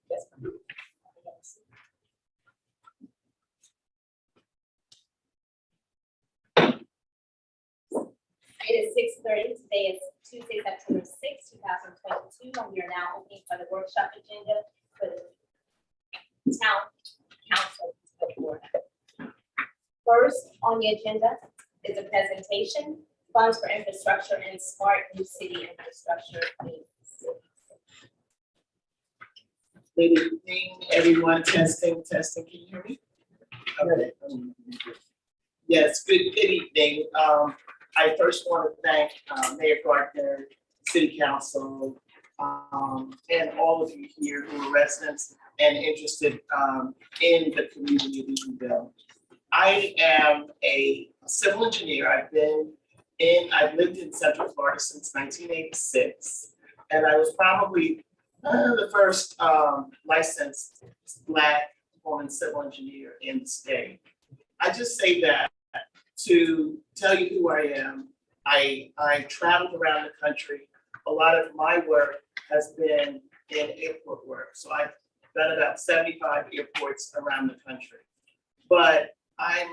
Yes. It is 6:30. Today is Tuesday, September 6, 2022, and we are now opening for the workshop agenda for the town council. First on the agenda is a presentation, funds for infrastructure and smart new city infrastructure. Good evening, everyone. Testing. Can you hear me? Okay. Yes, good evening. I first want to thank Mayor Gardner, City Council, and all of you here who are residents and interested in the community of Eatonville. I am a civil engineer. I've lived in Central Florida since 1986, and I was probably the first licensed Black woman civil engineer in the state. I just say that to tell you who I am. I traveled around the country. A lot of my work has been in airport work. So I've done about 75 airports around the country. But I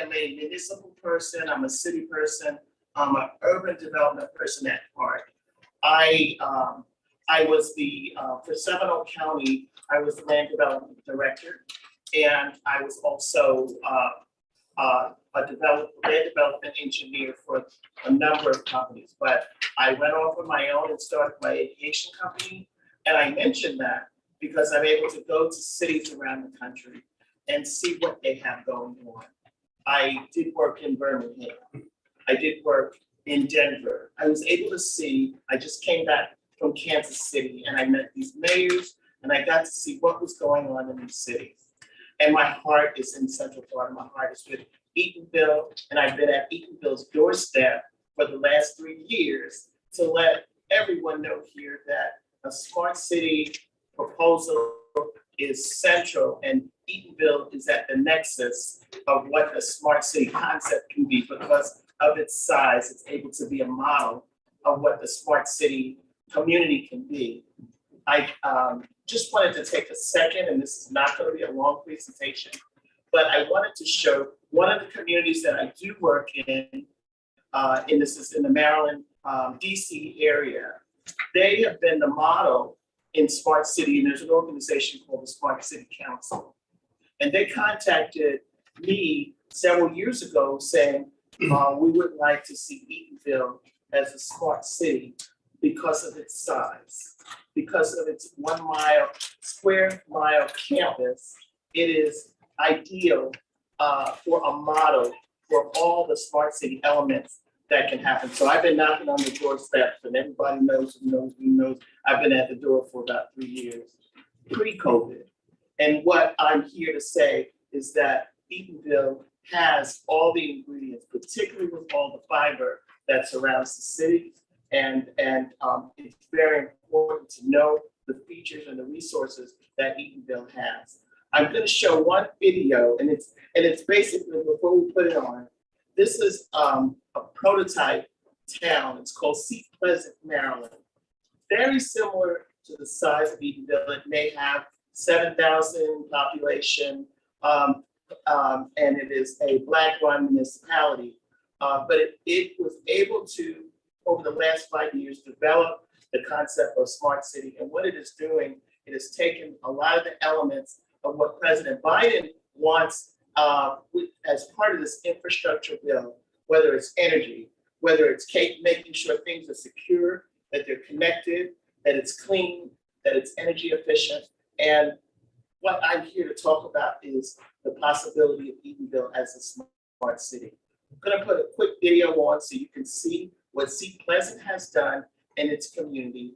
am a municipal person, I'm a city person, I'm an urban development person at heart. I was for Seminole County, I was the land development director, and I was also a land development engineer for a number of companies. But I went off on my own and started my aviation company. And I mentioned that because I'm able to go to cities around the country and see what they have going on. I did work in Birmingham. I did work in Denver. I was able to see, I just came back from Kansas City and I met these mayors and I got to see what was going on in these cities. And my heart is in Central Florida. My heart is with Eatonville, and I've been at Eatonville's doorstep for the last 3 years to let everyone know here that a smart city proposal is central, and Eatonville is at the nexus of what the smart city concept can be because of its size. It's able to be a model of what the smart city community can be. I just wanted to take a second, and this is not going to be a long presentation, but I wanted to show one of the communities that I do work in this is in the Maryland, DC area. They have been the model in Smart City, and there's an organization called the Smart City Council. And they contacted me several years ago saying, we would like to see Eatonville as a smart city because of its size, because of its 1 square mile campus. It is ideal for a model for all the smart city elements that can happen. So I've been knocking on the doorsteps, and everybody knows who knows. I've been at the door for about 3 years, pre-COVID. And what I'm here to say is that Eatonville has all the ingredients, particularly with all the fiber that surrounds the city. And it's very important to know the features and the resources that Eatonville has. I'm going to show one video, and it's basically, before we put it on, this is a prototype town. It's called Seat Pleasant, Maryland. Very similar to the size of Eatonville. It may have 7,000 population, and it is a Black-run municipality. But it was able to, over the last 5 years, develop the concept of smart city. And what it is doing, it has taken a lot of the elements of what President Biden wants as part of this infrastructure bill, whether it's energy, whether it's making sure things are secure, that they're connected, that it's clean, that it's energy efficient. And what I'm here to talk about is the possibility of Eatonville as a smart city. I'm going to put a quick video on so you can see what Seat Pleasant has done in its community.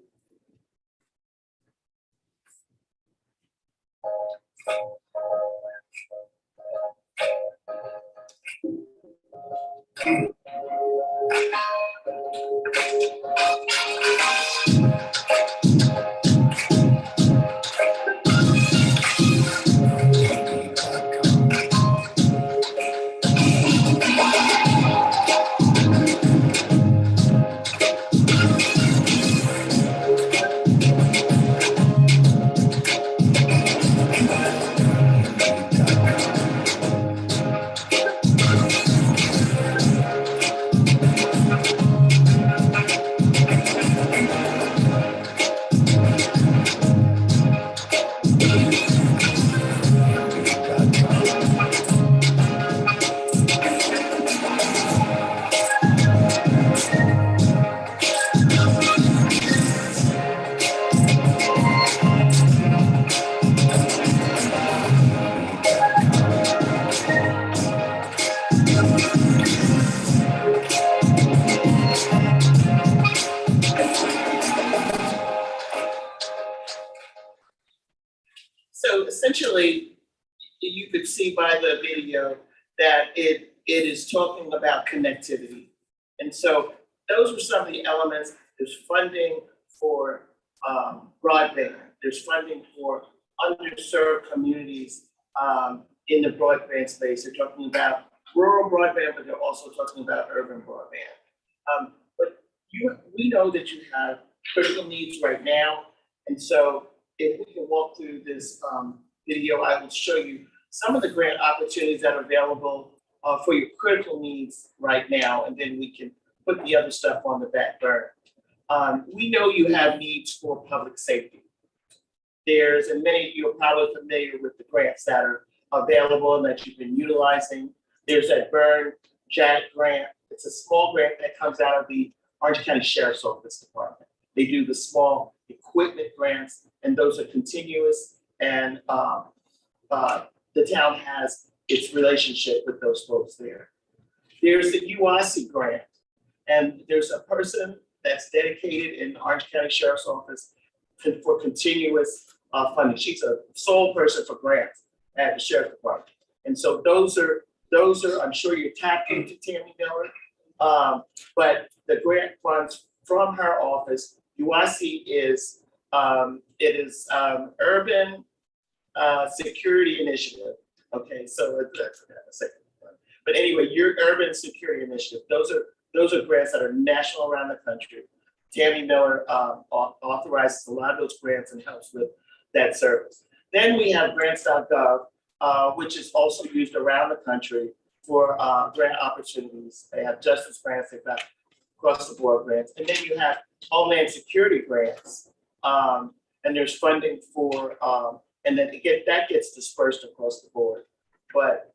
So essentially, you could see by the video that it is talking about connectivity. And so those were some of the elements. There's funding for broadband. There's funding for underserved communities in the broadband space. They're talking about rural broadband, but they're also talking about urban broadband. But we know that you have critical needs right now. And so if we can walk through this video, I will show you some of the grant opportunities that are available for your critical needs right now, and then we can put the other stuff on the back burner. We know you have needs for public safety. And many of you are probably familiar with the grants that are available and that you've been utilizing. There's that Burn JAG grant. It's a small grant that comes out of the Orange County Sheriff's Office Department. They do the small equipment grants, and those are continuous, and the town has its relationship with those folks there. There's the UIC grant, and there's a person that's dedicated in the Orange County Sheriff's Office for continuous funding. She's a sole person for grants at the Sheriff's Department. And so those are, I'm sure you're tapped into Tammy Miller, but the grant funds from her office. UIC is, Urban Security Initiative. Okay, so that's a second one. But anyway, your Urban Security Initiative, those are grants that are national around the country. Tammy Miller authorizes a lot of those grants and helps with that service. Then we have grants.gov, which is also used around the country for grant opportunities. They have justice grants, they've got across the board grants. And then you have Homeland Security grants. And there's funding for, and then that gets dispersed across the board. But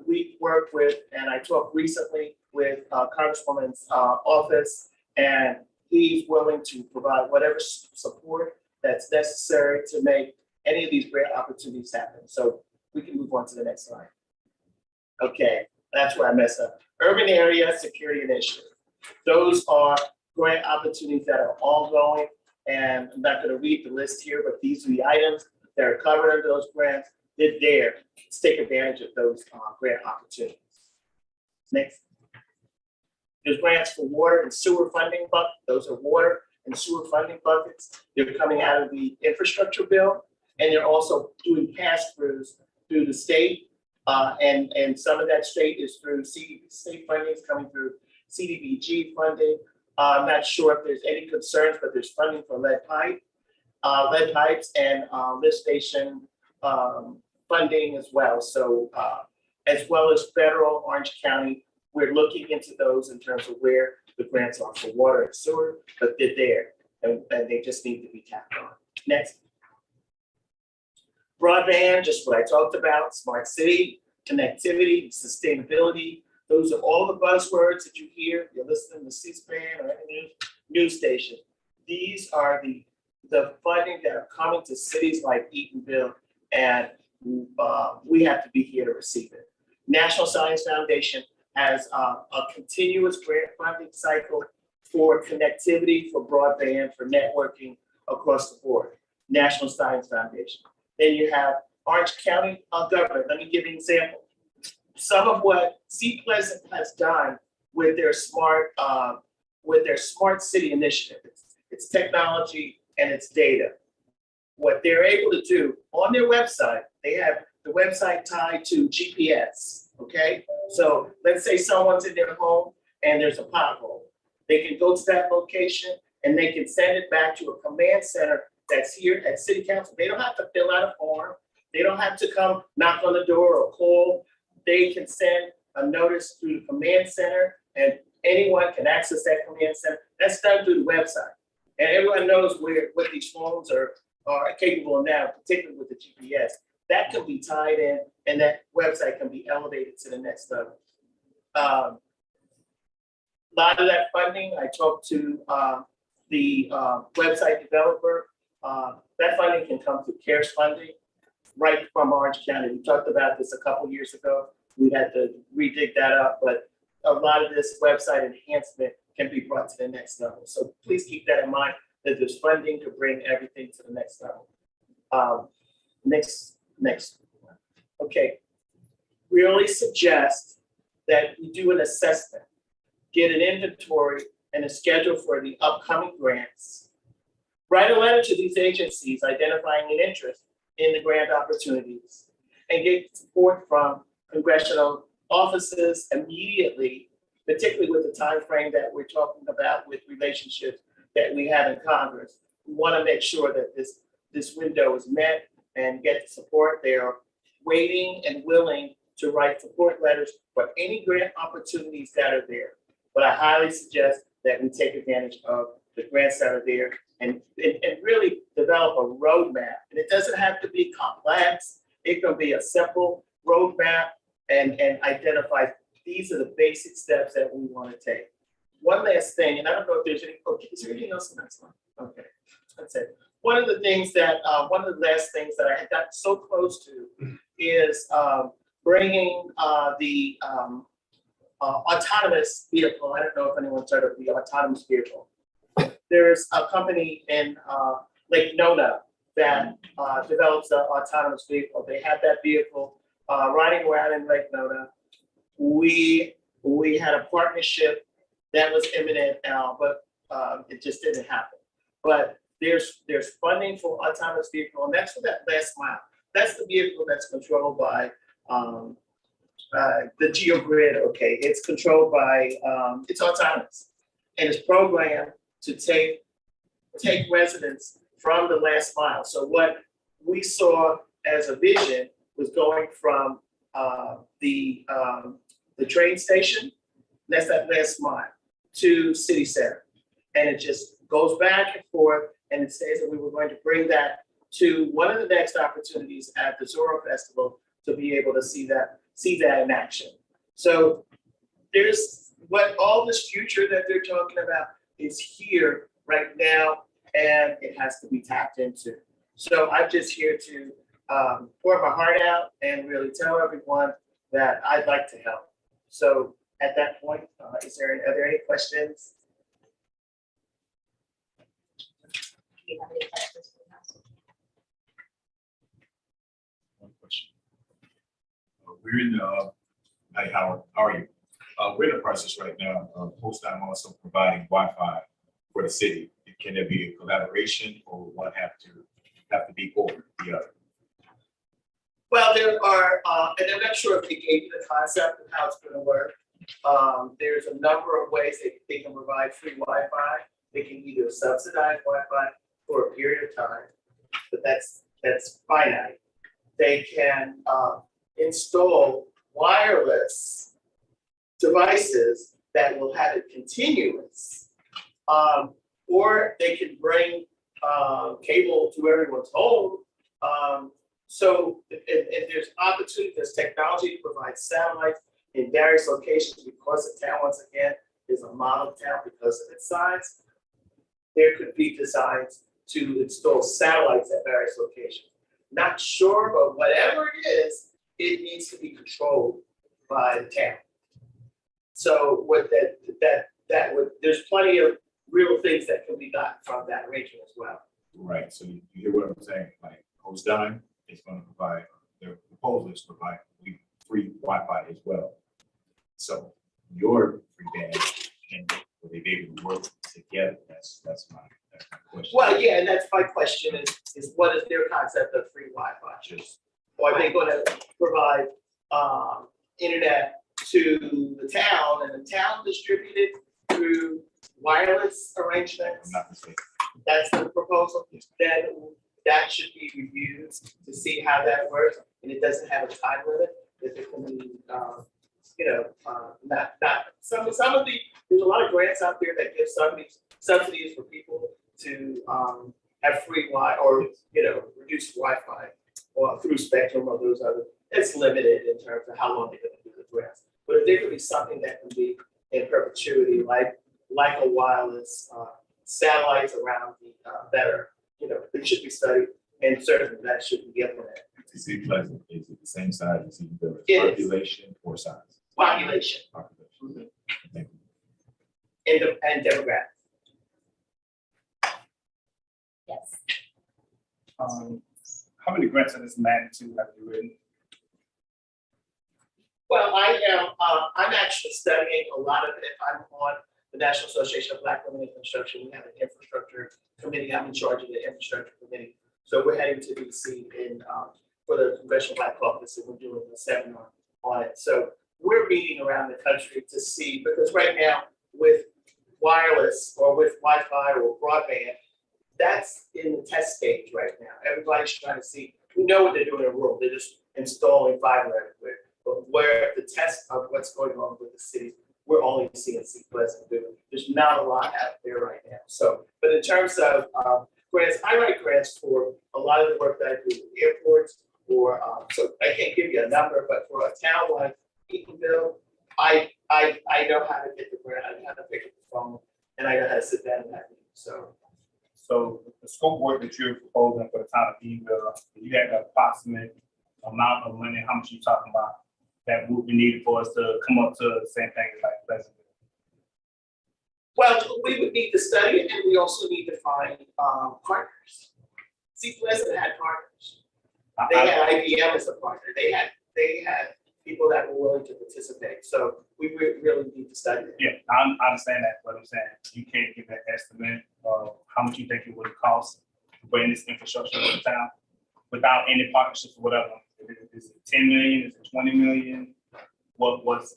we work with, and I talked recently with Congresswoman's office, and he's willing to provide whatever support that's necessary to make any of these grant opportunities happen. So we can move on to the next slide. Okay, that's where I messed up. Urban Area Security Initiative. Those are grant opportunities that are ongoing, and I'm not going to read the list here, but these are the items that are covered under those grants. They're there to take advantage of those grant opportunities. Next. There's grants for water and sewer funding buckets. Those are water and sewer funding buckets. They're coming out of the infrastructure bill, and they're also doing pass-throughs through the state. And some of that state is through state funding is coming through CDBG funding. I'm not sure if there's any concerns, but there's funding for lead pipes and lift station funding as well. So as well as federal Orange County, we're looking into those in terms of where the grants are for water and sewer, but they're there and they just need to be tapped on. Next. Broadband, just what I talked about, smart city, connectivity, sustainability. Those are all the buzzwords that you hear. You're listening to C-SPAN or any news station. These are the funding that are coming to cities like Eatonville, and we have to be here to receive it. National Science Foundation has a continuous grant funding cycle for connectivity, for broadband, for networking across the board. National Science Foundation. Then you have Orange County government. Let me give you an example. Some of what Seat Pleasant has done with their smart city initiative. It's technology and it's data. What they're able to do on their website, they have the website tied to GPS. Okay, so let's say someone's in their home and there's a pothole. They can go to that location and they can send it back to a command center that's here at City Council. They don't have to fill out a form. They don't have to come knock on the door or call. They can send a notice through the command center, and anyone can access that command center. That's done through the website. And everyone knows what these phones are capable of now, particularly with the GPS. That can be tied in, and that website can be elevated to the next level. A lot of that funding, I talked to the website developer. That funding can come through CARES funding right from Orange County. We talked about this a couple years ago. We had to redig that up, but a lot of this website enhancement can be brought to the next level. So please keep that in mind, that there's funding to bring everything to the next level. Next. Okay. Really suggest that we do an assessment, get an inventory and a schedule for the upcoming grants. Write a letter to these agencies identifying an interest in the grant opportunities and get support from congressional offices immediately, particularly with the time frame that we're talking about with relationships that we have in Congress. We want to make sure that this window is met and get the support. They are waiting and willing to write support letters for any grant opportunities that are there. But I highly suggest that we take advantage of the grants that are there and really develop a roadmap. And it doesn't have to be complex. It can be a simple roadmap and identify these are the basic steps that we want to take. One last thing, and I don't know if there's any, okay, is there anything else in that slide? Okay, that's it. One of the last things that I had gotten so close to is bringing the autonomous vehicle. I don't know if anyone's heard of the autonomous vehicle. There's a company in Lake Nona that develops the autonomous vehicle. They have that vehicle riding around in Lake Nona. We had a partnership that was imminent, but it just didn't happen. But there's funding for autonomous vehicle, and that's for that last mile. That's the vehicle that's controlled by the GeoGrid. Okay, it's controlled by it's autonomous, and it's programmed to take residents from the last mile. So what we saw as a vision was going from the train station, that's that last mile, to city center. And it just goes back and forth, and it says that we were going to bring that to one of the next opportunities at the Zorro Festival to be able to see that in action. So there's what all this future that they're talking about is here right now, and it has to be tapped into. So I'm just here to pour my heart out and really tell everyone that I'd like to help. So at that point, are there any questions? Do you have any questions for the council? One question. We're in the, hi Howard, how are you? We're in the process right now of I'm also providing Wi-Fi for the city. Can there be a collaboration, or one have to be over the other? Well, there are, and I'm not sure if they gave you the concept of how it's going to work. There's a number of ways they can provide free Wi-Fi. They can either subsidize Wi-Fi for a period of time, but that's finite. They can install wireless devices that will have it continuous, or they can bring cable to everyone's home. So if there's opportunity, there's technology to provide satellites in various locations because the town, once again, is a model town because of its size. There could be designs to install satellites at various locations. Not sure, but whatever it is, it needs to be controlled by the town. So with that would, there's plenty of real things that can be done from that arrangement as well. Right. So you hear what I'm saying? Like Hostein is going to provide, their proposal is to provide free Wi-Fi as well. So your free band and will they be able to work together? That's my question. Well, yeah, and that's my question is what is their concept of free Wi-Fi? Just Or are they going to provide internet to the town and the town distribute it through wireless arrangements? I'm not mistaken. That's the proposal. Then that should be reviewed to see how that works, and it doesn't have a time limit. If it can be, not some of the. There's a lot of grants out there that give subsidies for people to have free Wi or reduce Wi-Fi or through Spectrum or those other. It's limited in terms of how long they're going to do the grants. But if there could be something that can be in perpetuity, like a wireless satellites around the that are, it should be studied, and certainly that should be implemented. Is it Pleasant? Is it the same size as Eatonville? It is. Population or size? Population. Population. Thank you. And demographics. Yes. How many grants of this magnitude have you written? Well, I'm actually studying a lot of it. I'm on the National Association of Black Women in Construction. We have an infrastructure committee. I'm in charge of the infrastructure committee. So we're heading to DC for the Congressional Black Caucus, and we're doing a seminar on it. So we're meeting around the country to see, because right now with wireless or with Wi-Fi or broadband, that's in the test stage right now. Everybody's trying to see, we know what they're doing in rural, they're just installing fiber everywhere. But where the test of what's going on with the city, we're only seeing Seat Pleasant do. There's not a lot out there right now. So, but in terms of grants, I write grants for a lot of the work that I do with airports, or so I can't give you a number, but for a town like Eatonville, I know how to get the grant, I know how to pick up the phone, and I know how to sit down and have it. So the scope work that you're proposing for the town of Eatonville, you have an approximate amount of money, how much you talking about that would be needed for us to come up to the same thing as like Pleasantville? Well, we would need to study it, and we also need to find partners. Seat Pleasant had partners. They had IBM as a partner. They had people that were willing to participate. So we really need to study it. Yeah, I understand that, but I'm saying you can't give an estimate of how much you think it would cost to bring this infrastructure to the town without any partnerships or whatever. Is it 10 million? Is it 20 million? What's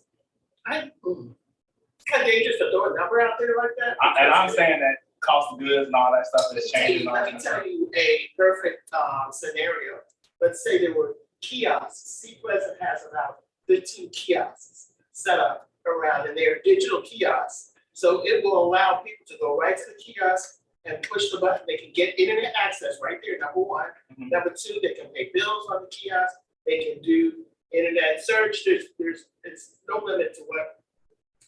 It's kind of dangerous to throw a number out there like that. and I'm saying that cost of goods and all that stuff is changing. Let me tell you a perfect scenario. Let's say there were kiosks. Seat Pleasant has about 15 kiosks set up around, and they're digital kiosks. So it will allow people to go right to the kiosk and push the button. They can get internet access right there, number one. Mhm. Number two, they can pay bills on the kiosk. They can do internet search. It's no limit to what.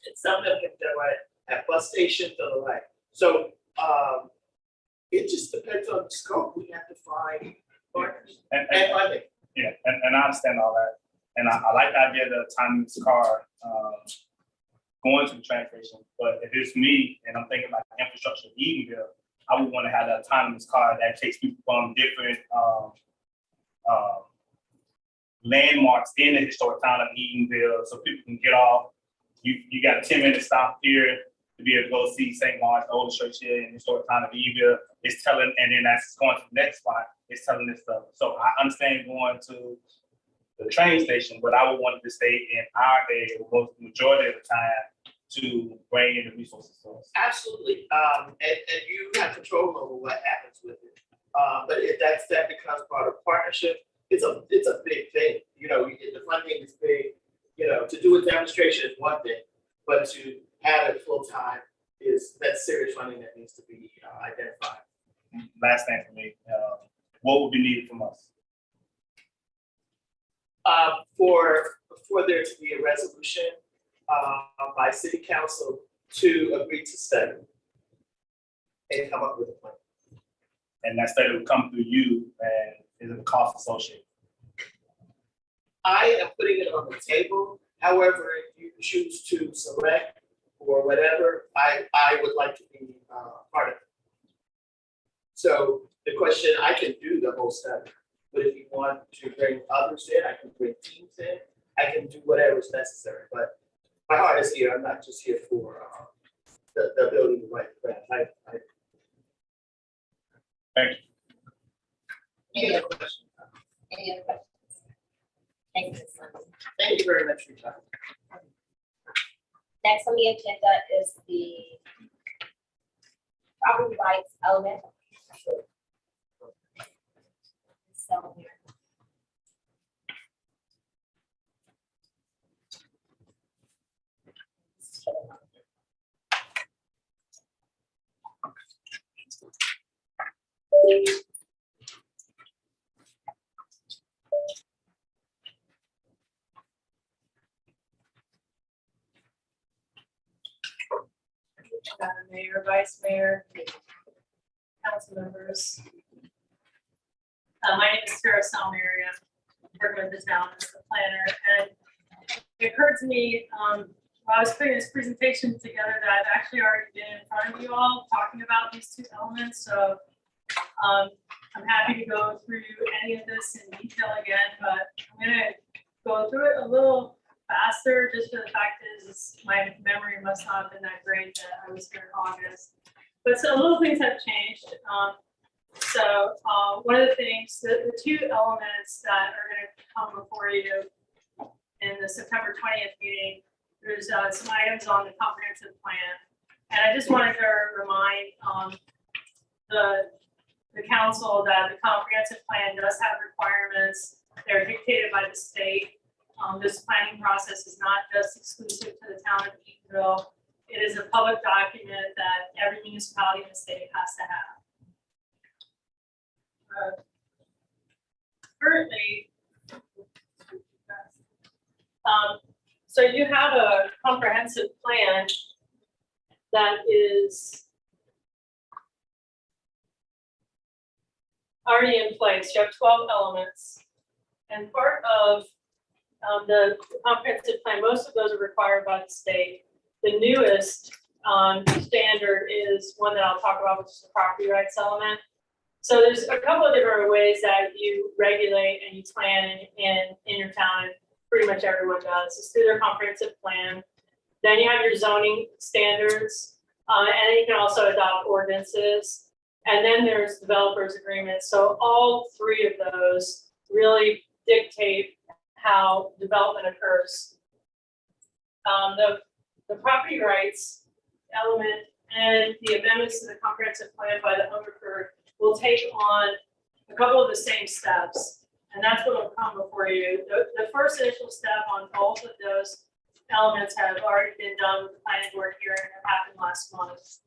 And some of them can do it at bus stations or the like. So it just depends on the scope. We have to find partners and funding. Yeah, and I understand all that. And I like the idea of the autonomous car going to the train station. But if it's me and I'm thinking about infrastructure in Eatonville, I would want to have the autonomous car that takes people from different landmarks in the historic town of Eatonville so people can get off. You got a 10-minute stop here to be able to go see St. Mark's, the oldest church here in the historic town of Eatonville. It's telling, and then as it's going to the next spot, it's telling this stuff. So I understand going to the train station, but I would want it to stay in our area the majority of the time to bring in the resources to us. Absolutely. And you have control over what happens with it. But if that becomes part of partnership, it's a big thing. You know, the funding is big. You know, to do a demonstration is one thing, but to have it full time that's serious funding that needs to be identified. Last thing for me, what would be needed from us? For there to be a resolution by city council to agree to study and come up with a plan. And that study will come through you, and is it a cost associated? I am putting it on the table. However, if you choose to select or whatever, I would like to be part of it. So the question, I can do the whole study, but if you want to bring others in, I can bring teams in. I can do whatever is necessary, but my heart is here. I'm not just here for the ability to write the grant. Thank you. Any other questions? Thank you, Ms. London. Thank you very much for your time. Next on the agenda is the property rights element. So here. Mayor, Vice Mayor, council members. My name is Sarah Salmeria, working with the town as the planner, and it occurred to me while I was putting this presentation together that I've actually already been in front of you all talking about these two elements. So I'm happy to go through any of this in detail again, but I'm gonna go through it a little faster, just for the fact is my memory must not have been that great that I was here in August. But so little things have changed. One of the things, the two elements that are gonna come before you in the September 20th meeting, there's some items on the comprehensive plan. And I just wanted to remind the council that the comprehensive plan does have requirements. They're dictated by the state. This planning process is not just exclusive to the town of Eatonville. It is a public document that every municipality in the state has to have. Currently, so you have a comprehensive plan that is already in place. You have 12 elements. And part of the comprehensive plan, most of those are required by the state. The newest standard is one that I'll talk about, which is the property rights element. So there's a couple of different ways that you regulate and you plan in your town. Pretty much everyone does. It's through their comprehensive plan. Then you have your zoning standards, and then you can also adopt ordinances. And then there's developers agreements. So all three of those really dictate how development occurs. The property rights element and the amendments to the comprehensive plan by the Hungerford will take on a couple of the same steps. And that's what will come before you. The first initial step on both of those elements have already been done with the planning board hearing that happened last month.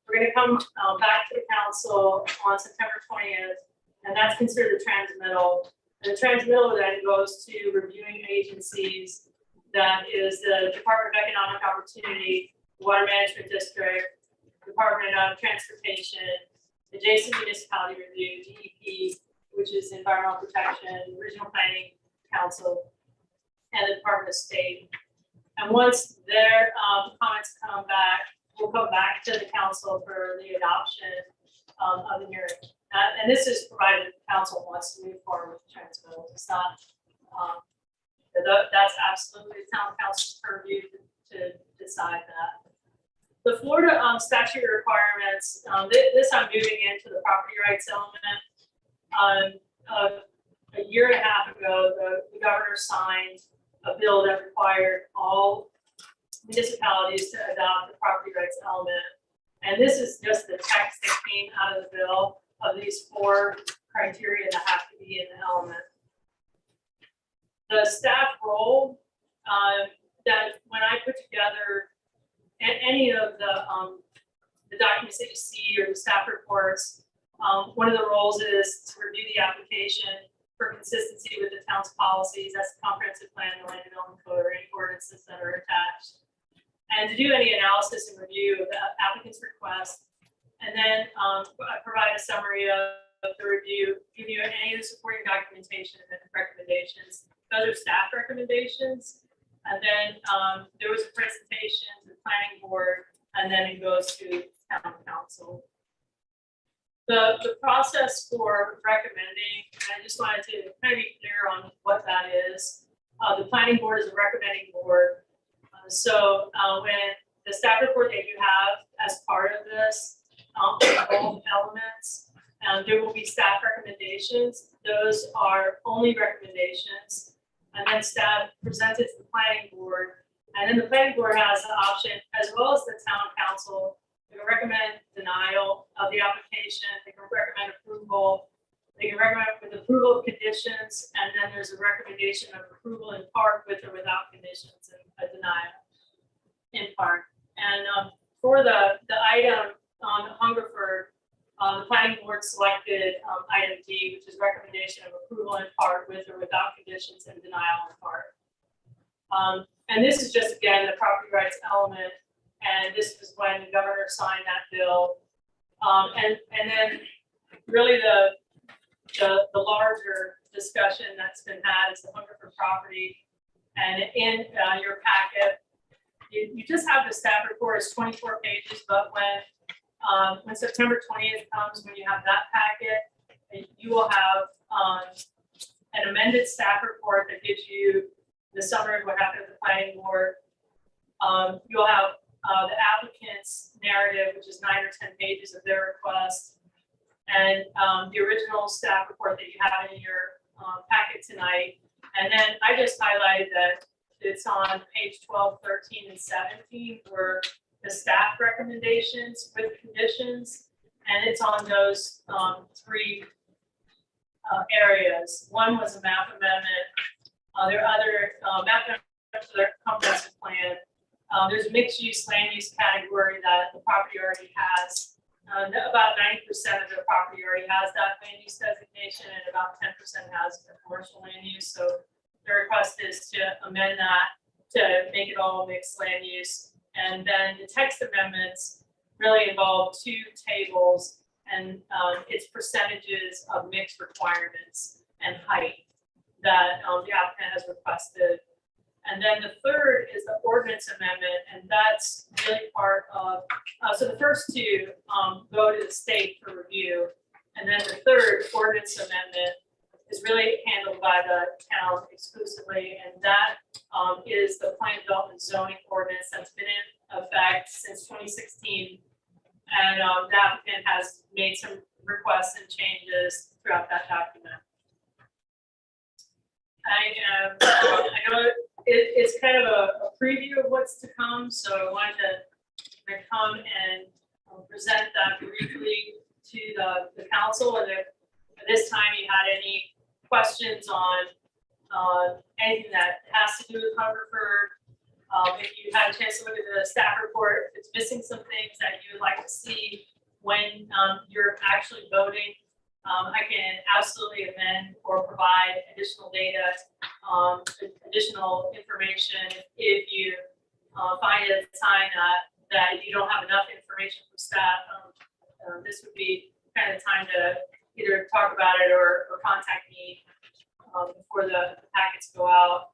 We're going to come back to the council on September 20th, and that's considered the transmittal. And the transmittal then goes to reviewing agencies. That is the Department of Economic Opportunity, Water Management District, Department of Transportation, Adjacent Municipality Review, DEP, which is Environmental Protection, Regional Planning Council, and the Department of State. And once their comments come back, we'll come back to the council for the adoption of the hearing. And this is provided the council wants to move forward with the transmittal. It's not, that's absolutely the town council's purview to decide that. The Florida statute requirements, this I'm moving into the property rights element. A year and a half ago, the governor signed a bill that required all municipalities to adopt the property rights element. And this is just the text that came out of the bill of these 4 criteria that have to be in the element. The staff role, that when I put together any of the documents that you see or the staff reports, one of the roles is to review the application for consistency with the town's policies. That's the comprehensive plan, the land development code, or any ordinances that are attached. And to do any analysis and review of the applicant's request, and then provide a summary of the review, give you any of the supporting documentation and recommendations. Those are staff recommendations. And then there was a presentation to the planning board, and then it goes to town council. The process for recommending, and I just wanted to kind of be clear on what that is. The planning board is a recommending board. So when the staff report that you have as part of this, both elements, there will be staff recommendations. Those are only recommendations. And then staff presents it to the planning board. And then the planning board has the option, as well as the town council, they can recommend denial of the application. They can recommend approval. They can recommend with approval of conditions, and then there's a recommendation of approval in part with or without conditions and a denial in part. And for the item on Hungerford, the planning board selected item D, which is recommendation of approval in part with or without conditions and denial in part. And this is just, again, the property rights element. And this was when the governor signed that bill. And then really the larger discussion that's been had is the Hungerford property. And in your packet, you just have the staff report. It's 24 pages, but when September 20th comes, when you have that packet, you will have an amended staff report that gives you the summary of what happened at the planning board. You'll have the applicant's narrative, which is 9 or 10 pages of their request, and the original staff report that you have in your packet tonight. And then I just highlighted that it's on page 12, 13, and 17 for the staff recommendations with conditions, and it's on those three areas. One was a map amendment. There are other map amendments to their comprehensive plan. There's a mixed use land use category that the property already has. About 90% of the property already has that land use designation, and about 10% has a commercial land use. So the request is to amend that to make it all mixed land use. And then the text amendments really involve two tables, and it's percentages of mixed requirements and height that the applicant has requested. And then the third is the ordinance amendment, and that's really part of, so the first two go to the state for review. And then the third ordinance amendment is really handled by the town exclusively. And that is the plan development zoning ordinance that's been in effect since 2016. And the applicant has made some requests and changes throughout that document. I know it's kind of a preview of what's to come, so I wanted to come and present that briefly to the council. And if at this time you had any questions on anything that has to do with Hungerford, if you had a chance to look at the staff report, if it's missing some things that you would like to see when you're actually voting, I can absolutely amend or provide additional data, additional information if you find at the time that you don't have enough information from staff. This would be kind of time to either talk about it or contact me before the packets go out.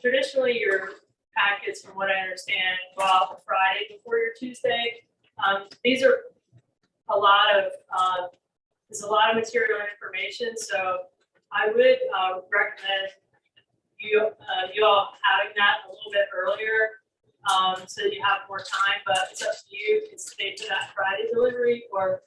Traditionally, your packets, from what I understand, go out the Friday before your Tuesday. These are a lot of there's a lot of material information, so I would recommend you all having that a little bit earlier, so that you have more time. But it's up to you. You can stay for that Friday delivery, or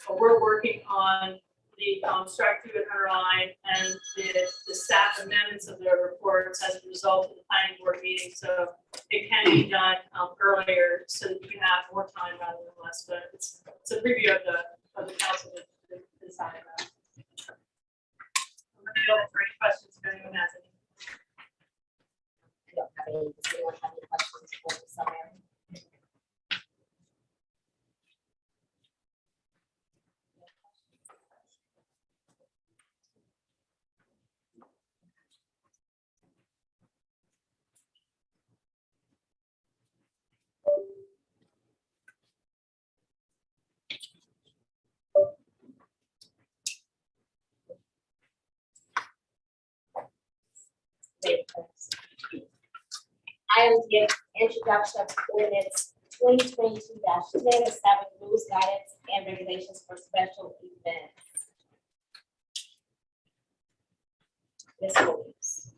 we're working on the strike through and underline and the staff amendments of the reports as a result of the planning board meeting. So it can be done earlier, so that you can have more time rather than less. But it's a preview of the council to decide that. I'm going to go for any questions if anyone has any. I don't have any, does anyone have any questions for the summary? Item D, introduction of ordinance 2022-10, establish rules, guidance, and regulations for special events. Ms. Williams.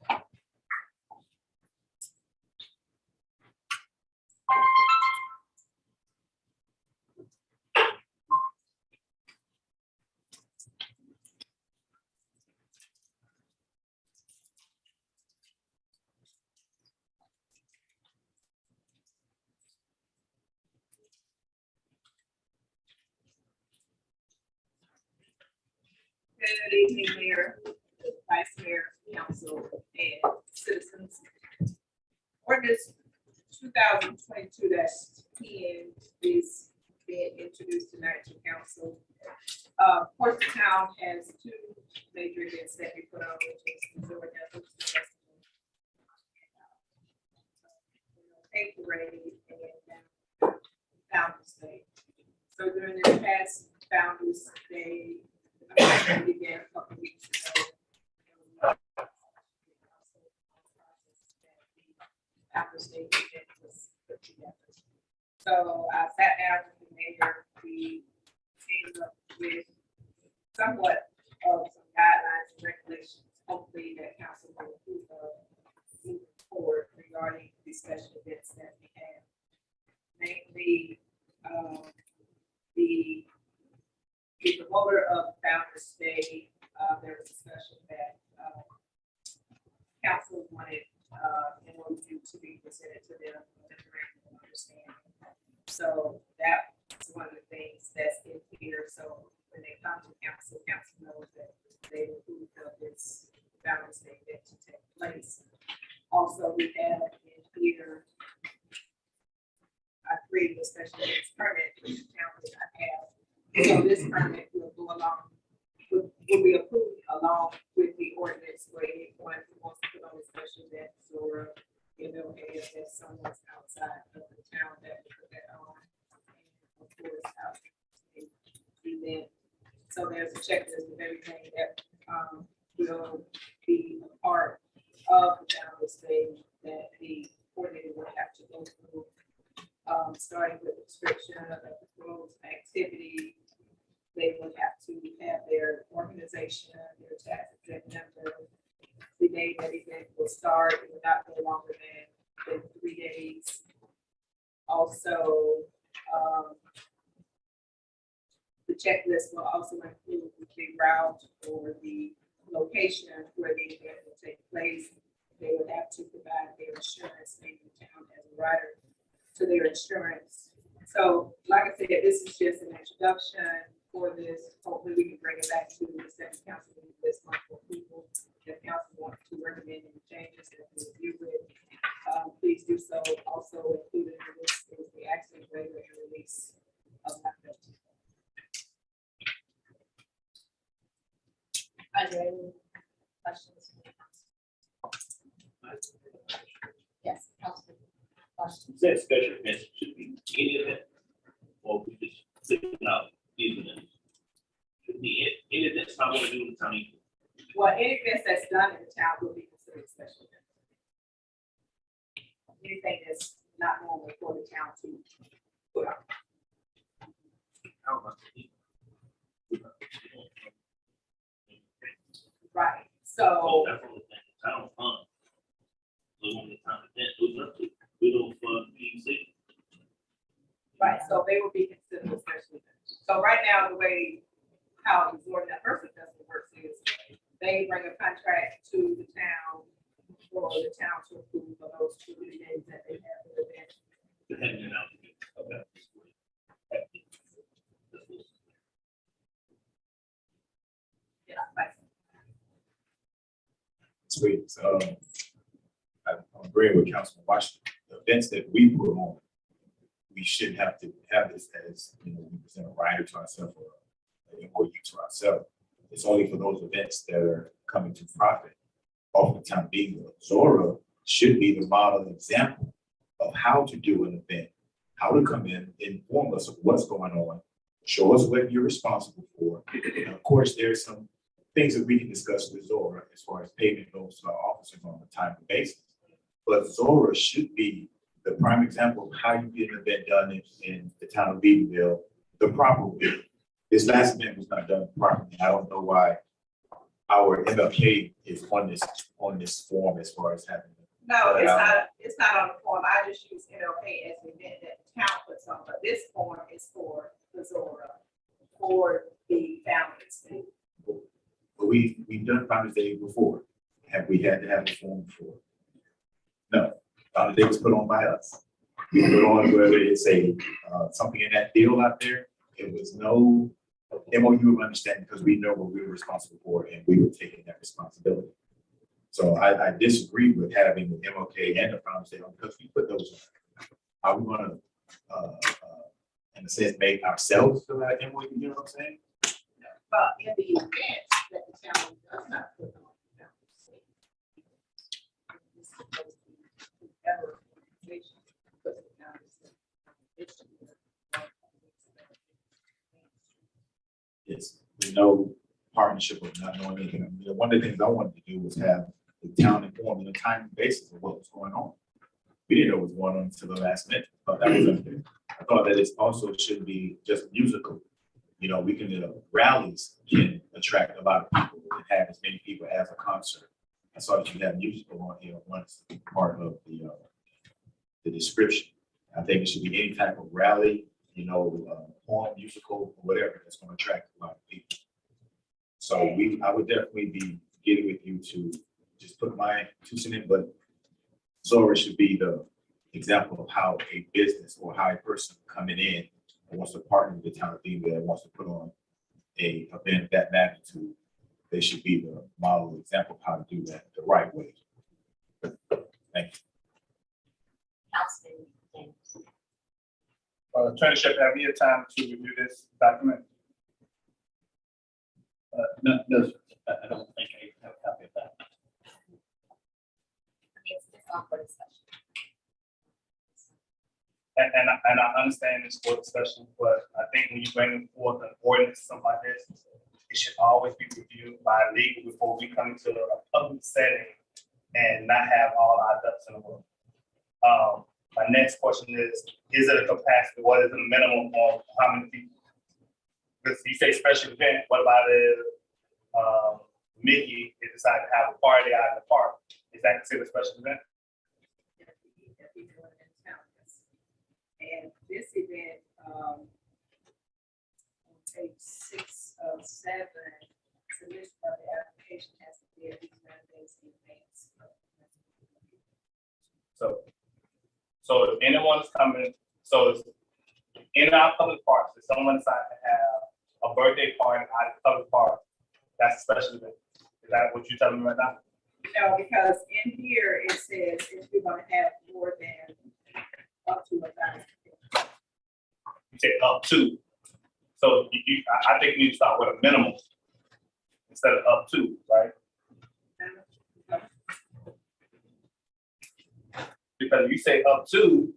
Good evening, Mayor, Vice Mayor, Council, and citizens. Ordinance 2022-10 is being introduced tonight to council. Of course, the town has two major events that we put on, which is the Georgia Festival, Hate Parade, and Founders Day. So during this past Founders Day, began a couple weeks ago. After state event was put together. So I sat down with the mayor, we came up with somewhat of some guidelines and regulations, hopefully that council will approve of moving forward regarding the special events that we have. Mainly, the promoter of Founder's Day, there was discussion that, council wanted, in order to be presented to them, memorandum of understanding. So that's one of the things that's in here, so when they come to council, council knows that they approved of this Founder's Day event to take place. Also, we have in here, I created a special events permit, which the town did not have. So this permit will go along, will be approved along with the ordinance where anyone who wants to put on a special event or, if someone's outside of the town that will put that on. And of course, out the event. So there's a checklist of everything that will be a part of the Founder's Day that the coordinator will have to go through. Starting with the description of the proposed activity, they would have to have their organization, their tax exempt number, the day that event will start, it will not go longer than 3 days. Also, the checklist will also include the route or the location where the event will take place. They would have to provide their insurance, maybe the town as a rider to their insurance. So, like I said, this is just an introduction for this. Hopefully, we can bring it back to the second council meeting this month for people. If council wants to recommend any changes that we review it, please do so. Also included in this is the accident waiver and release of liability. Are there any questions? Yes, Councilman. Questions? That special event should be any event, or we just flipping out these events. Should be any event I want to do in the town. Well, any events that's done in the town will be considered special events. Anything that's not normal for the town to put out. Right, so, That's all the thing. Town fund. So when the town event goes up to, we don't fund PEC. right, so they will be considered a special event. So right now, the way how the Florida University Festival works is they bring a contract to the town for the town to approve for those 2 days that they have for the event. The head and out. Okay. Yeah, right. Sweet. So I'm agreeing with Councilman Washington. The events that we put on, we shouldn't have to have this as, we present a rider to ourselves or an MOU to ourselves. It's only for those events that are coming to profit off the town being there. Zora should be the model example of how to do an event, how to come in, inform us of what's going on, show us what you're responsible for. And of course, there's some things that we can discuss with Zora as far as payment goes to our officers on a timely basis. But Zora should be the prime example of how you get an event done in the town of Eatonville the proper way. This last event was not done properly. I don't know why our MLK is on this form as far as having. No, it's not on the form. I just use NLK as the event that the town puts on, but this form is for the Zora, for the families. But we've done Founder's Day before. Have we had to have a form before? No, Founder's Day was put on by us. We put on whether it's something in that deal out there. It was no MOU of understanding because we know what we were responsible for and we were taking that responsibility. So I disagree with having the MLK and the Founder's Day on because we put those on. Are we going to, in a sense, make ourselves feel like MOU, you know what I'm saying? But in the event that the town does not put on. This is supposed to be whoever organization puts it down. It's no partnership of not knowing anything. I mean, one of the things I wanted to do was have the town informed on a timely basis of what was going on. We didn't know what was going on until the last minute. I thought that was unfair. I thought that it also should be just musical. We can rallies can attract a lot of people and have as many people as a concert. I saw that you have musical on here once, part of the description. I think it should be any type of rally, horn, musical, or whatever, that's gonna attract a lot of people. So I would definitely be getting with you to just put my 2 cents in, but Zora should be the example of how a business or how a person coming in and wants to partner with the town of Eatonville, wants to put on a event of that magnitude. They should be the model example of how to do that the right way. Thank you. Councilman James. Attorney Shepard, have you had time to review this document? No, sir. I don't think I have a copy of that. It's just on for discussion. And I understand this for discussion, but I think when you bring forth an ordinance, something like this, it should always be reviewed by legal before we come into a public setting and not have all our ducks in a row. My next question is it a capacity? What is the minimum of how many people? Because you say special event, what about if Mickey is decided to have a party out in the park? Is that considered a special event? And this event, on page 6 of 7, submission of the application has to be at least 9 days in advance. So if anyone's coming, so in our public parks, if someone decides to have a birthday party out of the public park, that's a special event. Is that what you're telling me right now? No, because in here it says if you're gonna have more than up to 1,000. You said up to. So I think you need to start with a minimum instead of up to, right? Because you say up to,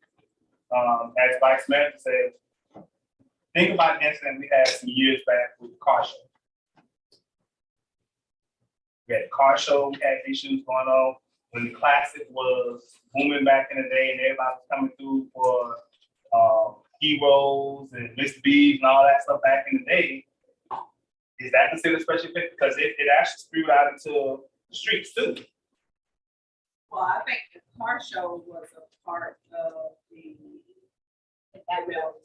as Vice Mayor said, think about an incident we had some years back with the car show. We had a car show, we had issues going on when the classic was booming back in the day and everybody was coming through for Heroes and Mr. B's and all that stuff back in the day. Is that considered a special event? Because it actually spewed out into the streets too. Well, I think the car show was a part of the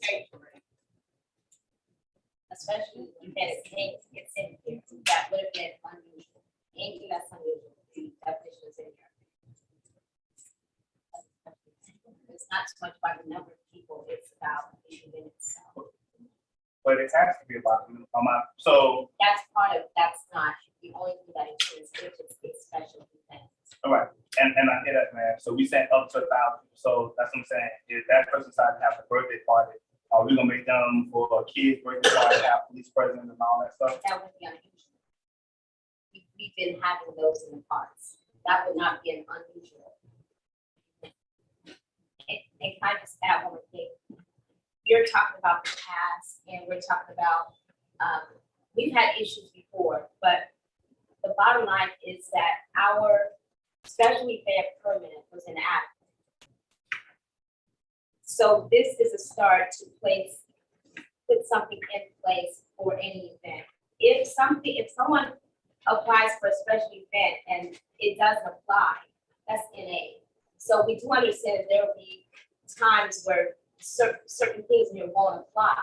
catering. Especially if it's in here, that would have been unusual. Anything that's unusual, the definition is in here. It's not so much about the number of people, it's about the event itself. But it has to be about the amount. So, That's not the only thing that includes, it's just a special event. all right, and I hear that, man. So we saying up to 1,000. So that's what I'm saying. If that person decides to have a birthday party, are we gonna make them for a kid's birthday party, have police present and all that stuff? That would be unusual. We've been having those in the parks. That would not be an unusual. And can I just add one more thing? You're talking about the past and we're talking about, we've had issues before, but the bottom line is that our special event permit was inadequate. So this is a start to put something in place for any event. If someone applies for a special event and it doesn't apply, that's NA. So we do understand that there will be times where certain things in here won't apply.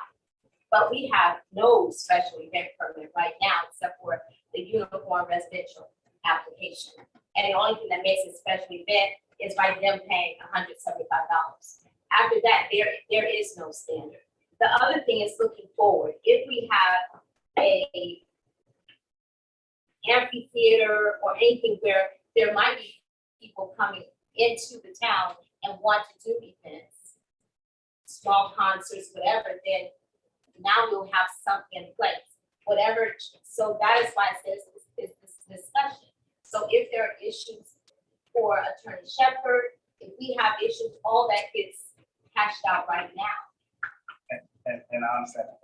But we have no special event permit right now except for the uniform residential application. And the only thing that makes it a special event is by them paying $175. After that, there is no standard. The other thing is looking forward. If we have a amphitheater or anything where there might be people coming into the town and want to do events, small concerts, whatever, then now we'll have something in place, whatever. So that is why it says this discussion. So if there are issues for Attorney Shepard, if we have issues, all that gets hashed out right now. And I understand that.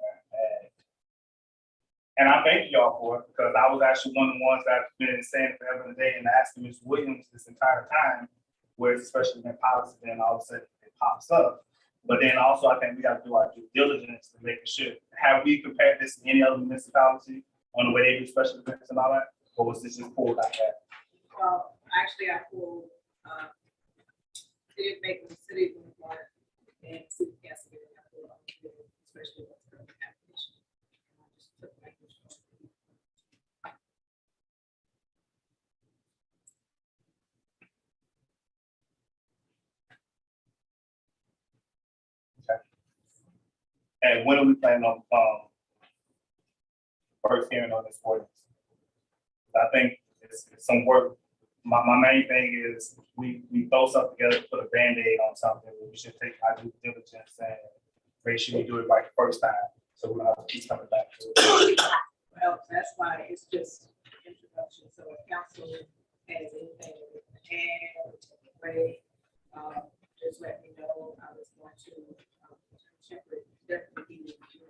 And I thank y'all for it because I was actually one of the ones that's been saying forever and a day and asking Ms. Williams this entire time, where it's especially in policy, then all of a sudden it pops up. But then also I think we got to do our due diligence to make sure, have we compared this to any other municipality on the way they do special events and all that? Or was this just pulled like that? Actually, I pulled, did make the city report and city council, I pulled on the especially what's the application. I just took my control. And when are we planning on, first hearing on this ordinance? I think it's some work. My main thing is we throw something together, put a Band-Aid on something. We should take our due diligence and make sure we do it right the first time. So we don't have to keep coming back to it. Well, that's why it's just introduction, so if council has anything to add or take away, just let me know. I was going to check with definitely be with you.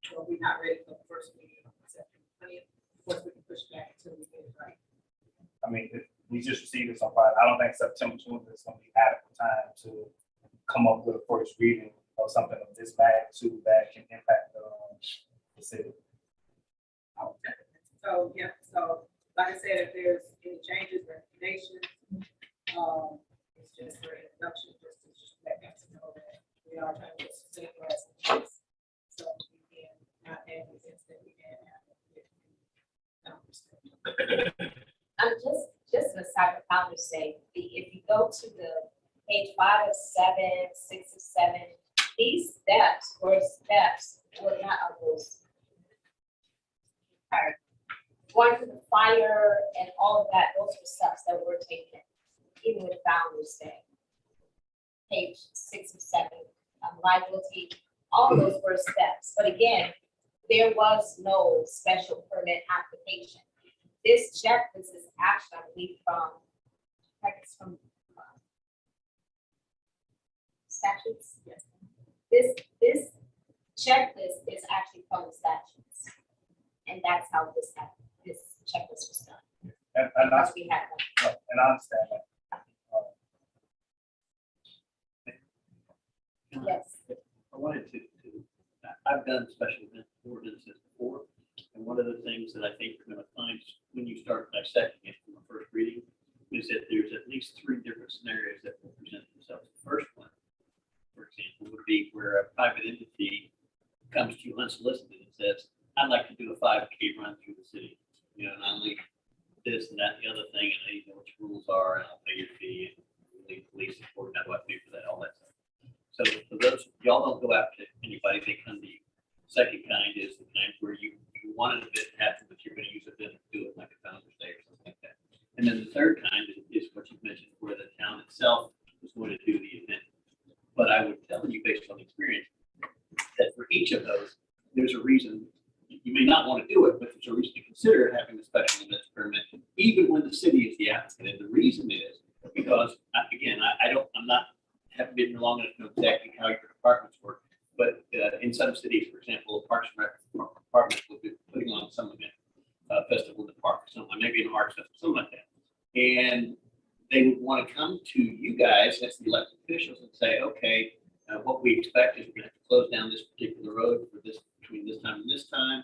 So we're not ready for the first meeting on September 20th. Of course, we can push back until we get it right. I mean, we just received this on Friday. I don't think September 20th is going to be adequate time to come up with a first reading of something of this magnitude that can impact the city. So, yeah, so like I said, if there's any changes, recommendations, it's just for introduction, just to let us know that we are trying to stabilize the case. So we can not have events that we can have. Just a side of conversation, if you go to the page 5 of 7, 6 of 7, these steps were not of those. Going to the fire and all of that, those were steps that were taken, even with Founders Day. Page 6 of 7, liability, all of those were steps. But again, there was no special permit application. This checklist is actually, I believe, from statutes. Yes. This checklist is actually from the statutes, and that's how this checklist was done. And Because we had one. and I understand that. Yes. I wanted to, I've done special event ordinances before, and one of the things that I think you're gonna find when you start dissecting it from the first reading is that there's at least 3 different scenarios that will present themselves. The first one, for example, would be where a private entity comes to you unsolicited and says, I'd like to do a 5K run through the city, you know, and I need this and that, and the other thing, and I need to know what your rules are, and I'll pay your fee, and we need police support, and how do I pay for that, all that stuff. So for those, y'all don't go after anybody, they come to you. Second kind is the kind where you wanted a bit to happen, but you're gonna use a bit to do it, like a Founders Day or something like that. And then the third kind is what you mentioned, where the town itself is going to do the event. But I would tell you, based on experience, that for each of those, there's a reason. You may not want to do it, but there's a reason to consider having a special events permit, even when the city is the applicant. And the reason is because, again, haven't been here long enough to know exactly how your departments work. But in some cities, for example, Parks and Rec department will be putting on some event, festival in the park, something, maybe an arts festival, something like that. And they would want to come to you guys as the elected officials and say, okay, what we expect is we're going to have to close down this particular road for this, between this time and this time.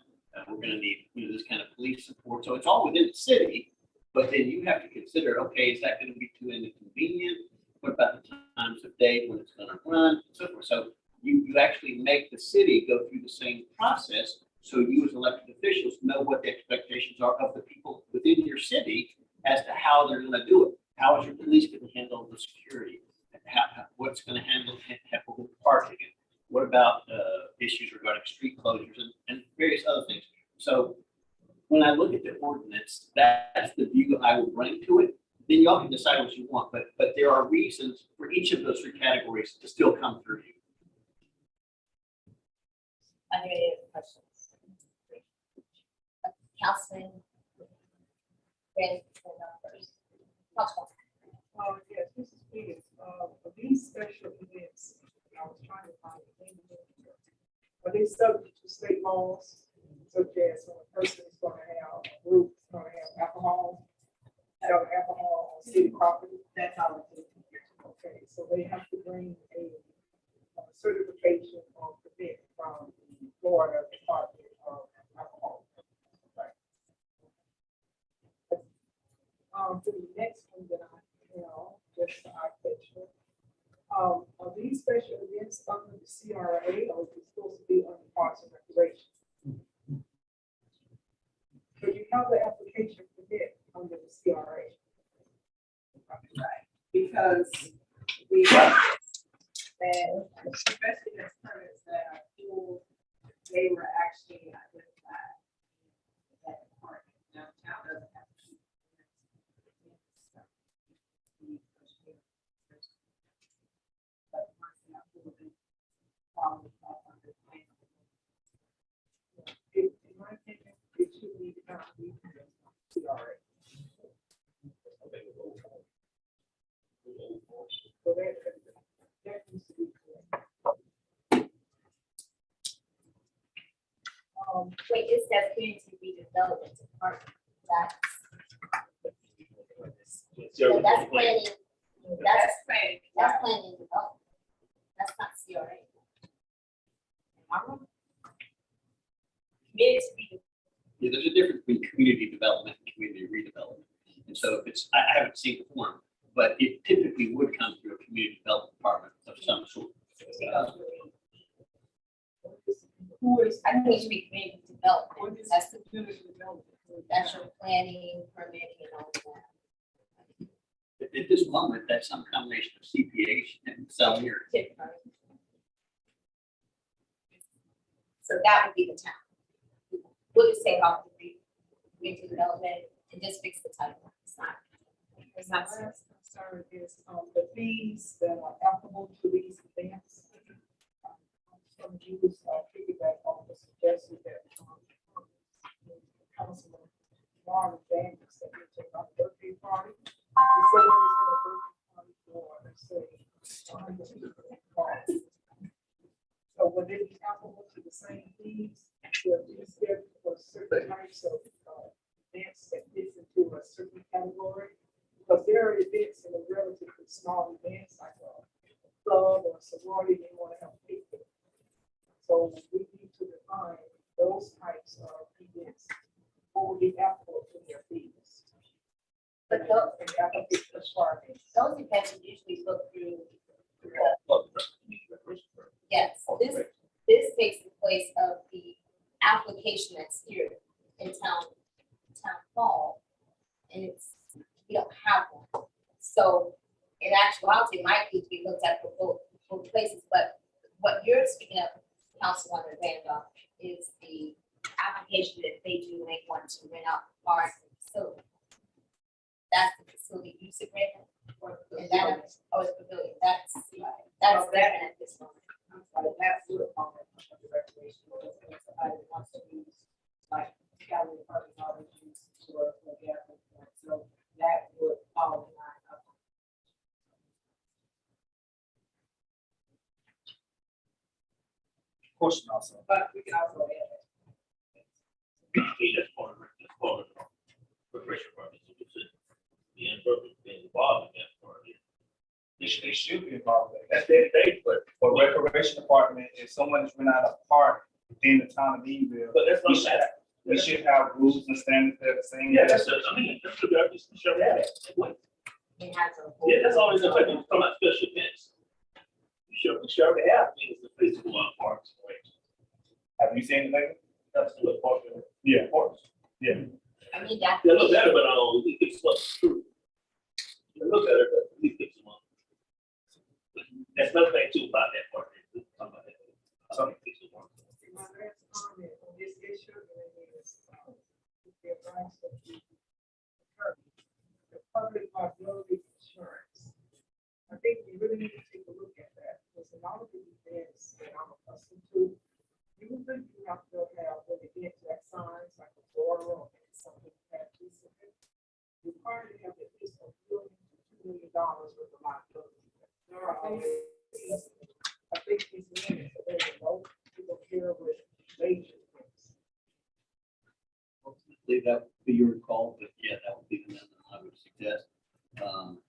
We're going to need, this kind of police support. So it's all within the city, but then you have to consider, okay, is that going to be too inconvenient? What about the times of day when it's going to run, and so forth. So you actually make the city go through the same process, so you as elected officials know what the expectations are of the people within your city as to how they're going to do it. How is your police going to handle the security? What's going to handle parking? What about issues regarding street closures and various other things? So when I look at the ordinance, that's the view I would bring to it. Then y'all can decide what you want, but there are reasons for each of those 3 categories to still come through you. Are there any other questions? Councilman, ready for numbers? Yes, this is Peters. For these special events, I was trying to find the name of it. Are they subject to state laws, such as when a person is going to have a group, is going to have alcohol, sell alcohol on city property? That's all it is. Okay, so they have to bring a certification or permit from the Florida Department of Alcohol to the next one that I, just the architecture. Are these special events under the CRA or is it supposed to be under Parks and Recreation? So you have the application permit under the CRA. Right, because we, that, especially the permits that are full, they were actually identified. That part downtown doesn't have to. But once they are full, they follow up on the plan. In my opinion, it should be CRA. So that needs to be correct. Wait, it says community redevelopment department, that's planning, that's planning. planning and development. That's not CRA. Am I wrong? Community Yeah, there's a difference between community development and community redevelopment. And so if it's, I haven't seen the form, but it typically would come through a community development department of some sort. Who is, I think it should be community development. what is That's the community development? that's your planning, permitting and all of that. At this moment, that's some combination of CPH and some here. Different. So that would be the town. We'll just take off the community development and just fix the title. It's not. My last concern is, the fees that are applicable to these events. Some use, piggyback on the suggestion that, Councilman Marvin Daniels said we take our birthday party. If someone is at a birthday party for, let's say, 100 people, so would it be applicable to the same fees? Will these get for certain types of, events that fits into a certain category? Because there are events in a relatively small events like a club or a sorority, they want to have people. So we need to define those types of events or the applicable to their fees. But those, And the application requirements. those events would usually look through, yes, this takes the place of the application that's here in town hall. And it's, we don't have one. So in actuality, it might need to be looked at for both places, but what you're speaking of, Councilwoman Randolph, is the application that they do when they want to rent out cars and facility. That's the facility use agreement, and that, it's pavilion, that's different at this moment. I'm sorry, that's what I'm on the recreation. Somebody wants to use like Cali parking lot use for gathering. So that would all line up. Question also. But we can also add that. That's part of recreation purposes. The in-purpose being involved in that part. They should be involved in it. That's they put for recreation department, if someone is renting out a park within the town of Eatonville, But that's we not should, that. we should have rules and standards that are the same. Yeah, that's, I mean, that's the, I just show that. It has a. Yeah, that's always the time, talking about special events. You show the have things the physical parks. Have you seen it lately? That's what park. Yeah. Parks. Yeah. I mean, that. They look better, but I don't, we fix what's true. They look better, but we fix them up. That's another thing too about that part. About that. Something fix them up. My last comment on this issue is, the advice of the public liability insurance. I think we really need to take a look at that, because a lot of the events that I'm accustomed to, usually you have to have when they get to that signs, like a border or something that piece of it. You probably have at least $1 million to $2 million worth of liability. There are always, I think these limits are very low, people care with major things. Ultimately, that would be your call, but yeah, that would be the amendment I would suggest.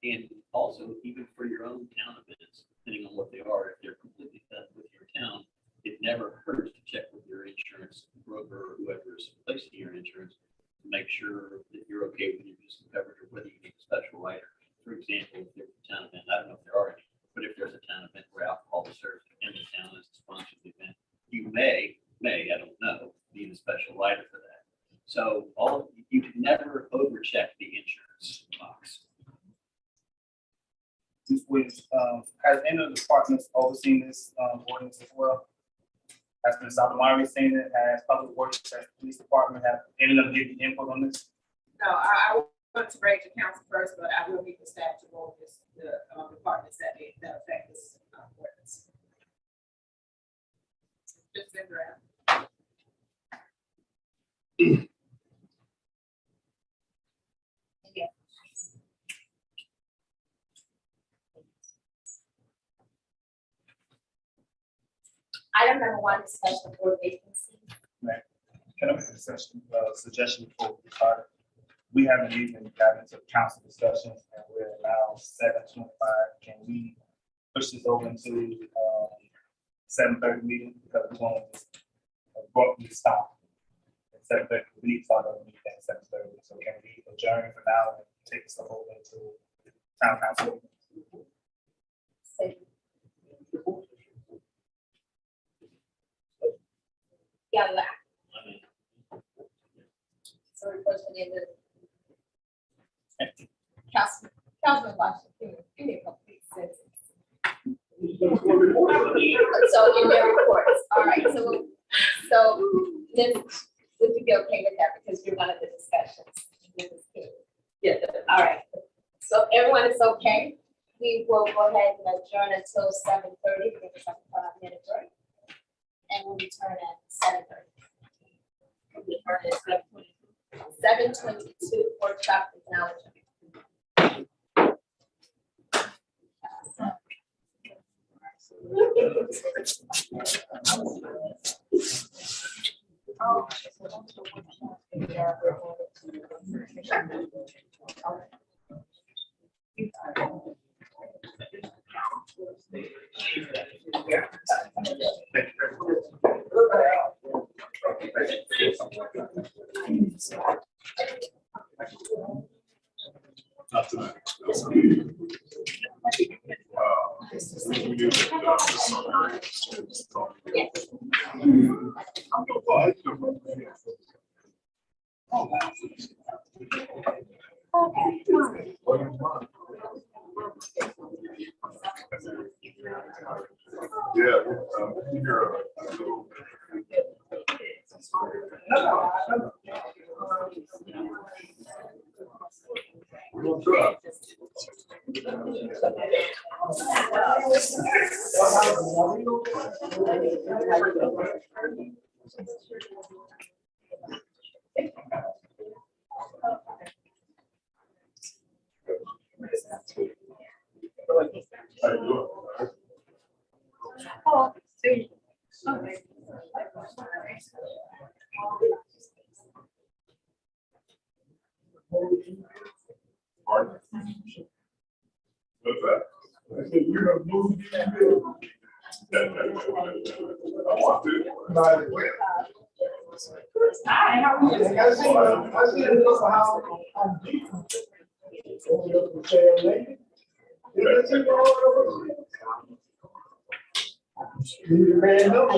And also, even for your own town events, depending on what they are, if they're completely done with your town, it never hurts to check with your insurance broker or whoever is placing your insurance to make sure that you're okay with your physical coverage or whether you need rider. For example, if there's a town event, I don't know if there are any, but if there's a town event where alcohol is served in the town as a sponsored event, you may, I don't know, need a special rider for that. So you can never overcheck the insurance box. Ms. Williams, has any of the departments overseen this ordinance as well? Has Ms. Altamari seen it? Has Public Works, has the police department, have any of them given input on this? No, I want to bring to council first, but I will need the staff to go over this, the departments that affect this ordinance. Just in draft. Item number 1, discussion of board vacancy. Can I make a suggestion before we start? We haven't even gotten into council discussions and we're now 7:25. Can we push this over into 7:30 meeting? Because we want to abruptly stop at 7:30. We need to start our meeting at 7:30. So can we adjourn for now and take this over into town council? Yeah, so we're pushing into Councilman Washington, give me a complete sentence. So in their reports, all right, so this, would you be okay with that, because you're one of the discussions with this kid? Yeah. All right, so if everyone is okay, we will go ahead and adjourn until 7:30, give us a 5-minute break. And we'll return at 7:30. 7:22 for traffic technology. Not tonight. Yeah. We're gonna try. How you doing? Pardon? What's that? I said, you're gonna move. I want to. Hi, how are you? I see you look how I'm deep. You ran up.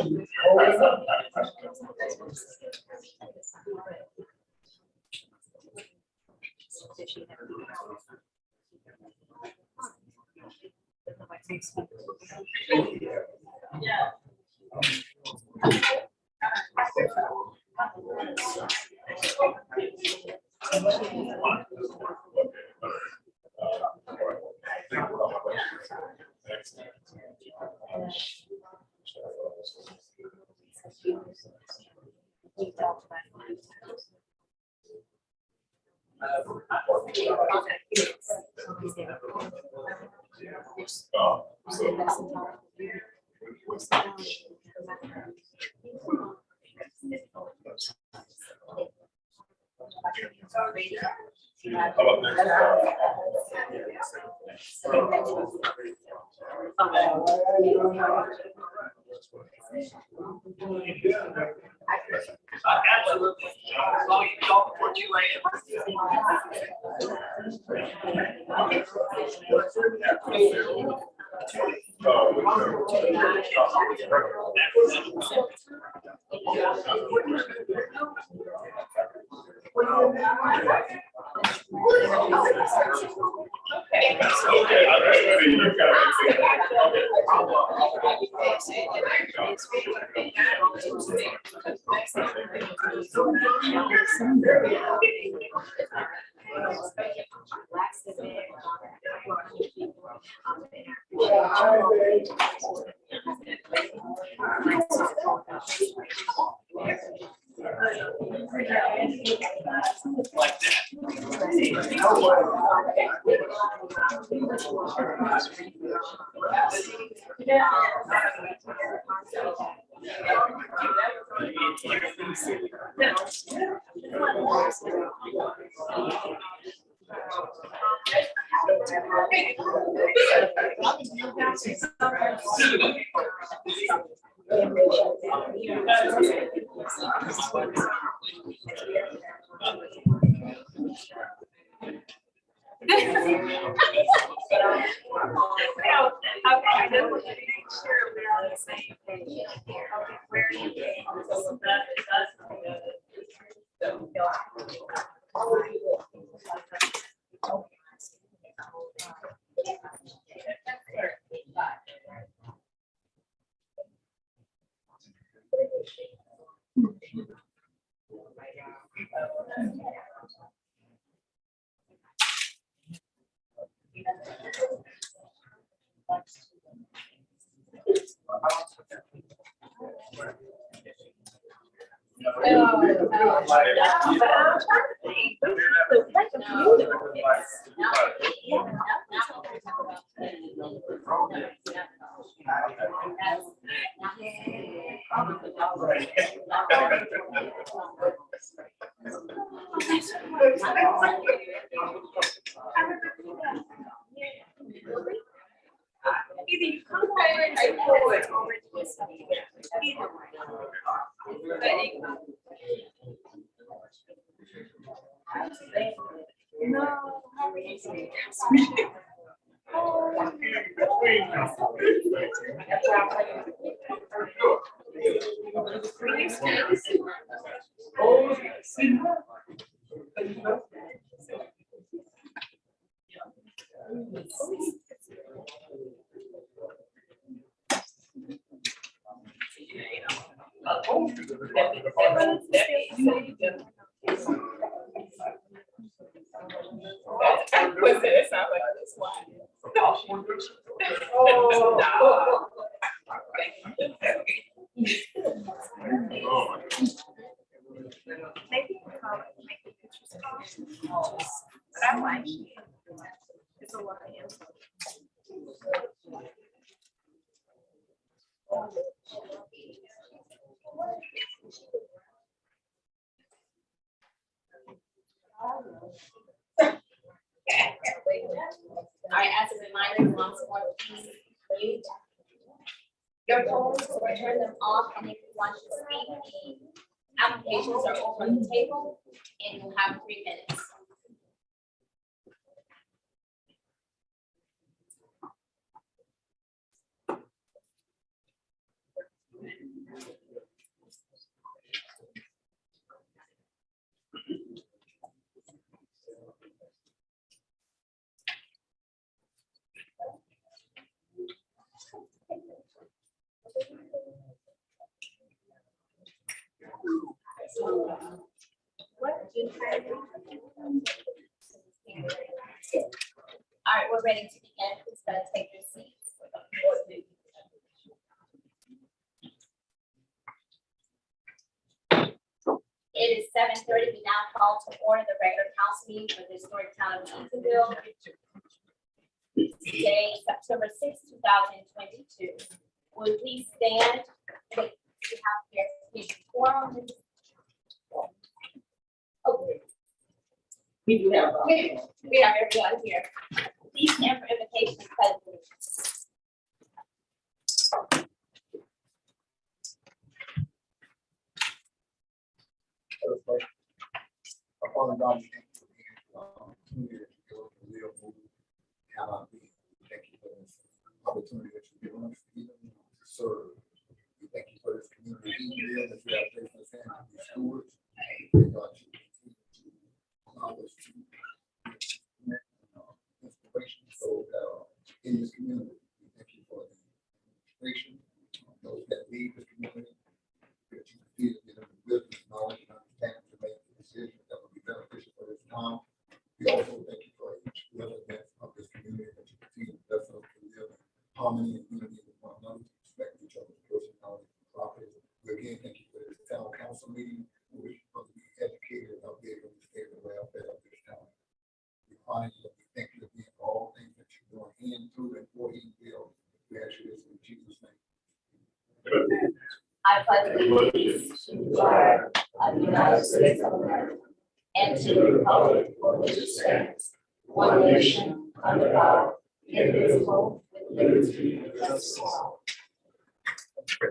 Yeah. Absolutely. As long as you don't report you later. Like I just want to make sure we're on the same page. Okay, where are you? Either you come over and you go it over to this side. Either way. No. But I like it. It's a lot. All right, as a reminder, once more, please mute your phones or turn them off, and if you want to speak, the applications are over on the table, and you'll have 3 minutes. All right, we're ready to begin. Please take your seats. It is 7:30. We now call to order the regular council meeting for the historic town of Eatonville. Today, September 6, 2022. Will you please stand? We have here quorum. Okay. We do have. We have everyone here. Please stand for invocation and pledge allegiance. Sure, first, upon God, thank you for being, here to go to live, move, have our being. Thank you for this opportunity that you've given us to even serve. We thank you for this community, Eatonville, that you have placed us in, to be stewards. God, you continue to allow us to inspiration, so, in this community, we thank you for the inspiration, those that lead this community, that you feel that have the wisdom, knowledge, and understanding to make the decisions that will be beneficial for this town. We also thank you for each resident of this community, that you continue to bless us to live in harmony and unity with one another, to respect each other's personality and property. We again thank you for this town council meeting, which is supposed to be educated about the state of the welfare of this town. We honor you, we thank you again for all things that you're doing in, through, and for Eatonville. We ask you this in Jesus' name. I pledge allegiance to the flag of the United States of America and to the republic for which it stands, one nation, under God, indivisible, with liberty and justice for all. We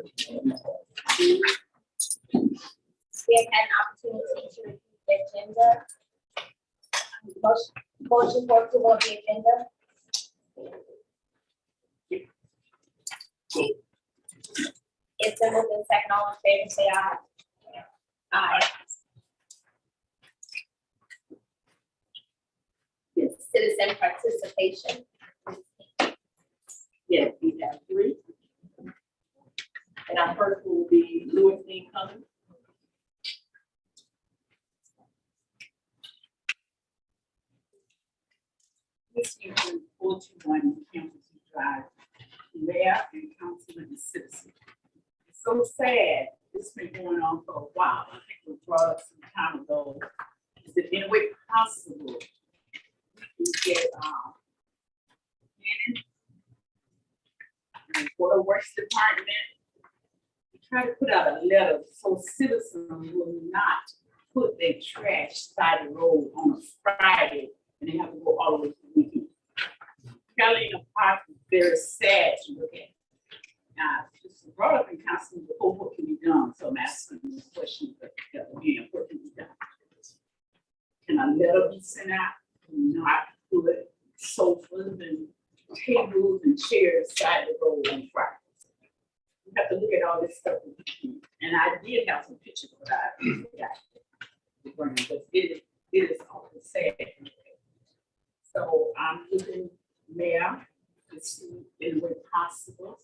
have had an opportunity to review the agenda. Motion for approval of the agenda. It's been moved and second, all in favor, say aye. Aye. Yes, citizen participation. Yes, we have 3. And our first will be Louis D. Cummings. This year, 421 Campus Drive, mayor and councilman and citizen. It's so sad, it's been going on for a while. I think it was brought up some time ago. Is it any way possible we can get, and Water Works Department, we try to put out a letter so citizens will not put their trash side of the road on a Friday and they have to go all the way to the weekend. Kelly in the park is very sad to look at. Now, just brought up in council before what can be done, so I'm asking this question, but again, what can be done? Can a letter be sent out, not put sofas and tables and chairs side of the road on Fridays? We have to look at all this stuff, and I did have some pictures of that. But it is awful sad. So I'm looking, Mayor, to see in way possible,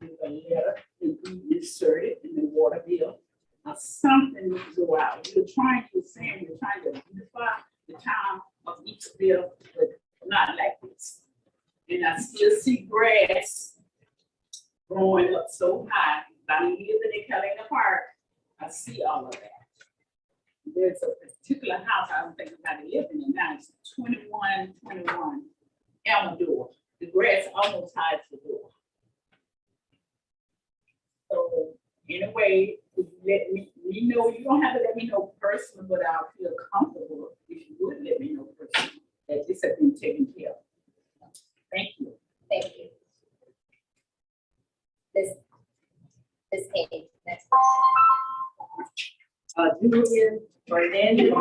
if a letter can be inserted in the water bill, or something needs to go out. We're trying to unify the town of Eatonville, but not like this. And I still see grass growing up so high. I live in Helena Park. I see all of that. There's a particular house I don't think anybody living in now. It's 2121 Elmador. The grass almost hides the door. So anyway, let me know. You don't have to let me know personally, but I'll feel comfortable if you would let me know personally that this has been taken care of. Thank you. Thank you. This came next. Julian Fernandez.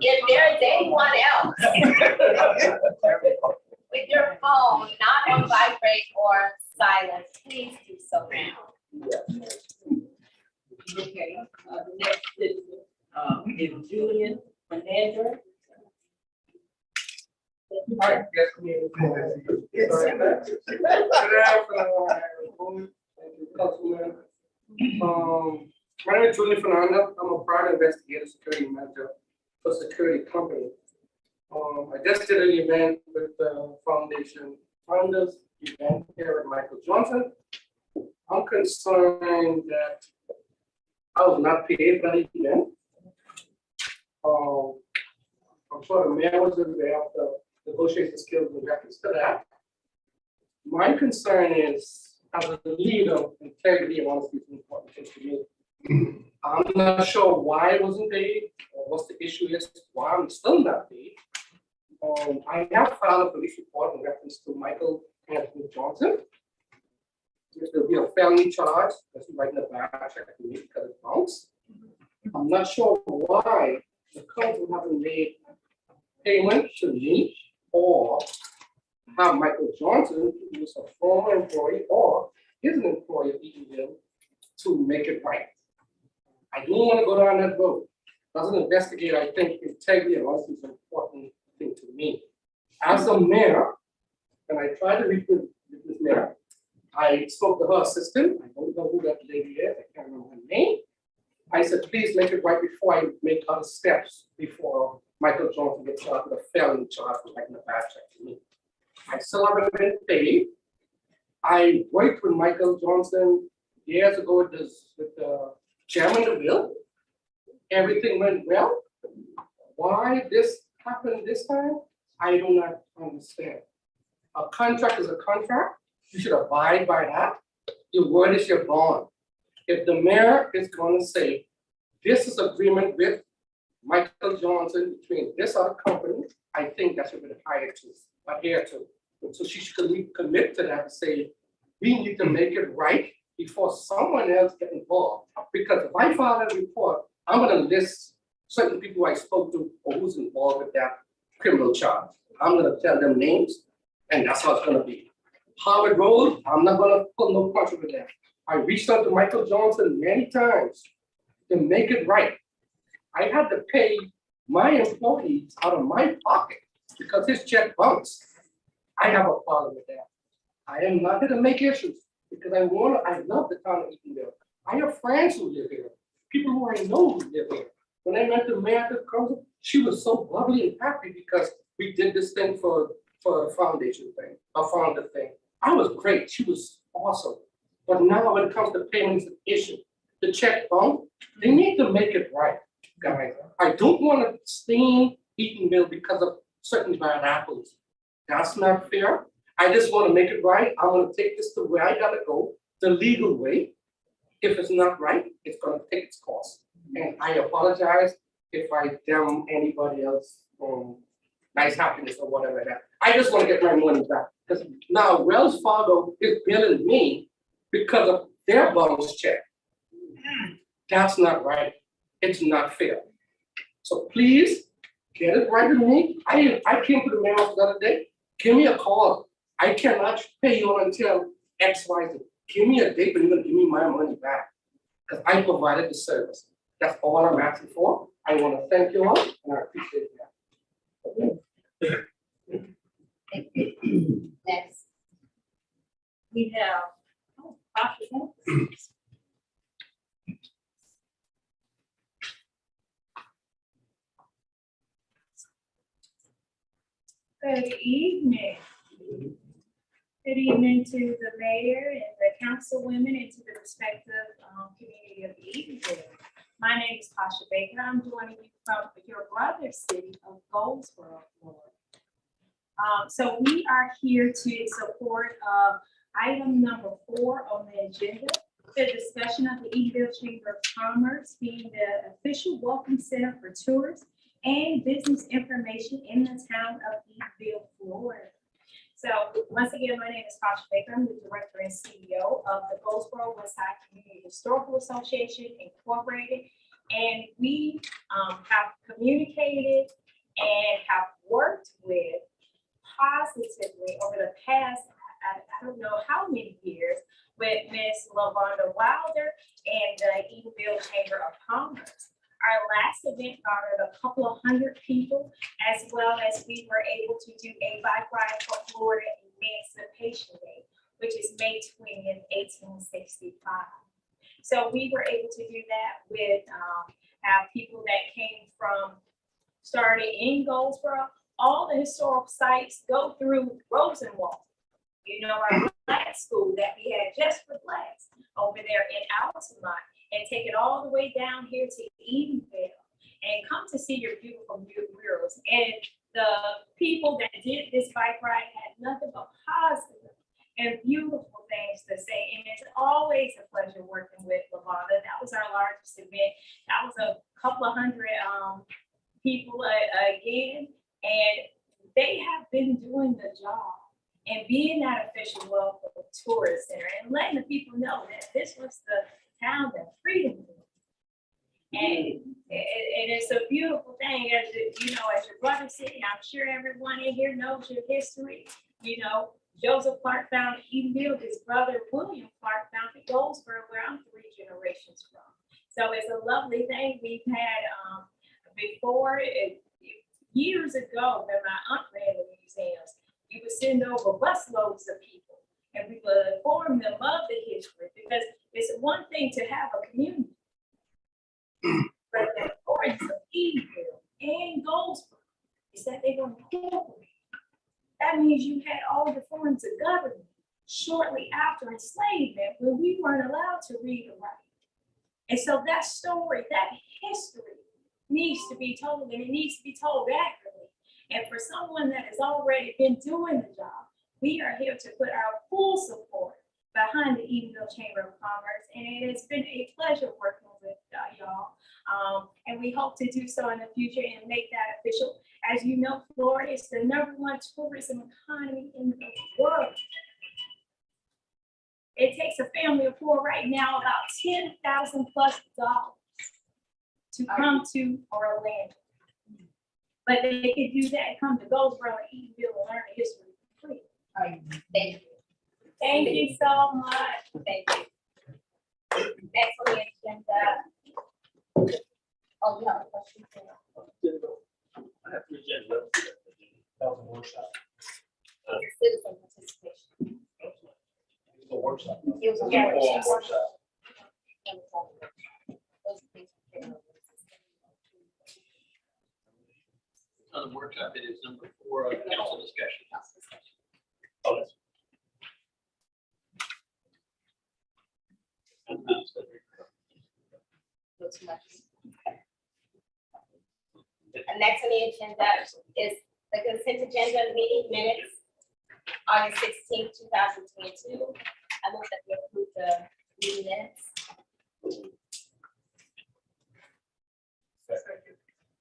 If there's anyone else with your phone not on vibrate or silent, please do so now. Okay, the next citizen, is Julian Fernandez. My name is Julian Fernandez. I'm a private investigator, security manager for a security company. I just did an event with the foundation founders event here at Michael Johnson. I'm concerned that I was not paid for the event. I'm sure the mayor was aware of the negotiation skills and reference to that. My concern is, as a leader, integrity and honesty is important thing to me. I'm not sure why it wasn't paid, or what's the issue is, why I'm still not paid. I have filed a police report in reference to Michael Anthony Johnson. There'll be a felony charge, because he writing a bad check to me because it bounced. I'm not sure why the council haven't made payment to me or have Michael Johnson, who is a former employee or is an employee of Eatonville, to make it right. I don't want to go down that road. As an investigator, I think integrity and honesty is an important thing to me. As a mayor, and I tried to reach with this mayor, I spoke to her assistant. I don't know who that lady is. I can't remember her name. I said, please make it right before I make other steps before Michael Johnson gets charged with a felony charge for writing a bad check to me. I still haven't been paid. I worked with Michael Johnson years ago with the chairman of the bill. Everything went well. Why this happened this time, I do not understand. A contract is a contract. You should abide by that. Your word is your bond. If the mayor is going to say, this is agreement with Michael Johnson between this other company, I think that should be adhere to. And so she should commit to that and say, we need to make it right before someone else gets involved. Because if I file a report, I'm going to list certain people I spoke to or who's involved with that criminal charge. I'm going to tell them names, and that's how it's going to be. How it rolls, I'm not going to put no punch with that. I reached out to Michael Johnson many times to make it right. I had to pay my employees out of my pocket because his check bounced. I have a problem with that. I am not here to make issues because I love the town of Eatonville. I have friends who live here, people who I know who live here. When I met the mayor at the council, she was so bubbly and happy because we did this thing for the foundation thing, a founder thing. I was great. She was awesome. But now when it comes to payments and issue, the check bump, they need to make it right, guys. I don't want to stain Eatonville because of certain bad apples. That's not fair. I just want to make it right. I'm going to take this to where I gotta go, the legal way. If it's not right, it's going to take its course. And I apologize if I damn anybody else nice happiness or whatever that. I just want to get my money back. Because now Wells Fargo is billing me because of their bonus check. That's not right. It's not fair. So please get it right with me. I came to the mayor the other day. Give me a call. I cannot pay you until X, Y, Z. Give me a date when you're going to give me my money back. Because I provided the service. That's all I'm asking for. I want to thank you all, and I appreciate that. Next. We have, Good evening. Good evening to the mayor and the councilwomen and to the respective community of Eatonville. My name is Tasha Baker. I'm joining you from your brother city of Goldsboro, Florida. So we are here to support item number 4 on the agenda, the discussion of the Eatonville Chamber of Commerce being the official welcome center for tourists and business information in the town of Eatonville, Florida. So once again, my name is Tasha Baker. I'm the director and CEO of the Goldsboro Westside Community Historical Association Incorporated. And we have communicated and have worked with positively over the past, I don't know how many years, with Ms. LaVonda Wilder and the Eatonville Chamber of Commerce. Our last event garnered a couple of hundred people, as well as we were able to do a bike ride for Florida Emancipation Day, which is May 20th, 1865. So we were able to do that with our people that came from, started in Goldsboro. All the historical sites go through Rosenwald. You know, our black school that we had just for blacks over there in Altamont, and take it all the way down here to Eatonville and come to see your beautiful murals. And the people that did this bike ride had nothing but positive and beautiful things to say, and it's always a pleasure working with Lavonda. That was our largest event. That was a couple of hundred people again, and they have been doing the job and being that official local tourist center and letting the people know that this was the town that freedom was. And it's a beautiful thing, as you know, as your brother said, I'm sure everyone in here knows your history. You know, Joseph Clark founded Eatonville, his brother William Clark founded Goldsboro, where I'm 3 generations from. So it's a lovely thing. We've had before, years ago, when my aunt ran the museums, we would send over busloads of people and we would inform them of the history, because it's one thing to have a community. But the importance of Eatonville and Goldsboro is that they're going to incorporate. That means you had all the forms of government shortly after enslavement, when we weren't allowed to read or write. And so that story, that history needs to be told, and it needs to be told accurately. And for someone that has already been doing the job, we are here to put our full support behind the Eatonville Chamber of Commerce. And it has been a pleasure working with y'all. And we hope to do so in the future and make that official. As you know, Florida is the #1 tourism economy in the world. It takes a family of 4 right now about $10,000+ to come to Orlando. But they can do that, come to Goldsboro and Eatonville and learn the history for free. All right, thank you. Thank you so much. Thank you. Next on the agenda. Oh, you have a question? I have to reject that. That was a workshop. Citizen participation. It was a workshop. It was a Yeah, workshop. On the workshop, it is number 4, council discussion. Oh, that's. And next on the agenda is the consent agenda meeting minutes, August 16th, 2022. I move that we approve the meeting minutes.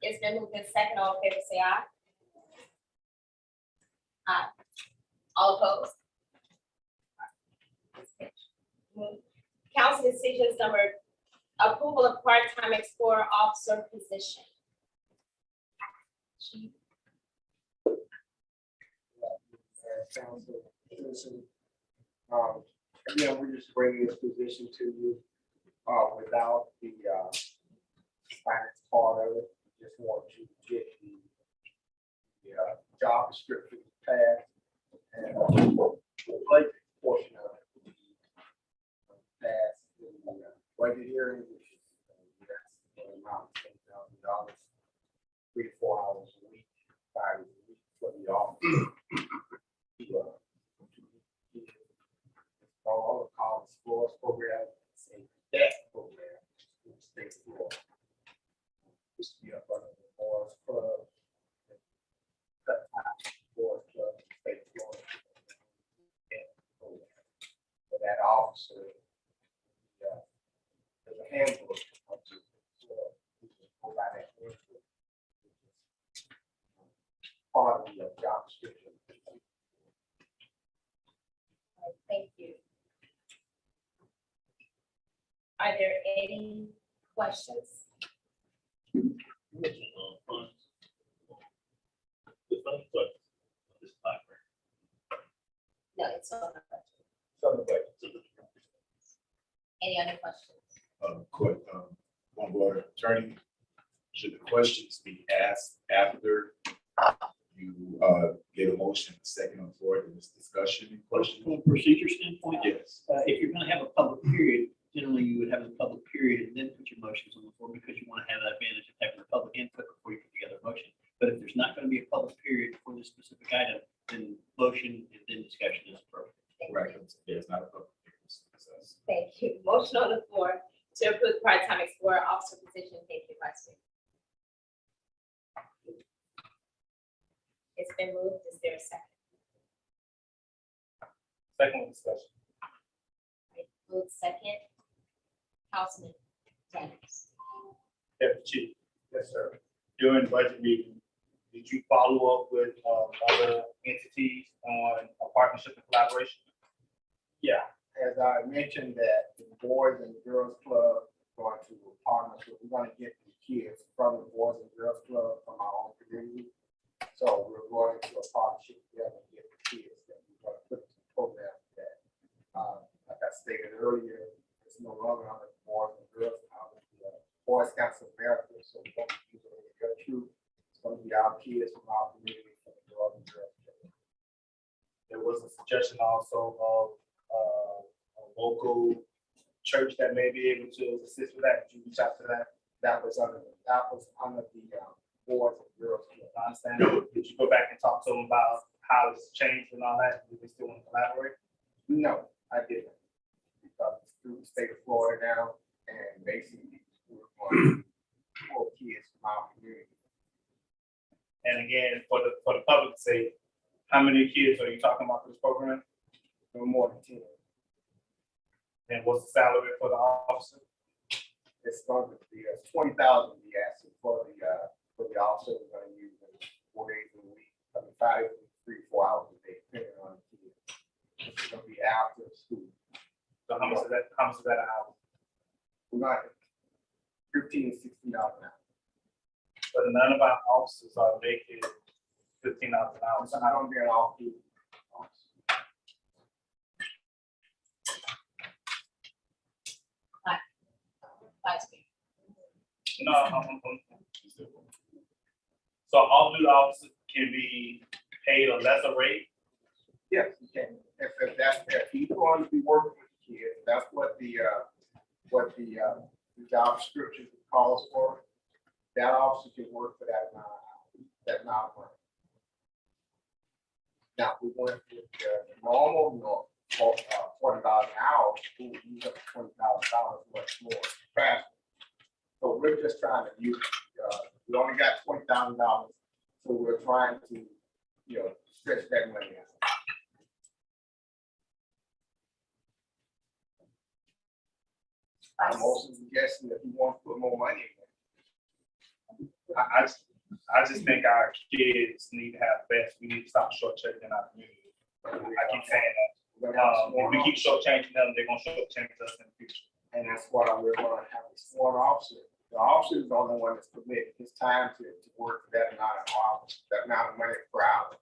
It's been moved in second. All in favor, say aye. Aye. All opposed? Council decisions number, approval of part-time Explorer officer position. Chief. Council, citizen. Again, we're just bringing this position to you, without the, finance part of it. Just want you to get the job description passed and the budget portion of it passed in the budget hearing, which is the amount of $10,000, 3 to 4 hours a week, 5 days a week for the office. All the college sports program, same debt program, state floor. Used to be up under the boys club. Cut time boys club, state floor. For that officer, there's a handbook. Of the floor, go by that handbook. Part of the job description. Thank you. Are there any questions? No, it's on the budget. Any other questions? Quick, one word, attorney, should the questions be asked after you, get a motion, second on floor in this discussion and question? From a procedure standpoint, Yes. if you're gonna have a public period, generally you would have a public period and then put your motions on the floor, because you want to have that advantage of having the public input before you put together a motion. But if there's not going to be a public period for this specific item, then motion and then discussion is appropriate. Right, there's not a public hearing. Thank you. Motion on the floor to approve part-time Explorer officer position. Thank you, Vice Mayor. It's been moved. Is there a second? Second discussion. Vote second. Councilman Jennings. Deputy Chief, Yes, sir. during the budget meeting, did you follow up with other entities on a partnership and collaboration? Yeah, as I mentioned that the Boys and Girls Club going to partnership, we're gonna get the kids from the Boys and Girls Club from our own community. So we're going into a partnership together to get the kids that we're gonna put into the program that, like I stated earlier, it's no longer under the Boys and Girls, under the Boys Council of America, so we're going to use it in the truth. It's gonna be our kids from our community, from the Boys and Girls Club. There was a suggestion also of a local church that may be able to assist with that. Did you reach out to that? That was under the Boys and Girls Club. I understand. Did you go back and talk to them about how it's changed and all that? Do they still want to collaborate? No, I didn't. Because it's through the state of Florida now, and basically we're going to pull kids from our community. And again, for the public's sake, how many kids are you talking about for this program? No more than 10. And what's the salary for the officer? It's going to be 20,000 we asking for the officer. We're going to use them 4 days a week, 5 days, 3, 4 hours a day, depending on the kids. It's going to be after school. So how much is that? How much is that an hour? We're going to $15 to $16 an hour. But none of our officers are making $15 an hour. So I don't get off the officer. Vice Mayor. No. So all new officers can be paid a lesser rate? Yes, you can. If he's going to be working with the kids, that's what the job description calls for. That officer can work for that amount of money. Now, if we went with the normal, $40 an hour, we would use up $20,000 much more faster. So we're just trying to use, we only got $20,000, so we're trying to, stretch that money out. I'm also suggesting that we want to put more money in. I just think our kids need to have best. We need to stop shortchanging our community. I keep saying that. If we keep shortchanging them, they're gonna shortchange us in the future. And that's why we're going to have a sworn officer. The officer is the only one that's committed his time to work for that amount of hours, that amount of money per hour.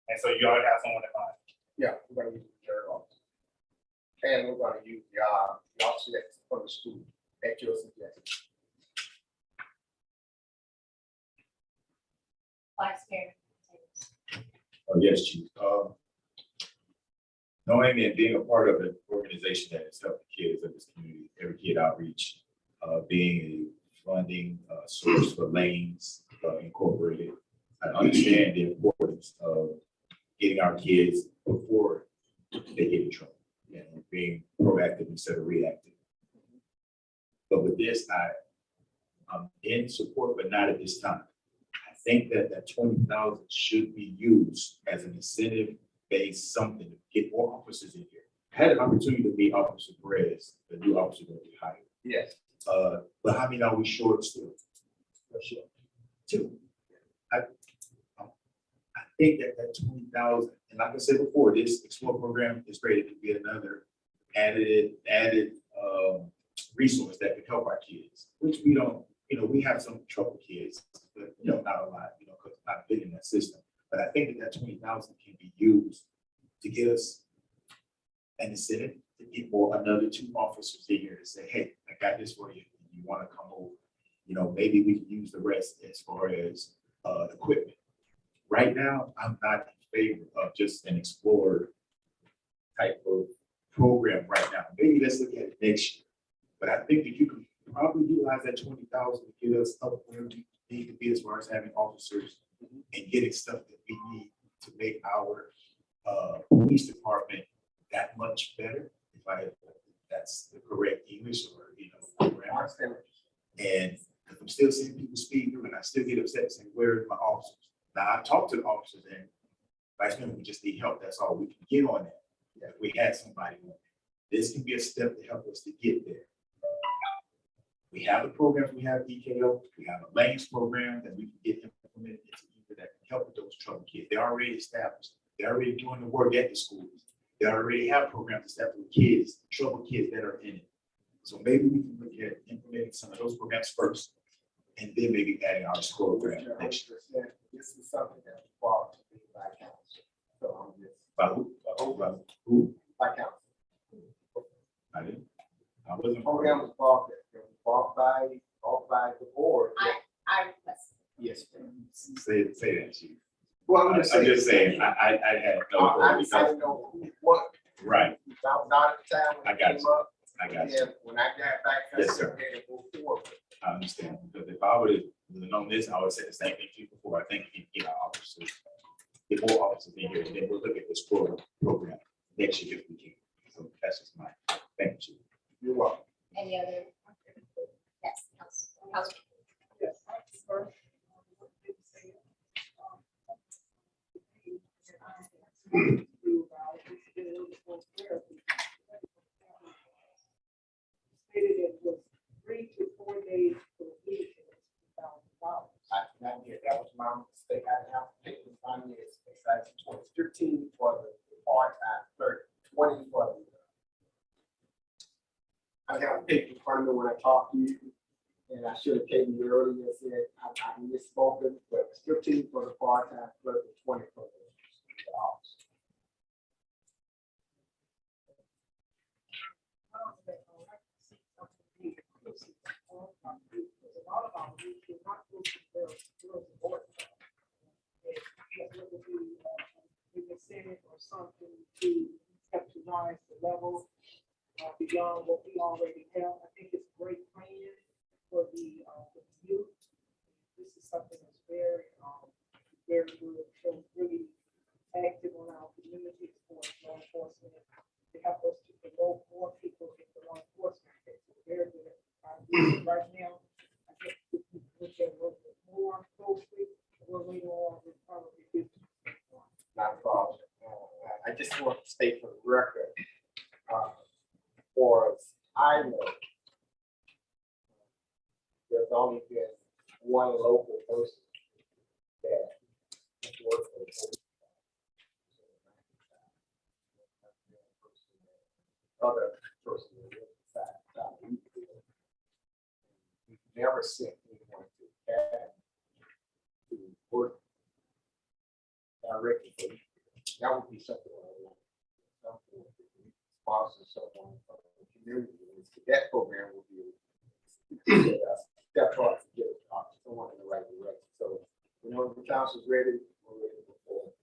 And so you already have someone in mind. Yeah, we're going to use the third officer. And we're going to use the officer that's from the school at your suggestion. Vice Mayor. Yes, Chief. Knowing and being a part of an organization that has helped the kids of this community, Every Kid Outreach, being a funding source for Lanes Incorporated, I understand the importance of getting our kids before they get in trouble and being proactive instead of reactive. But with this, I'm in support, but not at this time. I think that 20,000 should be used as an incentive-based something to get more officers in here. I had an opportunity to meet Officer Perez, the new officer that we hired. Yes. But how many are we short still? For sure. 2. I think that 20,000, and like I said before, this Explore program is ready to be another added resource that can help our kids, which we don't, we have some trouble kids, but not a lot, because it's not big in that system. But I think that 20,000 can be used to get us an incentive to get another 2 officers in here to say, hey, I got this for you. You want to come over? Maybe we can use the rest as far as equipment. Right now, I'm not in favor of just an Explorer type of program right now. Maybe let's look at it next year. But I think that you can probably utilize that 20,000 to get us up where we need to be as far as having officers and getting stuff that we need to make our police department that much better. If that's the correct English or grammar. And I'm still seeing people speed through, and I still get upset saying, "Where are my officers?" Now I talked to the officers, and Vice Mayor, we just need help. That's all we can get on that. If we had somebody This can be a step to help us to get there. We have the programs, we have EKO, we have a lanes program that we can get implemented into either that can help with those troubled kids. They're already established. They're already doing the work at the schools. They already have programs established with kids, troubled kids that are in it. So maybe we can look at implementing some of those programs first, and then maybe adding our school program next year. This is something that's brought to me by council. So I'm just. By who? By who? By council. I didn't. I wasn't. The program was brought by the board. I request. Yes, ma'am. Say that, Chief. Well, I'm just saying, I had no. I decided to know what. Right, I was not at the time when I it got came you. up. I got you. And when I got back, I Yes, sir. said, move forward. I understand, because if I would have known this, I would have said the same thing to you before. I think we get our officers, get more officers in here, and then we'll look at this program next year if we can. So that's just my, thank you. You're welcome. Any other? Yes, Council. Yes, first. Stated it was 3 to 4 days for the week. $2,000. Not yet, that was my mistake. I didn't have to take the money. It's 15 for the part-time, 20 for the. I got a paper in front of me when I talked to you, and I should have taken you earlier and said, I misspoken, but it's 15 for the part-time, plus the 20 for the office. A lot of our youth do not go to girls and boys. Maybe a Senate or something to have to rise the level beyond what we already have. I think it's a great plan for the youth. This is something that's very good. So really active on our communities for law enforcement. To help us to promote more people into law enforcement. It's very good. Right now, I think we can look at a little bit more closely. We'll later on, we'll probably do. Not a problem. I just want to state for the record, for as I know, there's only been one local person that has worked for the police. Other person that we've never sent anyone to CAD to work directly for you. That would be something I want. Something that we sponsor someone from the community. That program will be a step forward to get someone in the right direction. So, the council's ready, we're ready to go forward.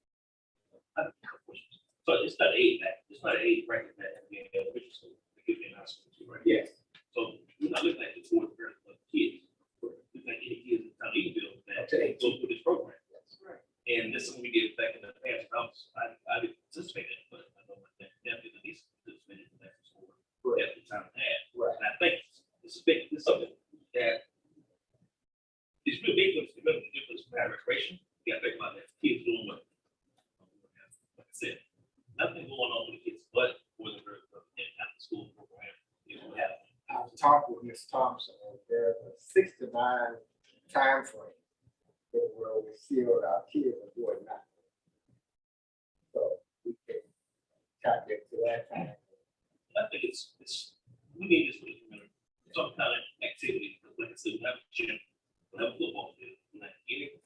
I have a question. So it's not age, it's not age bracket that we have, which is the good thing, right? Yes. So we're not looking at the fourth grade of kids. We're looking at any kids in town, Eatonville that go through this program. That's right. And this is what we did back in the past. I didn't participate in it, but I know that definitely at least participated in that school. At the time had. Right. And I think this is big, this is something that is real big, it's really the difference from recreation. You gotta think about that. Kids doing what? Like I said, nothing going on with the kids, but for the after school program is what happened. I was talking with Ms. Thompson, and there's a 6 to 9 time frame where we feel our kids are doing nothing. So we can tap into that time. I think it's we need this for the community, some kind of activity, like I said, we have a gym, we have a football field, we have any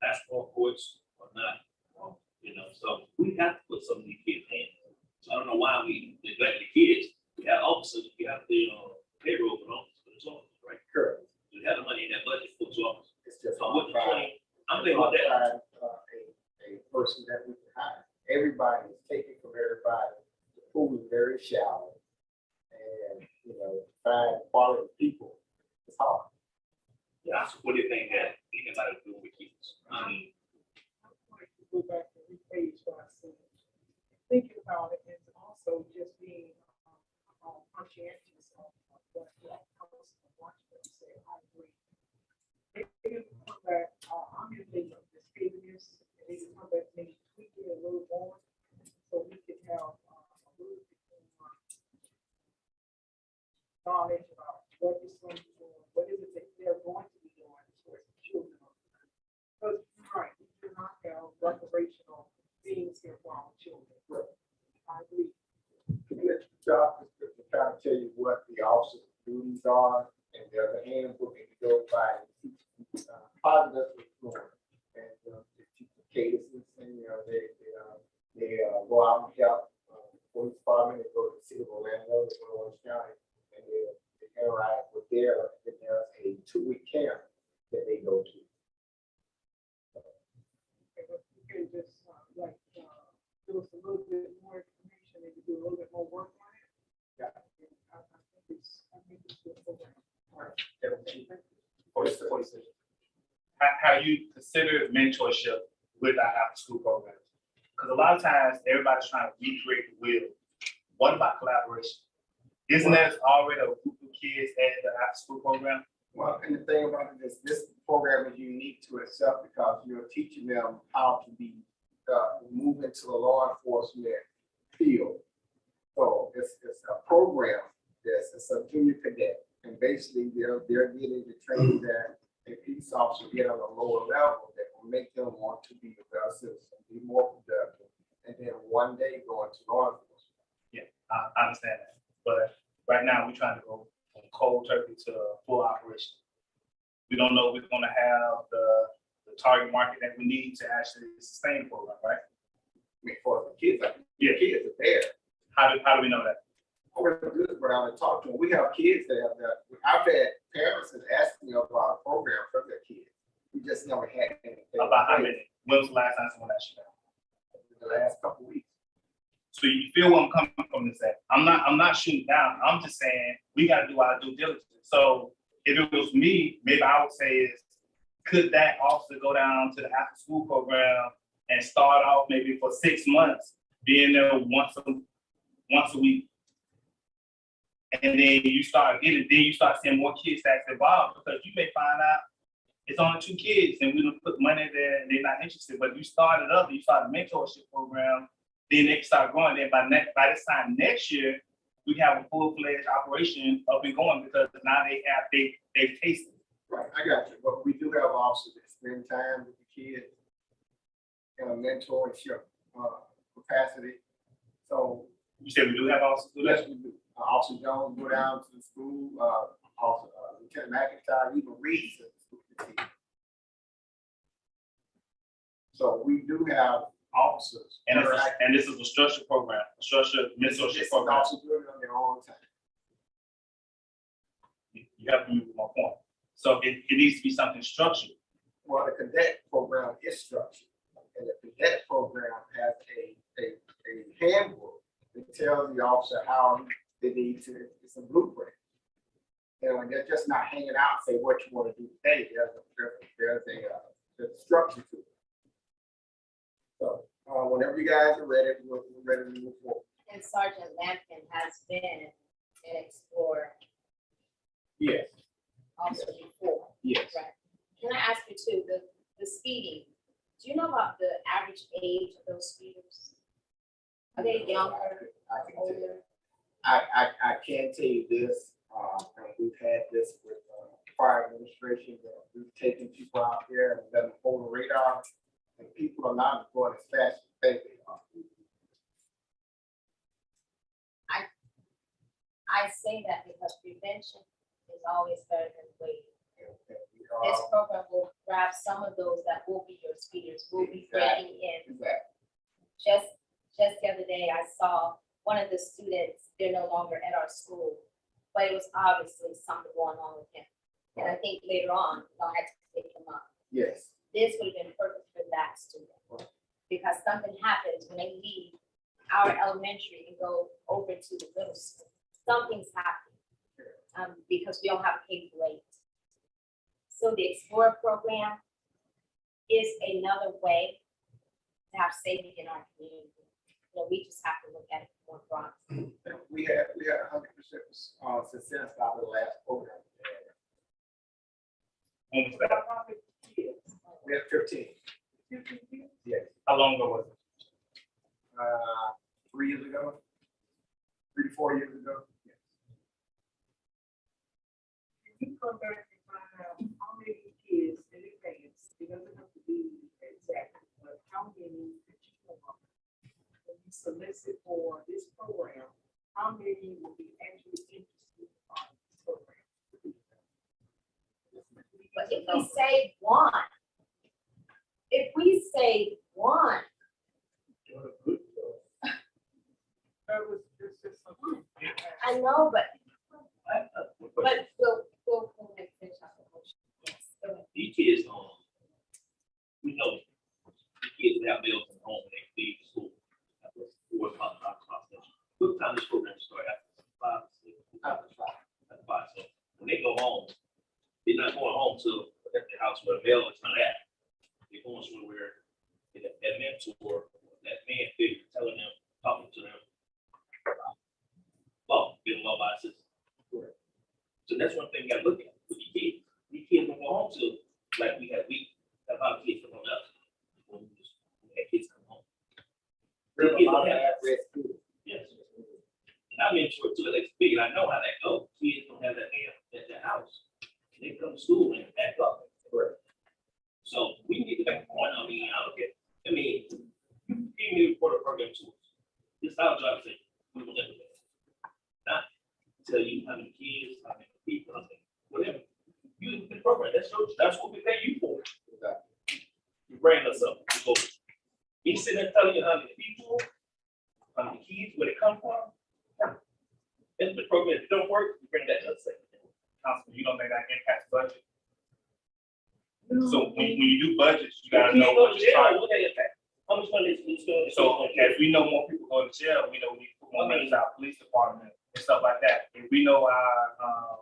basketball courts or not, so we have to put some of these kids in. So I don't know why we neglect the kids. We have officers, we have the payroll for officers, but it's officers, right? Correct. We have the money in that budget for 2 officers. It's just So with the 20, I'm thinking about about that. a person that we can hire. Everybody is taken from everybody. The pool is very shallow. And, find quality people, it's hard. Yeah, so what do you think that anybody do with kids? I mean, Go back and rephrase what I said. Thinking about it and also just being conscientious of what Washington said. I agree. They can come back, I'm in favor of this business, and they can come back maybe tweak it a little more, so we can have a little bit more knowledge about what is going to be doing, what is it that they're going to be doing towards the children. Because, right, we do not have recreational things here for our children. I agree. Let the job description kind of tell you what the officer's duties are, and there's a handbook that goes by positive influence. And, they teach the cases, and, they go out and help, police department, they go to the city of Orlando, they go to Orange County, and they interact with there's a 2-week camp that they go to. You can just, give us a little bit more information, maybe do a little bit more work on it. Yeah. I think it's good program. Have you considered mentorship with our after-school programs? Because a lot of times, everybody's trying to recreate the wheel. What about collaboration? Isn't that already a group of kids at the after-school program? Well, and the thing about it is, this program is unique to itself because you're teaching them how to be, move into the law enforcement field. So it's a program it's a junior cadet, and basically they're getting the training that a police officer get on a lower level that will make them want to be a better citizen, be more productive, and then one day go into law enforcement. Yeah, I understand that. But right now, we're trying to go from cold turkey to full operation. We don't know if we're gonna have the target market that we need to actually sustain the program, right? I mean, for the kids, Yeah. kids are there. How do we know that? We're good, but I would talk to them. We have kids that have that. I've had parents that ask me about a program for their kids. We just never had anything. About how many? When was the last time someone asked you that? The last couple of weeks. So you feel where I'm coming from this at? I'm not shooting down. I'm just saying we got to do our due diligence. So if it was me, maybe I would say is, could that officer go down to the after school program and start off maybe for 6 months, being there once a week, and then you start seeing more kids that's involved, because you may find out it's only 2 kids and we don't put money there and they're not interested. But you start it up, you start a mentorship program, then they can start growing. Then by this time next year, we have a full-fledged operation up and going, because now they've tasted. Right, I got you. But we do have officers that spend time with the kids in a mentorship capacity. So You said we do have officers do yes, that? we do. Officer Jones go down to the school. Officer Lieutenant McIntyre even reads at the school to the kids. So we do have officers. And this is a structured program, a structured mentorship program. Officers do it on their own time. You have to move my point. So it needs to be something structured. Well, the cadet program is structured, and the cadet program has a handbook that tells the officer how they need to, it's a blueprint. And they're just not hanging out and say what you want to do today. There's a structure to it. So whenever you guys are ready, we're ready to move forward. And Sergeant Lampkin has been an explorer Yes. also before. Yes. Right. Can I ask you too, the speeding, do you know about the average age of those speeders? Are they younger, I can tell you. older? I can tell you this, and we've had this with prior administration, that we've taken people out there and let them hold the radar, and people are not going as fast as they are. I say that because prevention is always better than waiting. And This program will grab some of those that will be your speeders, will be breaking in. Exactly. Just the other day, I saw one of the students, they're no longer at our school, but it was obviously something going on with him. And I think later on, they'll have to pick him up. Yes. This would have been perfect for that student. Because something happens when they leave our elementary and go over to the middle school. Something's happening, because we don't have a capable aid. So the Explorer program is another way to have safety in our community. We just have to look at it more broadly. We had 100% success out of the last program. When was that? We had 15. Yes. How long ago was it? 3 years ago, 3 to 4 years ago. Yes. come back and find out how many kids in advance, it doesn't have to be exact, but how many that you know of. When you solicit for this program, how many will be actually interested in this program? But if we say one, That was just something. I know, but we'll make finish our motion. Yes, go ahead. These kids, we know, the kids have bills at home when they leave school. At 4 o'clock, 5 o'clock. What time does program start? After 5, 6, after 5. So when they go home, they're not going home to at the house where the mail is not at. They're going somewhere, that mentor, that man figure, telling them, talking to them. Well, being loved by a sister. So that's one thing you gotta look at with these kids. These kids don't go home till, like we have a lot of kids come home now. When we had kids come home. These kids don't have that. Yes. And I'm into it too, like big, and I know how that goes. Kids don't have that at their house. They come to school and back up. Correct. So we need to make a point. I mean, you give me report a program to us. This is our job to say, we will never do it. Not tell you how many kids, how many people, whatever. You the program, that's what we pay you for. You bring us up. So me sitting there telling you how many people, how many kids, where they come from. That's the program. If it don't work, you bring that to us. Councilman, you don't think that impacts budget? So when you do budgets, you gotta know what you're trying. How much money is going? So as we know more people go to jail, we know we need to put more money to our police department and stuff like that. If we know our,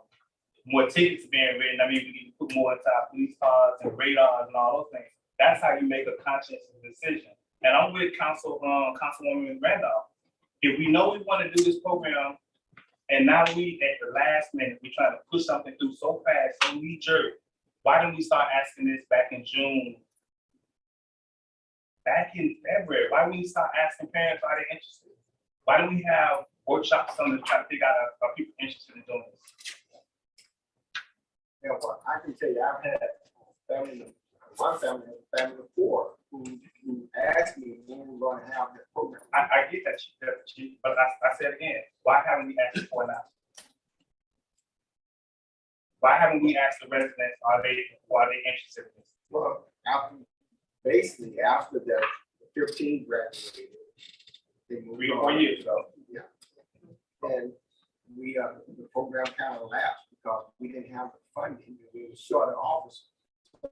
more tickets being written, I mean, we need to put more into our police cars and radars and all those things. That's how you make a conscious decision. And I'm with Councilwoman Randolph. If we know we want to do this program, and now we at the last minute, we try to push something through so fast, so knee-jerk, why didn't we start asking this back in June? Back in February, why didn't we start asking parents are they interested? Why don't we have workshops on to try to figure out are people interested in doing this? Yeah, well, I can tell you, I've had one family of 4 who asked me when we're going to have this program. I get that, Chief, but I said again, why haven't we asked for now? Why haven't we asked the residents, are they interested in this? Well, after the 15 graduated, they moved 3 or 4 on. years ago. Yeah. And the program kind of lapsed because we didn't have the funding, we were short of officers.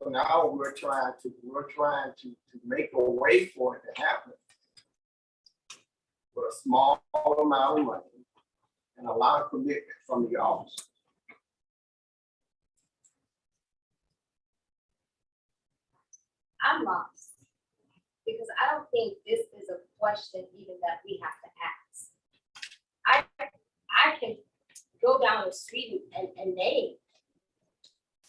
So now we're trying to make a way for it to happen with a small amount of money and a lot of commitment from the officers. I'm lost. Because I don't think this is a question even that we have to ask. I can go down the street and name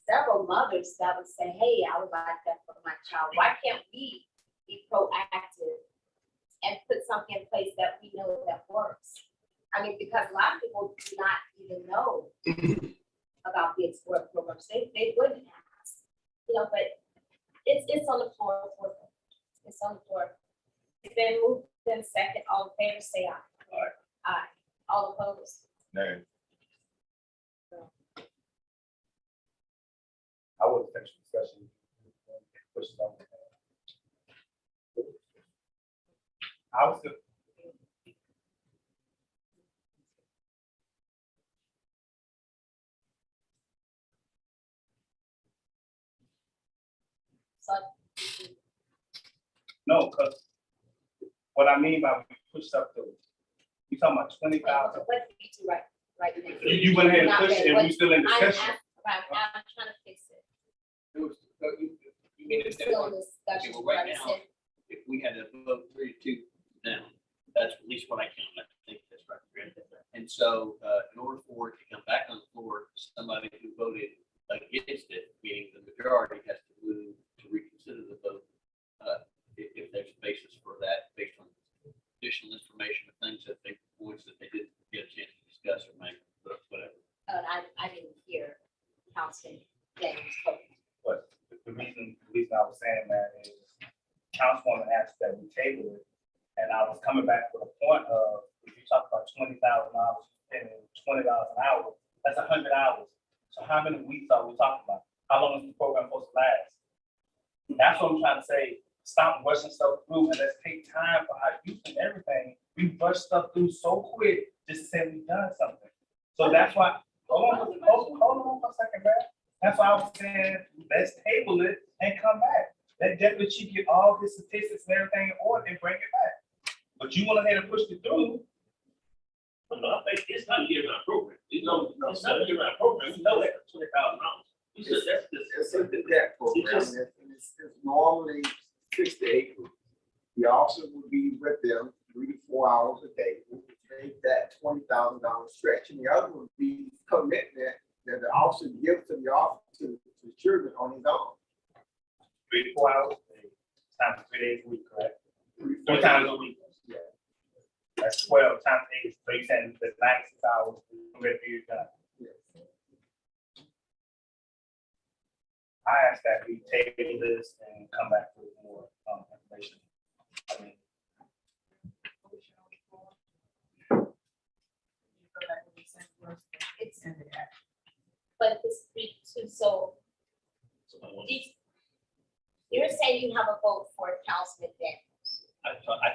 several mothers that would say, hey, I would like that for my child. Why can't we be proactive and put something in place that we know that works? I mean, because a lot of people do not even know about the Explore programs. They wouldn't ask, but it's on the floor for them. It's on the floor. It's been moved in second. All in favor, say aye. Aye. All opposed? No. I would finish the discussion. Push it on. I was the. So, No, because what I mean by we pushed up to, we talking about 20,000. what did you do right now? You went ahead and Not pushed ready. it, and we still in I'm discussion. I'm trying to fix it. You mean We're if that still were- in discussion. well, right Like I now, said, if we had to vote 3-2 down, that's at least what I count. I think that's right. And so, in order for it to come back on the floor, somebody who voted against it, meaning the majority, has to move to reconsider the vote. If there's a basis for that, based on additional information or things that they points that they didn't get a chance to discuss or make, whatever. I didn't hear Council saying that is Councilwoman asked that we table it. And I was coming back to the point of, if you talk about $20,000, spending $20 an hour, that's 100 hours. So how many weeks are we talking about? How long is the program supposed to last? That's what I'm trying to say. Stop rushing stuff through and let's take time for our youth and everything. We rush stuff through so quick just to say we've done something. So that's why, hold on for a second, man. That's why I was saying, let's table it and come back. Let Deputy Chief get all his statistics and everything in order and bring it back. But you went ahead and pushed it through. No, I think it's not a year-round program. It's not a year-round program. We know that $20,000. You said that's It's a debt program, and it's normally 6 to 8 weeks. The officer would be with them 3 to 4 hours a day. We would take that $20,000 stretch, and the other would be commitment that the officer gives to the children on his own. 3 to 4 hours a day, times 3 days a week, correct? 4 times a week. Yeah. That's 12 times 8, so you saying the 96 hours, we're done. I asked that we table this and come back with more information. I mean, It's, but this week too, so you're saying you have a vote for Councilman Daniels. I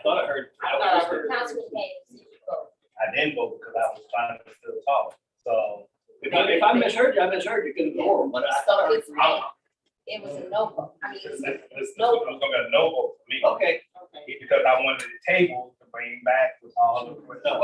thought I heard. Councilman Daniels, did you vote? I didn't vote because I was trying to still talk, so. If I misheard you, I misheard you, couldn't go, but I thought I heard. It was a no vote. I mean, This it's is no. gonna be a no vote for me. Okay. Because I wanted the table to bring back with all of the. So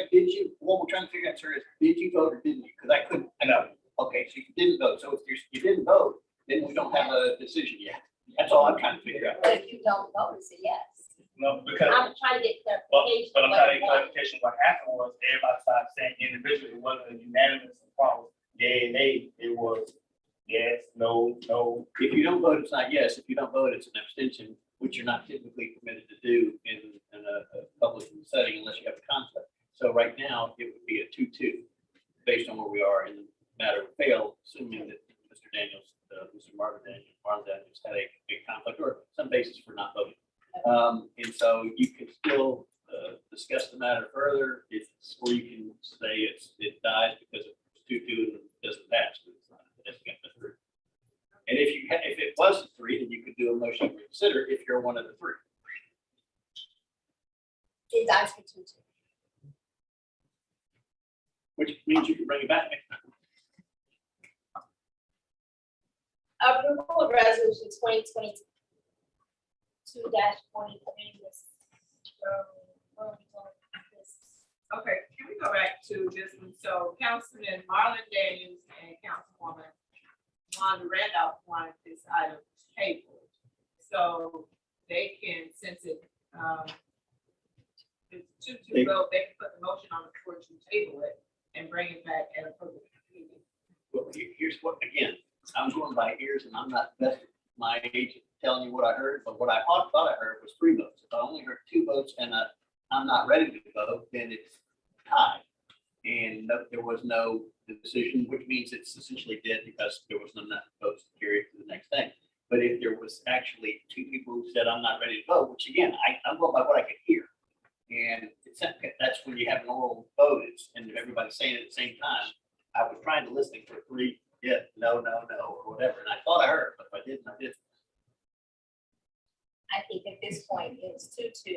did you, what we're trying to figure out, sir, is did you vote or didn't you? Because I couldn't. No. Okay, so you didn't vote. So if you didn't vote, then we don't have a decision yet. That's all I'm trying to figure out. But if you don't vote, it's a yes. No, because. I'm trying to get But clarification. I'm what trying to you get want. clarification. What happened was everybody started saying individually, it wasn't a unanimous across yay and nay. It was yes, no, no. If you don't vote, it's not yes. If you don't vote, it's an abstention, which you're not typically permitted to do in a public setting unless you have a conflict. So right now, it would be a 2-2 based on where we are in the matter of fail, assuming that Mr. Daniels, Mr. Marvin Daniels had a conflict or some basis for not voting. And so you can still discuss the matter further, or you can say it dies because it's 2-2 and it doesn't pass. But it's not. It's got the 3. And if it was a 3, then you could do a motion to reconsider if you're one of the 3. It dies for 2-2. Which means you can bring it back next time. Approval of resolution 2022-43. Okay, can we go back to this one? So Councilman Marlon Daniels and Councilwoman Wanda Randolph wanted this item tabled. So they can, since it's 2-2 vote, they can put the motion on the floor to table it and bring it back at a public meeting. Well, here's what, again, I'm going by ears and I'm not best at my age at telling you what I heard, but what I thought I heard was 3 votes. If I only heard 2 votes and I'm not ready to vote, then it's tied. And there was no decision, which means it's essentially dead because there was no enough votes to carry it to the next thing. But if there was actually 2 people who said, I'm not ready to vote, which again, I'm going by what I could hear. And that's when you have an oral vote and everybody's saying it at the same time. I was trying to listen for 3, yeah, no, or whatever. And I thought I heard, but if I didn't, I didn't. I think at this point it's 2-2.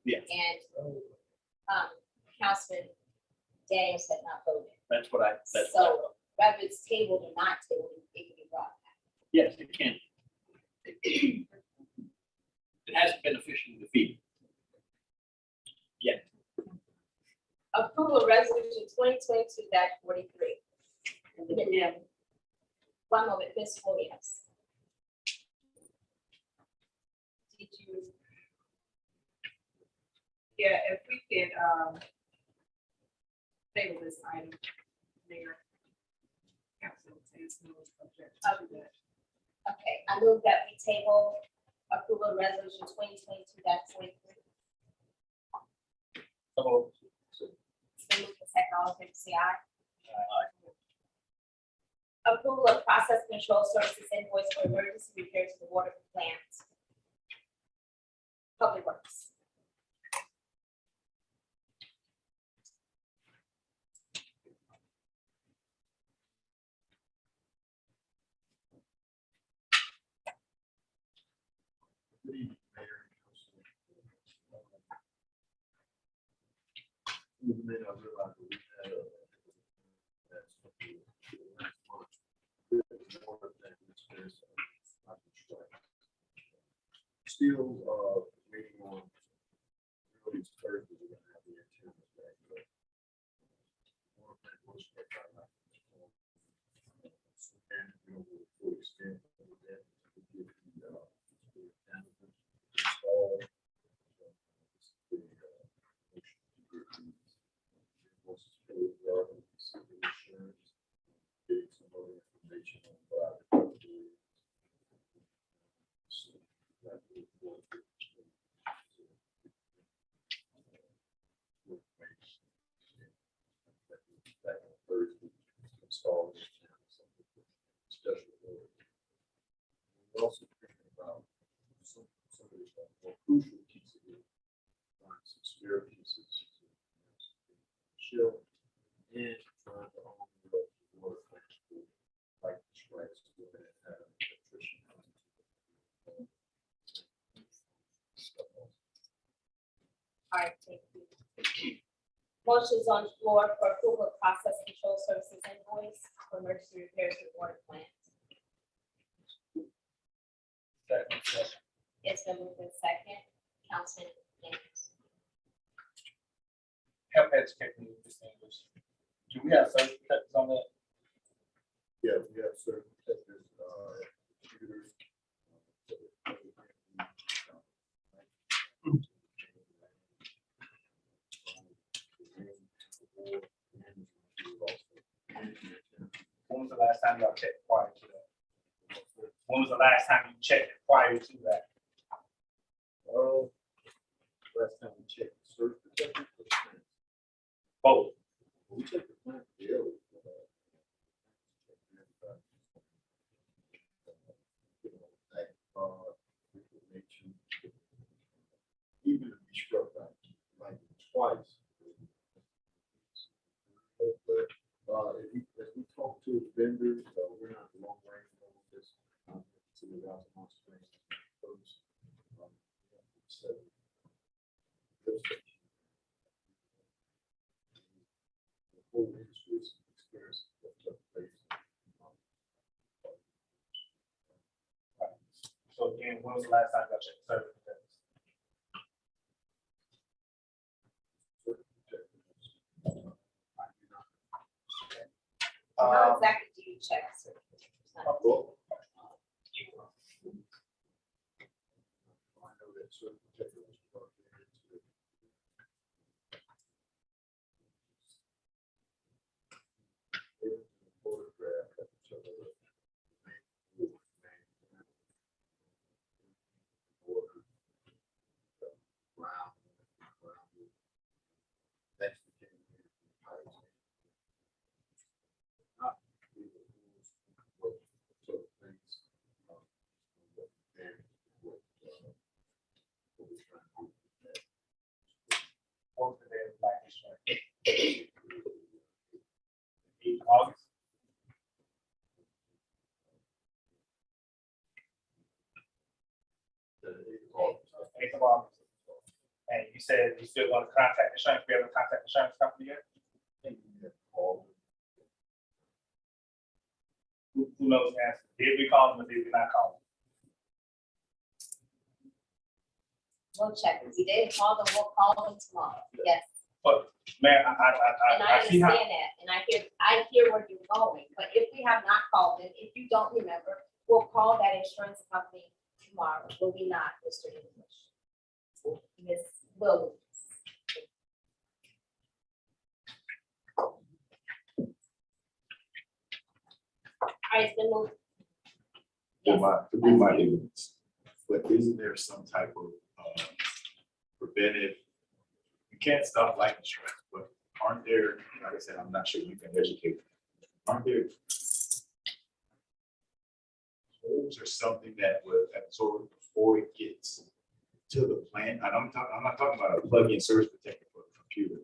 Yeah. And Councilman Daniels had not voted. That's what I So thought. whether it's tabled or not tabled, it can be brought back. Yes, it can. It hasn't been officially defeated. Yet. Approval of resolution 2022-43. One moment, Ms. Williams. Did you? Yeah, if we can, table this item, Mayor. Council takes no objection to that. Okay, I move that we table approval of resolution 2022-43. So, Move the second, all in favor, say aye. Approval of process control services invoice for emergency repairs to the water plant. Public Works. Good evening, Mayor and Council. Movement, I realize that we had that's what we- last month. More than this is, not the strike. Still, waiting on really Thursday, we're gonna have the attendance back, but more than most of our life. And, you know, we'll full extent of that, to get the, attendance installed. The, motion to get these invoices paid, receiving insurance, getting some more information on private property. So, that will work. Back on Thursday, install this channel, special order. We're also thinking about some of the more crucial pieces, some spare pieces, chill, and trying to own the water plant, like the strikes, to go ahead and have electrician. All right, thank you. Motion's on the floor for approval of process control services invoice for emergency repairs to the water plant. It's been moved in second. Councilman James. Help educate me with this English. Do we have certain protectors on that? Yeah, we have certain protectors, computers. When was the last time y'all checked prior to that? When was the last time you checked prior to that? Last time we checked surge protectors. Both. We checked the plant daily. Even if we struck that, like twice. But if we talk to vendors, we're not long range on this. To the guys on screen. The whole industry is experiencing what took place. So again, when was the last time y'all checked certain protectors? How exactly do you check? Sir? I know that certain protectors are into photograph of each other. Next to What was the day of Black History? August. Eighth of August. And you said you still want to contact insurance. We haven't contacted insurance company yet. Who knows the answer? Did we call them or did we not call them? We'll check. If we didn't call them, we'll call them tomorrow. Yes. But man, And I I see how. understand that, and I hear where you're going, but if we have not called them, if you don't remember, we'll call that insurance company tomorrow, will we not, Mr. English? Ms. Williams? All right, it's been moved. Yes. To be my ignorance, but isn't there some type of preventive? You can't stop life insurance, but aren't there, like I said, I'm not sure you can educate. Aren't there those are something that would absorb before it gets to the plant. And I'm not talking about a plug-in surge protector for the computer.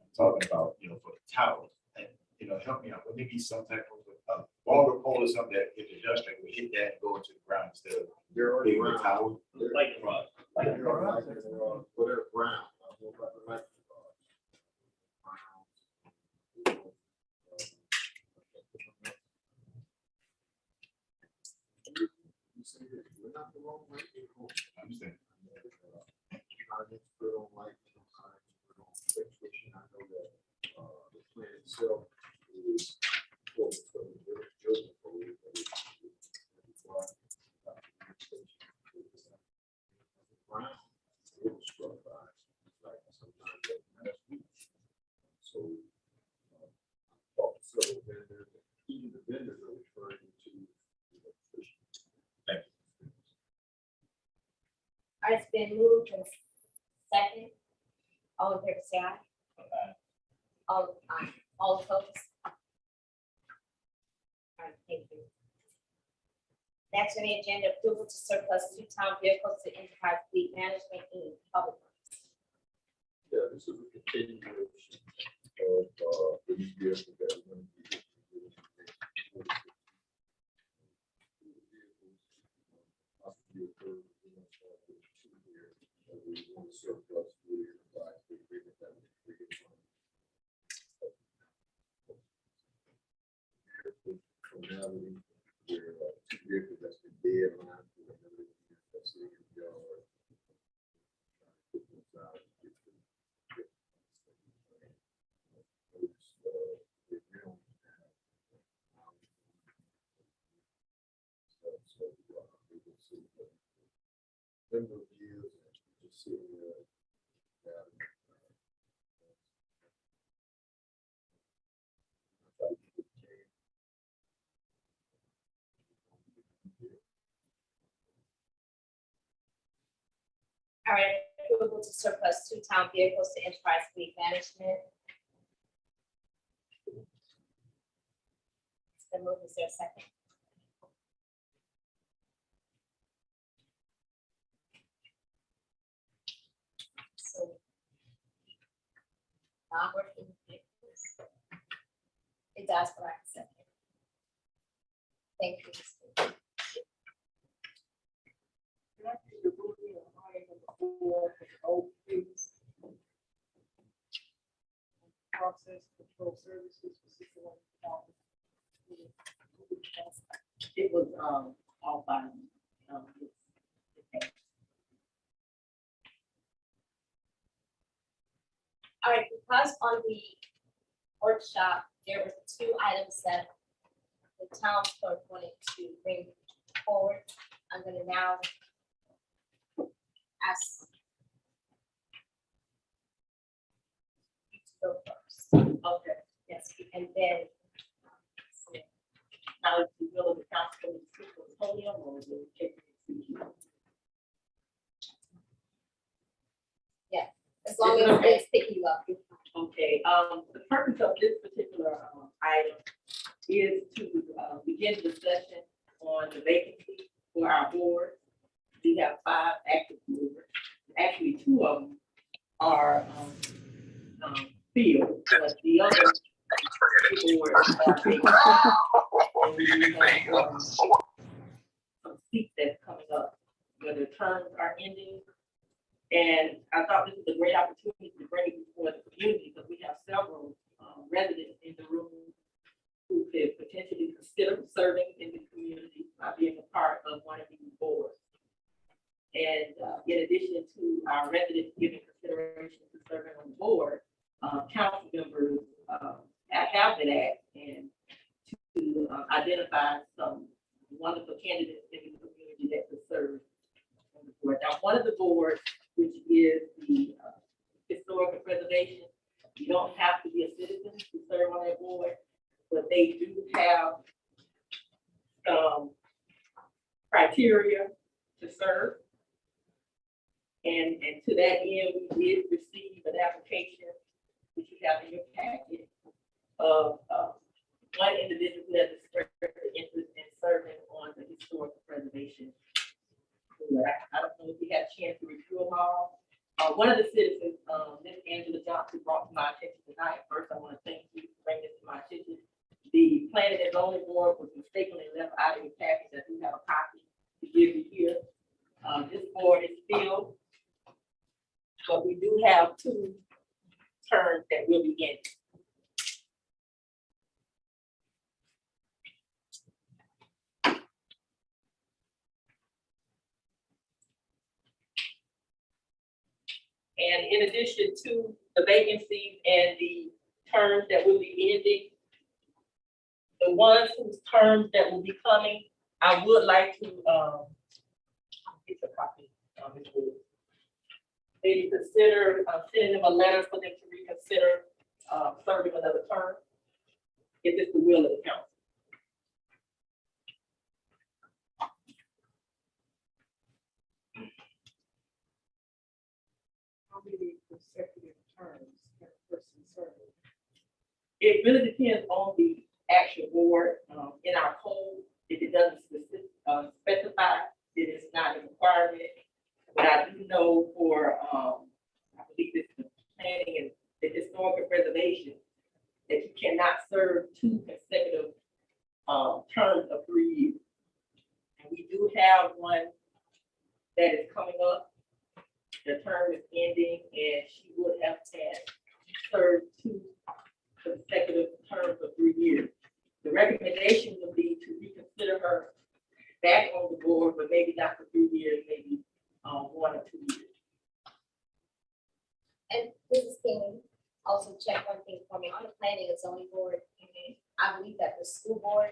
I'm talking about, for the tower. And, help me out. Would there be some type of longer pole or something that if the dust will hit that and go into the ground instead of They're already hitting the round. tower? Like the rod. They're like, whatever brown. We're not the wrong way. I understand. I just put on like, put on switching. I know that, the plant itself is. So, several vendors, even the vendors are referring to. Thank you. All right, it's been moved and second. All in favor, say aye. All opposed? All right, thank you. Next on the agenda, approval to surplus 2 town vehicles to Enterprise Fleet Management in public works. Yeah, this is a continuation of, the new vehicle that we're going to be. Criminality, where two vehicles that's been dead on. Number of years, just sitting there. All right, approval to surplus 2 town vehicles to Enterprise Fleet Management. It's been moved, is there a second? So, non-working vehicles. It does, but I second. Thank you. Process control services for 61,000. It was, all by, All right, because on the workshop, there were 2 items that the town clerk wanted to bring forward. I'm gonna now ask you to go first. okay. Yes, and then. Now, if you will, the council will speak on the podium or will you take it? As long as it's picking you up. Okay, the purpose of this particular, item is to, begin discussion on the vacancy for our board. We have 5 active boards. Actually, 2 of them are, filled, but the other boards are vacant. And we have, some seats that's coming up, where the terms are ending. And I thought this was a great opportunity to bring it before the community, because we have several residents in the room who could potentially consider serving in the community by being a part of one of these boards. And in addition to our residents giving consideration to serving on the board, council members have been asked and to identify some wonderful candidates in the community that could serve on the board. Now, one of the boards, which is the historical preservation, you don't have to be a citizen to serve on that board, but they do have criteria to serve. And to that end, we did receive an application, which you have in your packet, of one individual who has expressed interest in serving on the historical preservation board. I don't know if you had a chance to review them all. One of the citizens, Ms. Angela Johnson, brought to my attention tonight. First, I want to thank you for bringing this to my attention. The planning and zoning board was mistakenly left out of your package. I do have a copy to give you here. This board is filled, but we do have 2 terms that will be ending. And in addition to the vacancies and the terms that will be ending, the ones whose terms that will be coming, I would like to, get a copy of it. Maybe consider sending them a letter for them to reconsider serving another term, if it's the will of the council. How many consecutive terms can a person serve? It really depends on the actual board. In our code, if it doesn't specify, it is not a requirement. But I do know for, I believe it's the planning and the historical preservation, that you cannot serve 2 consecutive terms of 3 years. And we do have one that is coming up. The term is ending, and she would have had served 2 consecutive terms of 3 years. The recommendation would be to reconsider her back on the board, but maybe not for 3 years, maybe 1 or 2 years. And this is King, also check one thing for me, on the planning and zoning board, I believe that the school board,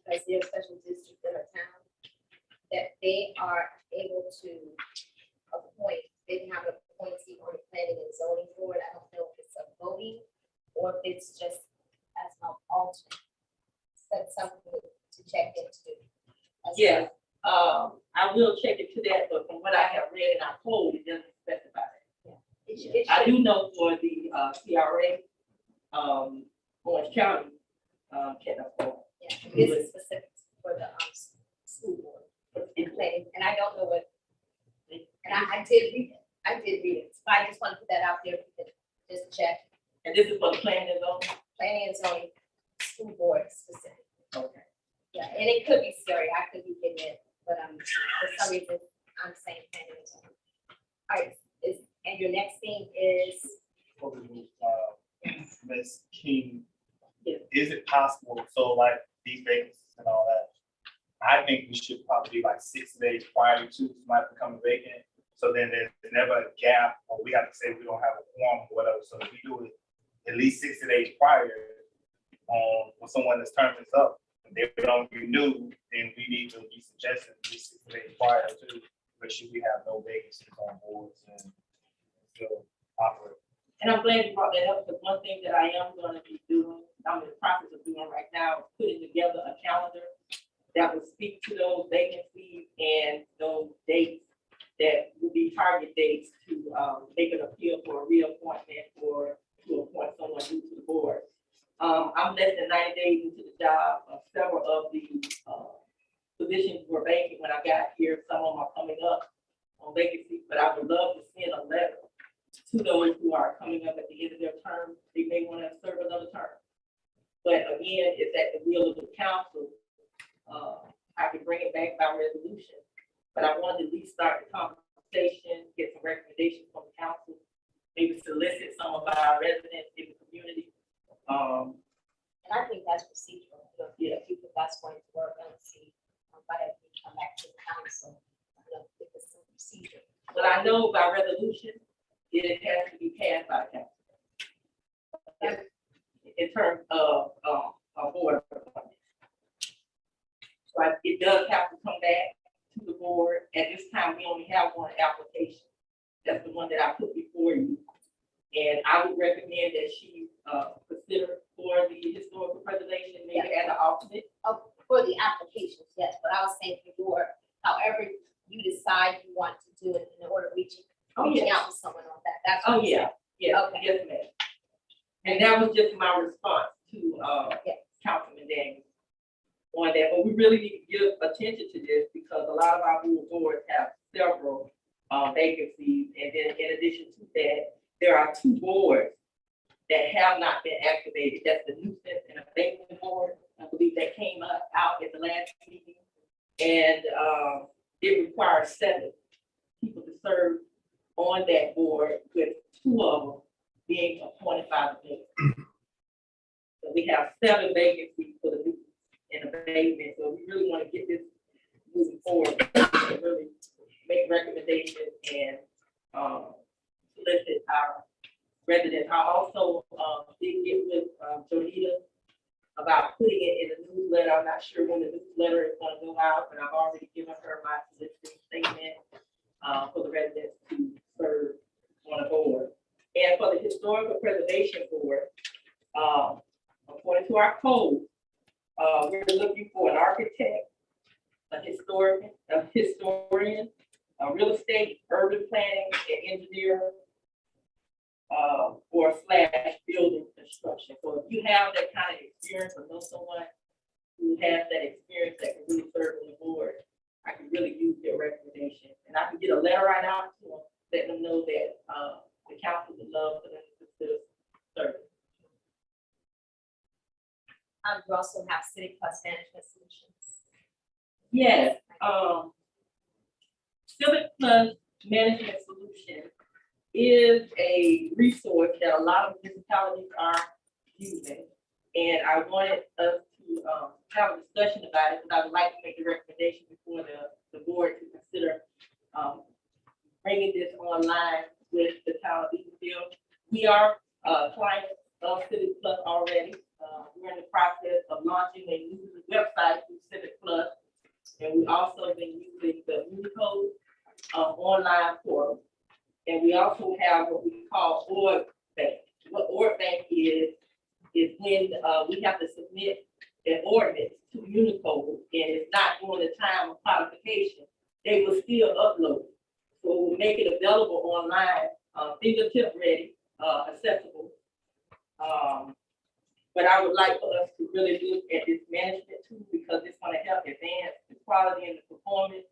because they're a special district in our town, that they are able to appoint, they can have an appointee on the planning and zoning board. I don't know if it's a voting or if it's just as an alternate. That's something to check into. Yes, I will check into that, but from what I have read in our code, it doesn't specify that. It I should- do know for the CRA, Orange County, can afford. Yeah, this is specific for the school board in planning, and I don't know what, and I did read it, so I just want to put that out there, just check, And this is for the planning and zoning. planning and zoning, school board specific. Okay. Yeah, and it could be scary, I could be getting it, but for some reason, I'm saying planning and zoning. All right, and your next thing is, Ms. King, Yeah. is it possible, so like these vacancies and all that, I think we should probably be like 6 days prior to somebody becoming vacant, so then there's never a gap, or we have to say we don't have a quorum or whatever, so if we do it at least 60 days prior, when someone that's term is up, and they don't renew, then we need to be suggesting at least 60 days prior to make sure we have no vacancies on boards and still operate. And I'm glad you brought that up, because one thing that I am gonna be doing, I'm in the process of doing right now, is putting together a calendar that will speak to those vacancies and those dates that will be target dates to make an appeal for a reappointment or to appoint someone new to the board. I'm less than 90 days into the job. Several of the positions were vacant when I got here. Some of them are coming up on vacancies, but I would love to send a letter to those who are coming up at the end of their term. They may want to serve another term. But again, it's at the will of the council. I can bring it back by resolution, but I wanted to at least start the conversation, get some recommendations from the council, maybe solicit some of our residents in the community. and I think that's procedural, Yeah. people that's going to work on, see, but if we come back to the council, if it's some procedure. But I know by resolution, it has to be passed by the council. In terms of a board appointment. But it does have to come back to the board. At this time, we only have one application. That's the one that I put before you. And I would recommend that she consider for the historical preservation, maybe as an alternate. For the applications, yes, but I was saying for your, however you decide you want to do it in order of reaching out to someone on that, that's. what I'm saying. Yes, Okay. yes, ma'am. And that was just my response to Yes. Councilman Daniels on that, but we really need to give attention to this because a lot of our boards have several vacancies. And then in addition to that, there are 2 boards that have not been activated. That's the nuisance and abatement board. I believe that came out at the last meeting. And it requires 7 people to serve on that board, with 2 of them being appointed by the mayor. So we have 7 vacancies for the nuisance and abatement. So we really want to get this moving forward, to really make recommendations and solicit our residents. I also did get with Jonita about putting it in the newsletter. I'm not sure when the newsletter is going to go out, but I've already given her my soliciting statement for the residents to serve on a board. And for the Historical Preservation Board, according to our code, we're looking for an architect, a historian, a real estate, urban planning, and engineer, or / building construction. So if you have that kind of experience or know someone who has that experience that can really serve on the board, I can really use their recommendation. And I can get a letter right out to them, letting them know that the council would love for them to consider serving. You also have City Plus Management Solutions. Yes, Civic Plus Management Solution is a resource that a lot of municipalities are using. And I wanted us to have a discussion about it, because I would like to make a recommendation before the board to consider bringing this online with the town of Eatonville. We are clients of Civic Plus already. We're in the process of launching a new website through Civic Plus. And we also been using the Unicode online portal. And we also have what we call Org Bank. What Org Bank is when we have to submit an ordinance to Unicode, and it's not during the time of qualification, they will still upload. So we'll make it available online, fingertip ready, accessible. But I would like for us to really look at this management tool, because it's going to help advance the quality and the performance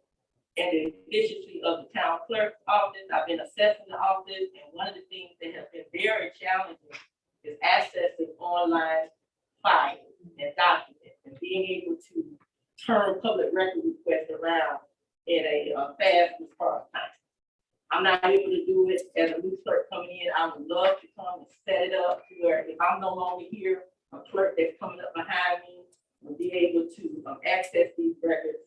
and the efficiency of the town clerk's office. I've been assessing the office, and one of the things that has been very challenging is accessing online files and documents and being able to turn public record requests around in a fast response time. I'm not able to do it as a new clerk coming in. I would love to come and set it up to where if I'm no longer here, a clerk that's coming up behind me will be able to access these records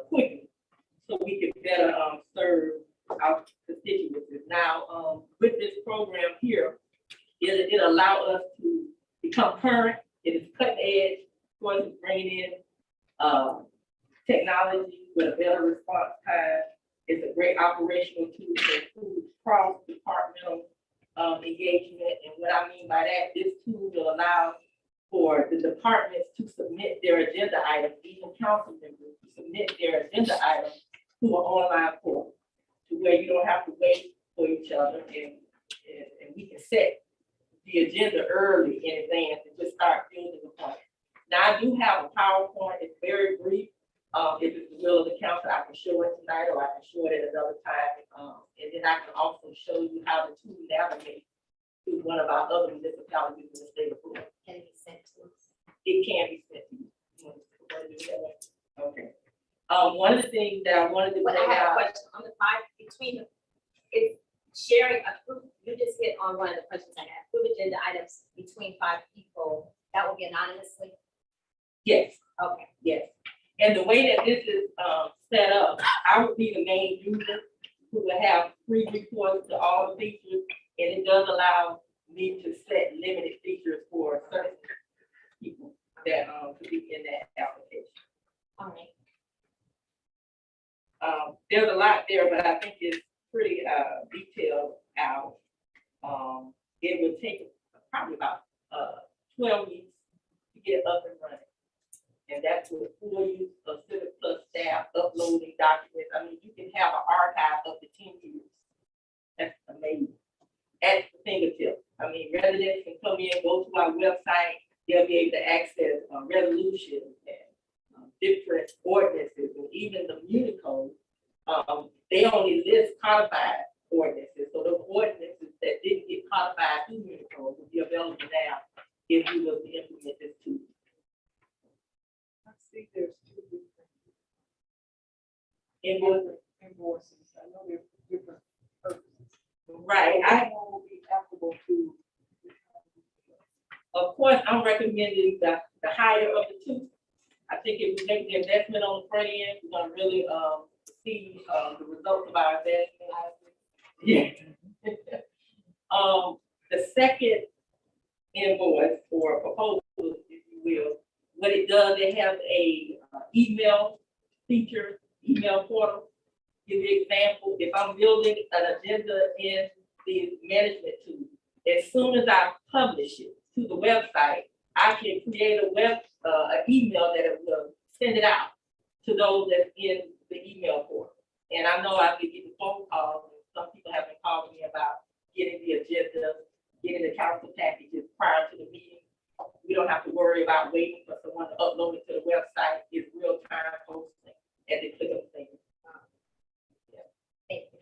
quickly, so we can better serve our constituents. Now, with this program here, it allows us to become current. It is cutting edge. Of course, it's bringing in technology with a better response time. It's a great operational tool to improve cross-departmental engagement. And what I mean by that, this tool will allow for the departments to submit their agenda items, even council members to submit their agenda items to an online portal, to where you don't have to wait for each other, and we can set the agenda early in advance and just start building upon it. Now, I do have a PowerPoint. It's very brief. If it's the will of the council, I can show it tonight, or I can show it at another time. And then I can also show you how the tool navigates to one of our other municipalities in the state of Florida. Can it be sent to us? It can be sent to you. You want to do that way? Okay. One of the things that I wanted to But bring I have a out. question on the 5 between it's sharing a group. You just hit on one of the questions I had. Group agenda items between 5 people. That will be anonymously. Yes. Okay. Yes. And the way that this is set up, I would be the main user who would have free reports to all the features, and it does allow me to set limited features for certain people that could be in that application. All right. There's a lot there, but I think it's pretty detailed out. It would take probably about 12 weeks to get it up and running. And that's with full use of Civic Plus staff uploading documents. I mean, you can have an archive up to 10 years. That's amazing. At the fingertip. I mean, residents can come in, go to our website, they'll be able to access resolutions and different ordinances and even the muni code. They only list codified ordinances, so the ordinances that didn't get codified through muni code will be available now if you look to implement this too. I see there's two different Invoices. I know they're different purposes. Right, Which one will be applicable to? of course, I'm recommending the higher of the two. I think if we make the investment on the front end, we're gonna really, see, the results of our investment. Yeah. The second invoice or proposal, if you will, what it does, it has a email feature, email portal. Give you an example, if I'm building an agenda in the management tool, as soon as I publish it to the website, I can create an email that will send it out to those that's in the email portal. And I know I've been getting phone calls, and some people have been calling me about getting the agenda, getting the council packages prior to the meeting. We don't have to worry about waiting for someone to upload it to the website. It's real time posting at the click of a finger. Thank you.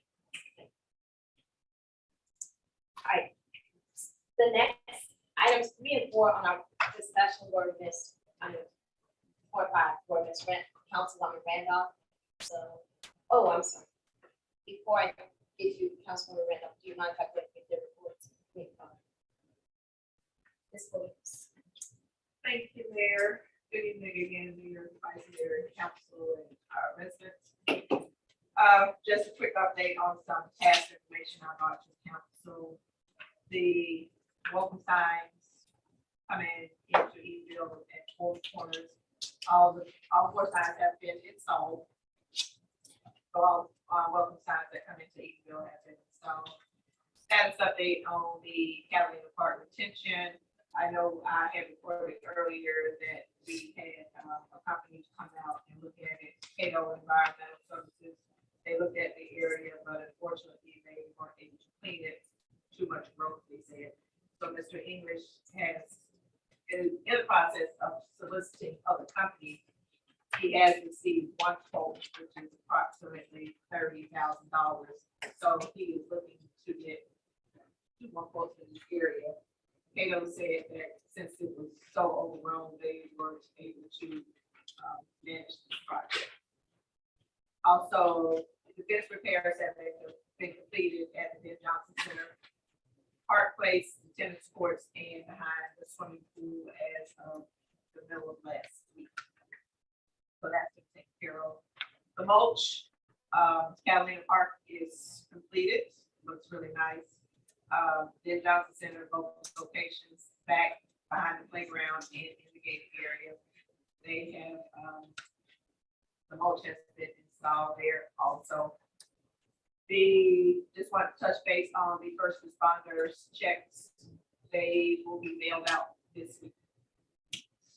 All right. The next items 3 and 4 on our discussion were missed under 4 and 5 were missed. Councilwoman Randolph. So, oh, I'm sorry. Before I get you, Councilwoman Randolph, do you mind if I click the reports? Ms. Williams. Thank you, Mayor. Good evening again, Mayor, Vice Mayor, Council, and residents. Just a quick update on some task information I brought to the council. The welcome signs coming into Eatonville at 4 corners. All 4 signs have been installed. So all welcome signs that come into Eatonville have been installed. Status update on the Catalina Park retention. I know I had reported earlier that we had a company come out and look at it, Cato Environmental Services. They looked at the area, but unfortunately they weren't able to clean it. Too much growth, they said. So Mr. English has, in the process of soliciting other companies, he has received 1 quote, which is approximately $30,000. So he is looking to get 2 more quotes in this area. Cato said that since it was so overgrown, they weren't able to manage this project. Also, the fence repairs have been completed at the Ben Johnson Center, Park Place, the tennis courts, and behind the swimming pool as of the middle of last week. So that's been taken care of. The mulch, Catalina Park is completed. Looks really nice. Ben Johnson Center, both locations back behind the playground and in the gated area. They have the mulch has been installed there also. Just want to touch base on the first responders checks. They will be mailed out this week.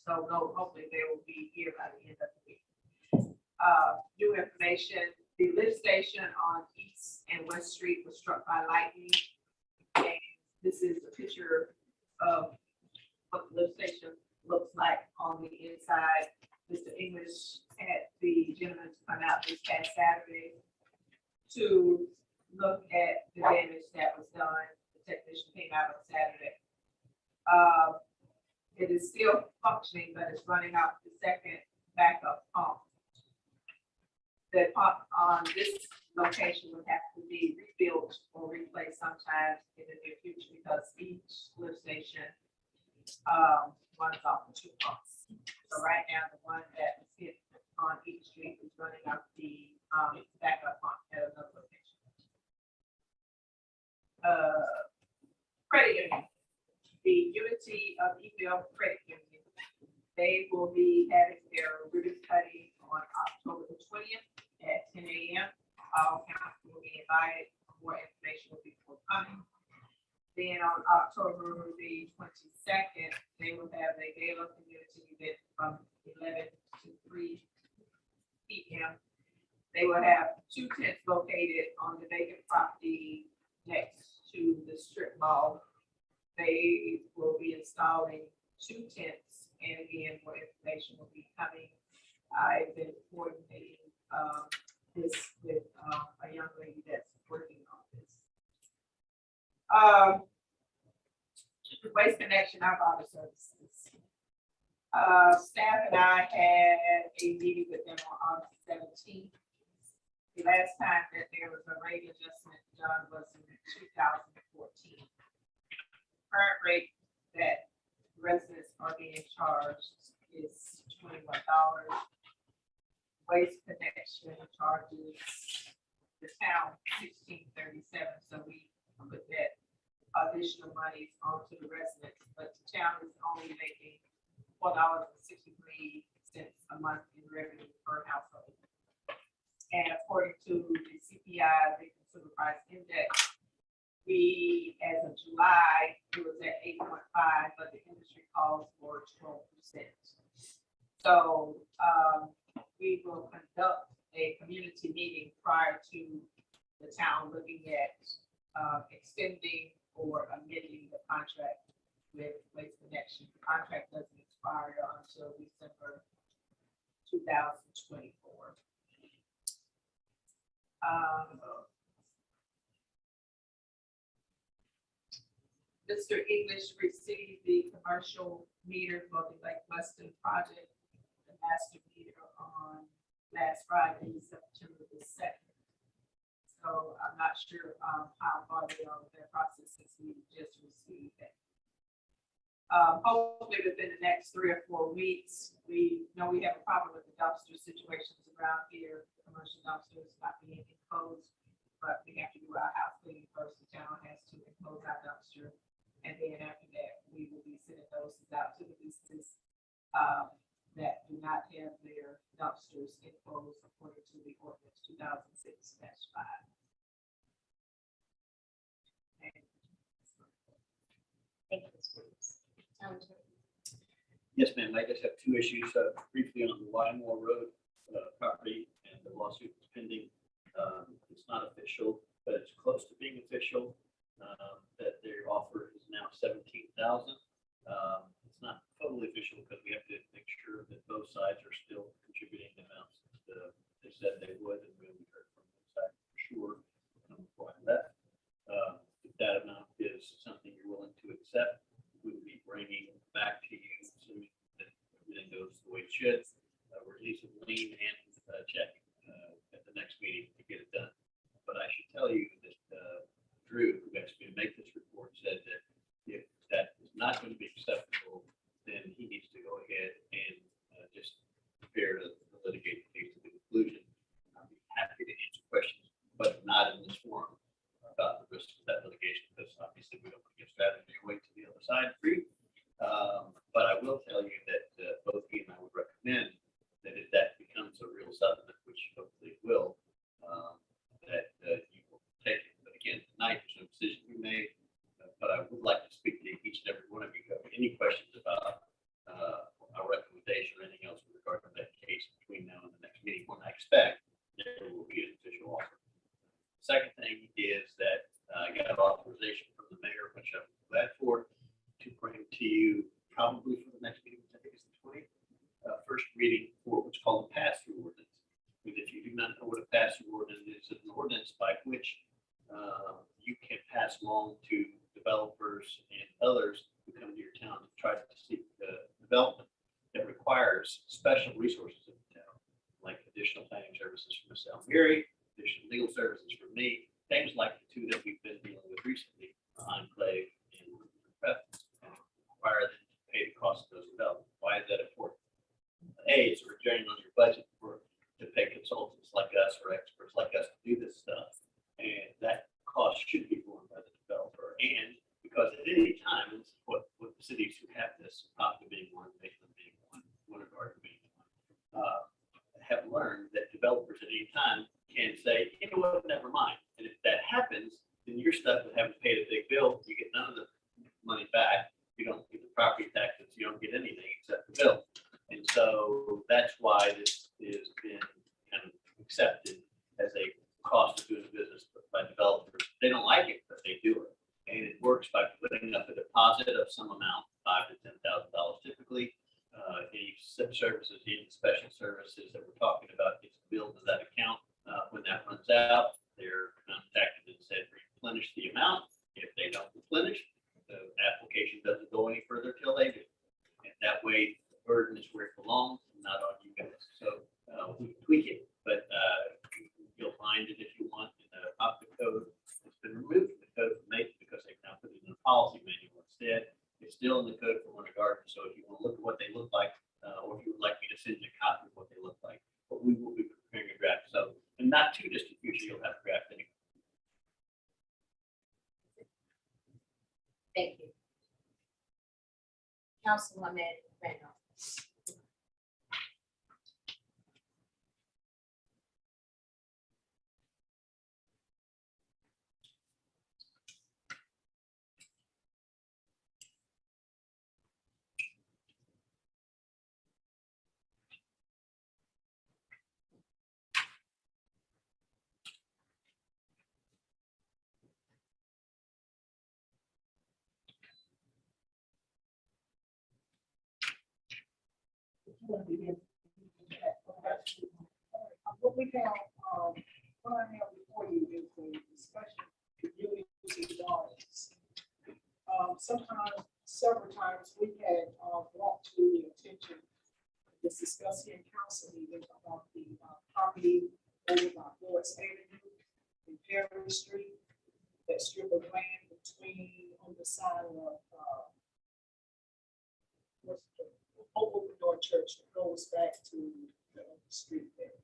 So hopefully they will be here by the end of the week. New information, the lift station on East and West Street was struck by lightning. And this is a picture of what the lift station looks like on the inside. Mr. English had the gentleman to come out this past Saturday to look at the damage that was done. The technician came out on Saturday. It is still functioning, but it's running out the second backup pump. The pump on this location would have to be rebuilt or replaced sometime in the near future because each lift station runs off of 2 pumps. So right now, the one that is hit on each street is running off the backup pump at another location. Credit union, the Unity of Eatonville Credit Union, they will be having their ribbon cutting on October the 20th at 10 a.m. All council will be invited. More information will be forthcoming. Then on October the 22nd, they will have a gala community event from 11 to 3 p.m. They will have 2 tents located on the vacant property next to the strip mall. They will be installing 2 tents. And again, more information will be coming. I've been coordinating this with a young lady that's working on this. Waste Connection, our water services. Staff and I had a meeting with them on August 17th. The last time that there was a rate adjustment done was in 2014. Current rate that residents are being charged is $21. Waste Connection charges the town $16.37, so we put that additional money onto the residents, but the town is only making $4.63 a month in revenue per household. And according to the CPI, the Consumer Price Index, we, as of July, it was at 8.5, but the industry calls for 12%. So we will conduct a community meeting prior to the town looking at extending or amending the contract with Waste Connection. The contract doesn't expire until December 2024. Mr. English received the commercial meter for the Lake Weston project, the master meter, on last Friday, September the 2nd. So I'm not sure how far they are with their process since we just received it. Hopefully within the next 3 or 4 weeks. We know we have a problem with the dumpster situations around here, commercial dumpsters not being enclosed, but we have to do our house cleaning first. The town has to enclose our dumpster. And then after that, we will be sending those out to the businesses that do not have their dumpsters enclosed according to the ordinance 2006-5. Thank you. Yes, ma'am. I just have 2 issues. Briefly on the Wymore Road property and the lawsuit is pending. It's not official, but it's close to being official. That their offer is now $17,000. It's not totally official because we have to make sure that both sides are still contributing the amounts that they said they would, and we heard from both sides for sure before I left. If that amount is something you're willing to accept, we will be bringing back to you, assuming that everything goes the way it should. Release a lien and check at the next meeting to get it done. But I should tell you that Drew, who asked me to make this report, said that if that is not going to be acceptable, then he needs to go ahead and just prepare to litigate the case to the conclusion. I'll be happy to answer questions, but not in this forum about the risks of that litigation, because obviously we don't want to give strategy away to the other side free. But I will tell you that both he and I would recommend that if that becomes a real settlement, which hopefully it will, that you will take it. But again, tonight there's no decision we made. But I would like to speak to each and every one of you. If you have any questions about our recommendation or anything else with regard to that case between now and the next meeting, when I expect there will be an official offer. Second thing is that I got authorization from the mayor, which I'm glad for, to bring to you probably for the next meeting, which I think is the 20th, first reading for what's called the pass-through ordinance. Because if you do not know what a pass-through ordinance is, it's an ordinance by which you can pass along to developers and others who come to your town to try to seek development that requires special resources in the town, like additional planning services from Ms. Almieri, additional legal services from me, things like the 2 that we've been dealing with recently, Enclave and Prep, and require them to pay the cost of those developments. Why is that important? A, it's a return on your budget to pay consultants like us or experts like us to do this stuff. And that cost should be borne by the developer. And because at any time, and this is what the cities who have this, Papa being one, Maitland being one, Winter Garden being one, have learned that developers at any time can say, you know what, never mind. And if that happens, then you're stuck with having to pay the big bill. You get none of the money back. You don't get the property taxes. You don't get anything except the bill. And so that's why this has been kind of accepted as a cost of doing business by developers. They don't like it, but they do it. And it works by putting up a deposit of some amount, $5,000 to $10,000 out, they're contacted and said replenish the amount. If they don't replenish, the application doesn't go any further till they do. And that way, the burden is where it belongs, not on you guys. So we tweak it, but you'll find it if you want in the optic code. It's been removed from the code from Macon because they now put it in the policy manual instead. It's still in the code for Winter Garden. So if you want to look at what they look like, or if you would like me to send you a copy of what they look like, but we will be preparing a draft. So in not too distant future, you'll have a draft anyway. Thank you. Councilwoman Randall. What we have, what I have before you is a discussion of community gardens. Sometimes, several times, we had brought to the attention this discussion in council meeting about the property over by Forest Avenue and Perry Street, that strip of land between on the side of what's the Open Door Church that goes back to the street there.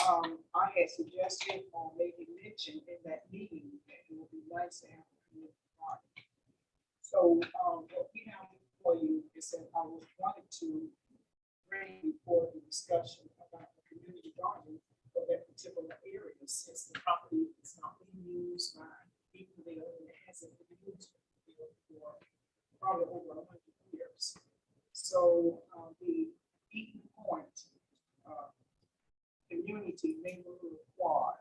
I had suggested or maybe mentioned in that meeting that it would be nice to have a community garden. So what we have for you is that I was wanted to bring before the discussion about the community garden for that particular area, since the property is not being used by people there and it hasn't been used for probably over 100 years. So the Eaton Point Community Neighborhood Quad,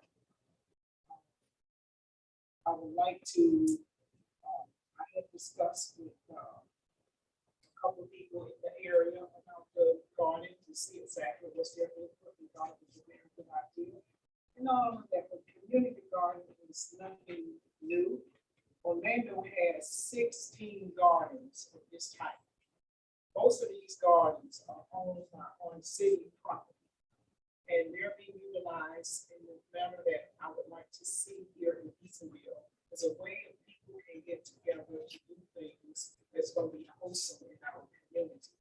I would like to, I had discussed with a couple of people in the area about the garden to see exactly what's their input. We thought it was a very good idea. And that the community garden is nothing new. Orlando has 16 gardens of this type. Most of these gardens are owned on city property, and they're being utilized in the manner that I would like to see here in Eatonville as a way that people can get together to do things that's going to be wholesome in our community.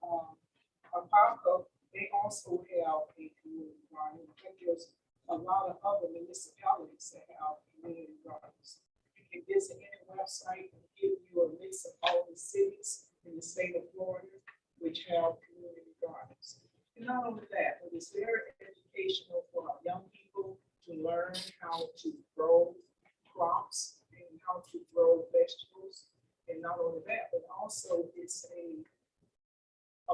Apopka, they also have a community garden. I think there's a lot of other municipalities that have community gardens. You can visit any website and give you a list of all the cities in the state of Florida, which have community gardens. And not only that, but it's very educational for our young people to learn how to grow crops and how to grow vegetables. And not only that, but also it's a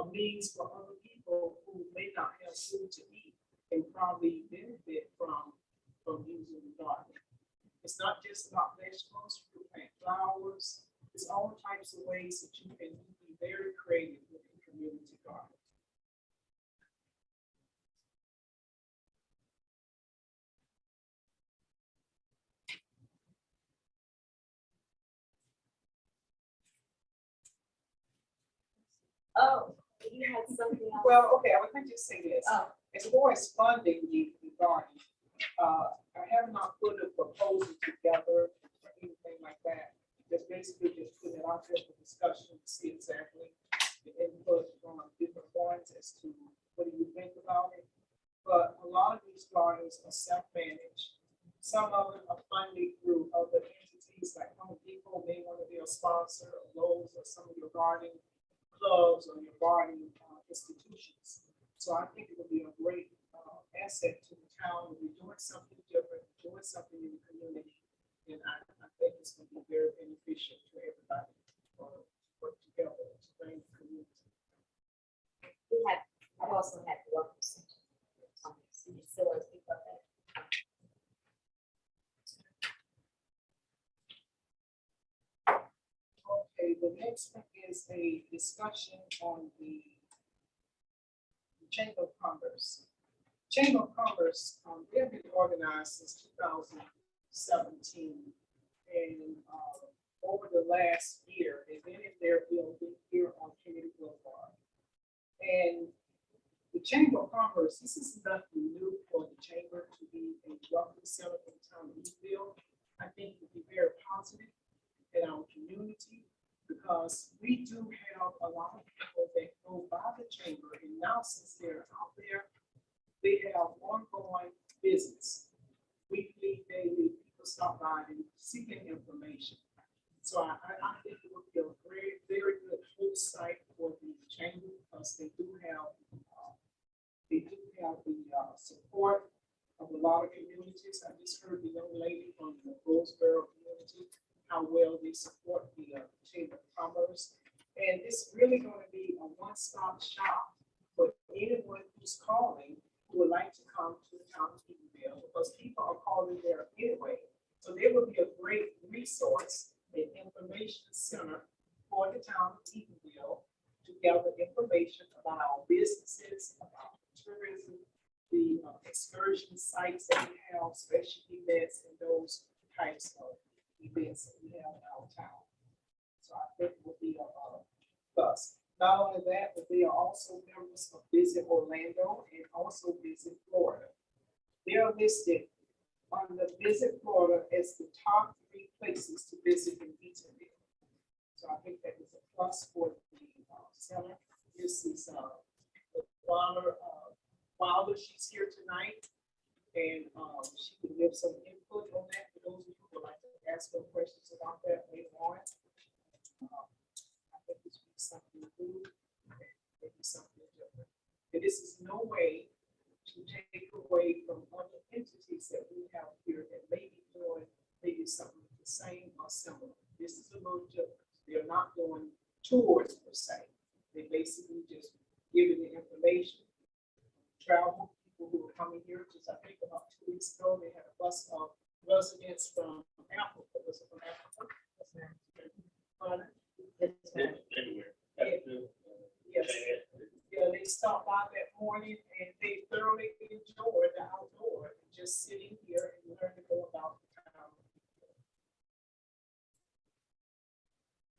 means for other people who may not have food to eat and probably benefit from using the garden. It's not just about vegetables, you can plant flowers. There's all types of ways that you can be very creative with a community garden. Oh, you had something else. Well, okay, I would just say this. Oh. As far as funding the garden, I have not put a proposal together or anything like that. Just basically just put it out there for discussion to see exactly the input from different ones as to what do you think about it. But a lot of these gardens are self-managed. Some of them are funded through other entities like Home Depot may want to be a sponsor of Lowe's or some of your gardening clubs or your gardening institutions. So I think it would be a great asset to the town. We're doing something different, doing something in the community. And I think it's going to be very beneficial to everybody to work together to bring the community. I've also had the welcome center. You still want to speak about that? Okay, the next one is a discussion on the Chamber of Commerce. Chamber of Commerce, they've been organized since 2017. And over the last year, they've been in their building here on Kennedy Boulevard. And the Chamber of Commerce, this is nothing new for the Chamber to be a welcome center for the town of Eatonville. I think it would be very positive in our community because we do have a lot of people that go by the Chamber, and now since they're out there, they have ongoing business. Weekly, daily, people stop by and seeking information. So I think it would be a very, very good host site for the Chamber because they do have the support of a lot of communities. I just heard the young lady from the Roseboro community, how well they support the Chamber of Commerce. And it's really going to be a one-stop shop for anyone who's calling who would like to come to the town of Eatonville because people are calling there anyway. So there will be a great resource and information center for the town of Eatonville to gather information about our businesses, about tourism, the excursion sites that we have, special events, and those types of events that we have in our town. So I think it will be a plus. Not only that, but they are also members of Visit Orlando and also Visit Florida. They are listed on the Visit Florida as the top 3 places to visit in Eatonville. So I think that is a plus for the center. This is Wilder, she's here tonight, and she can give some input on that for those of you who would like to ask her questions about that later on. I think this would be something new, maybe something different. And this is no way to take away from other entities that we have here that may be doing maybe something the same or similar. This is a little different. They're not doing tours per se. They basically just giving the information. Travel, people who are coming here, just I think about 2 weeks ago, they had a bus of residents from Africa. Was it from Africa? Anywhere. Yes. Yeah, they stopped by that morning and they thoroughly enjoyed the outdoor, just sitting here and learning more about the town.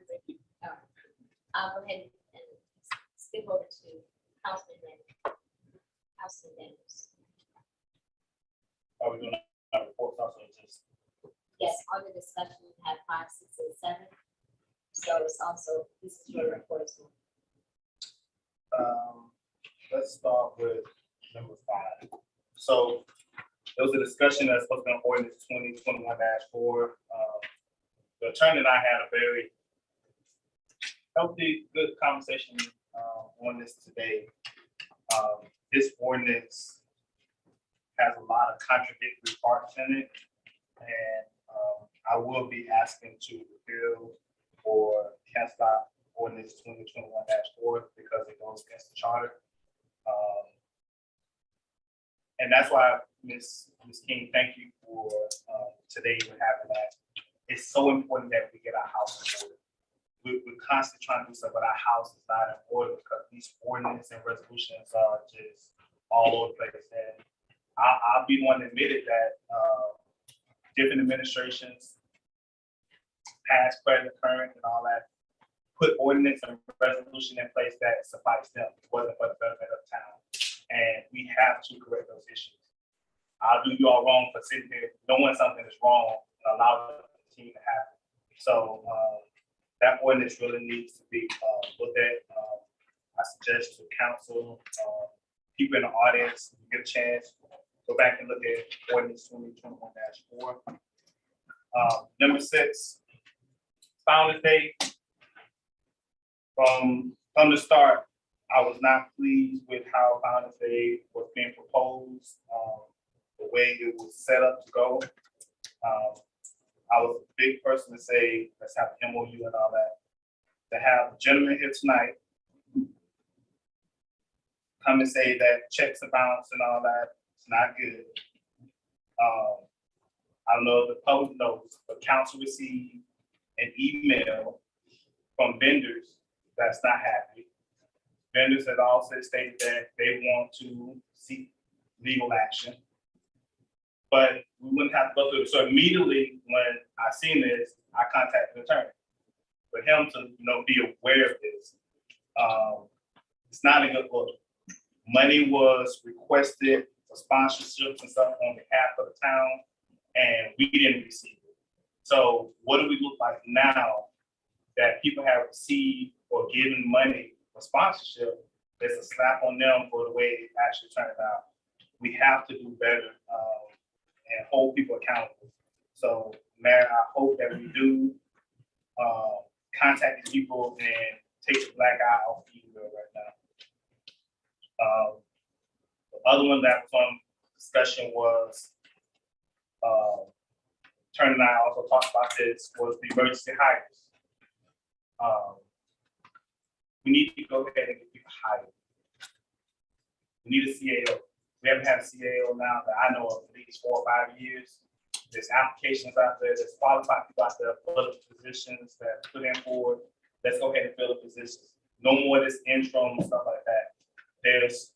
Thank you. I'll go ahead and skip over to Councilman Daniels. Are we doing our reports also just? Yes, on the discussion, we have 5, 6, and 7. So it's also, this is your report as well. Let's start with number 5. So there was a discussion that's supposed to be on ordinance 2021-4. The attorney and I had a very healthy, good conversation on this today. This ordinance has a lot of contradictory parts in it, and I will be asking to repeal or cancel out ordinance 2021-4 because it goes against the charter. And that's why, Ms. King, thank you for today for having that. It's so important that we get our house in order. We're constantly trying to do stuff, but our house is not in order because these ordinances and resolutions are just all over the place. And I'll be the one that admitted that different administrations, past, present, current, and all that, put ordinance and resolution in place that suffice them. It wasn't for the benefit of the town. And we have to correct those issues. I'll do you all wrong for sitting here knowing something is wrong and allow it to continue to happen. So that ordinance really needs to be looked at. I suggest to council, people in the audience, get a chance, go back and look at ordinance 2021-4. Number 6, Founders Day. From the start, I was not pleased with how Founders Day was being proposed, the way it was set up to go. I was a big person to say, let's have an MOU and all that. To have a gentleman here tonight come and say that checks are bounced and all that, it's not good. I don't know if the public knows, but council received an email from vendors that's not happy. Vendors had also stated that they want to seek legal action. But we wouldn't have to go through it. So immediately when I seen this, I contacted the attorney for him to, be aware of this. It's not a good look. Money was requested for sponsorships and stuff on behalf of the town, and we didn't receive it. So what do we look like now that people have received or given money for sponsorship? It's a slap on them for the way it actually turned out. We have to do better and hold people accountable. So, Mayor, I hope that we do contact these people and take the black eye off Eatonville right now. The other one that was on discussion was, Turner and I also talked about this, was the emergency hires. We need to go ahead and get people hired. We need a CAO. We haven't had a CAO now that I know of at least 4 or 5 years. There's applications out there, there's qualified people out there for the positions that put in forward. Let's go ahead and fill the positions. No more of this interim and stuff like that. There's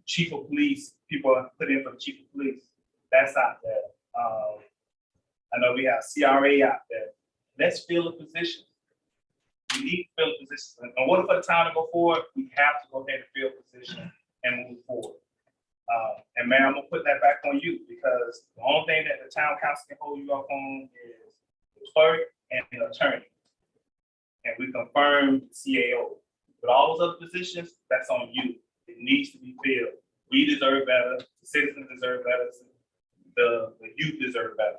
chief of police, people are put in for the chief of police. That's out there. I know we have CRA out there. Let's fill the positions. We need to fill the positions. In order for the town to go forward, we have to go ahead and fill positions and move forward. And man, I'm gonna put that back on you because the only thing that the town council can hold you up on is the clerk and the attorney. And we confirmed CAO. But all those other positions, that's on you. It needs to be filled. We deserve better. The citizens deserve better. The youth deserve better.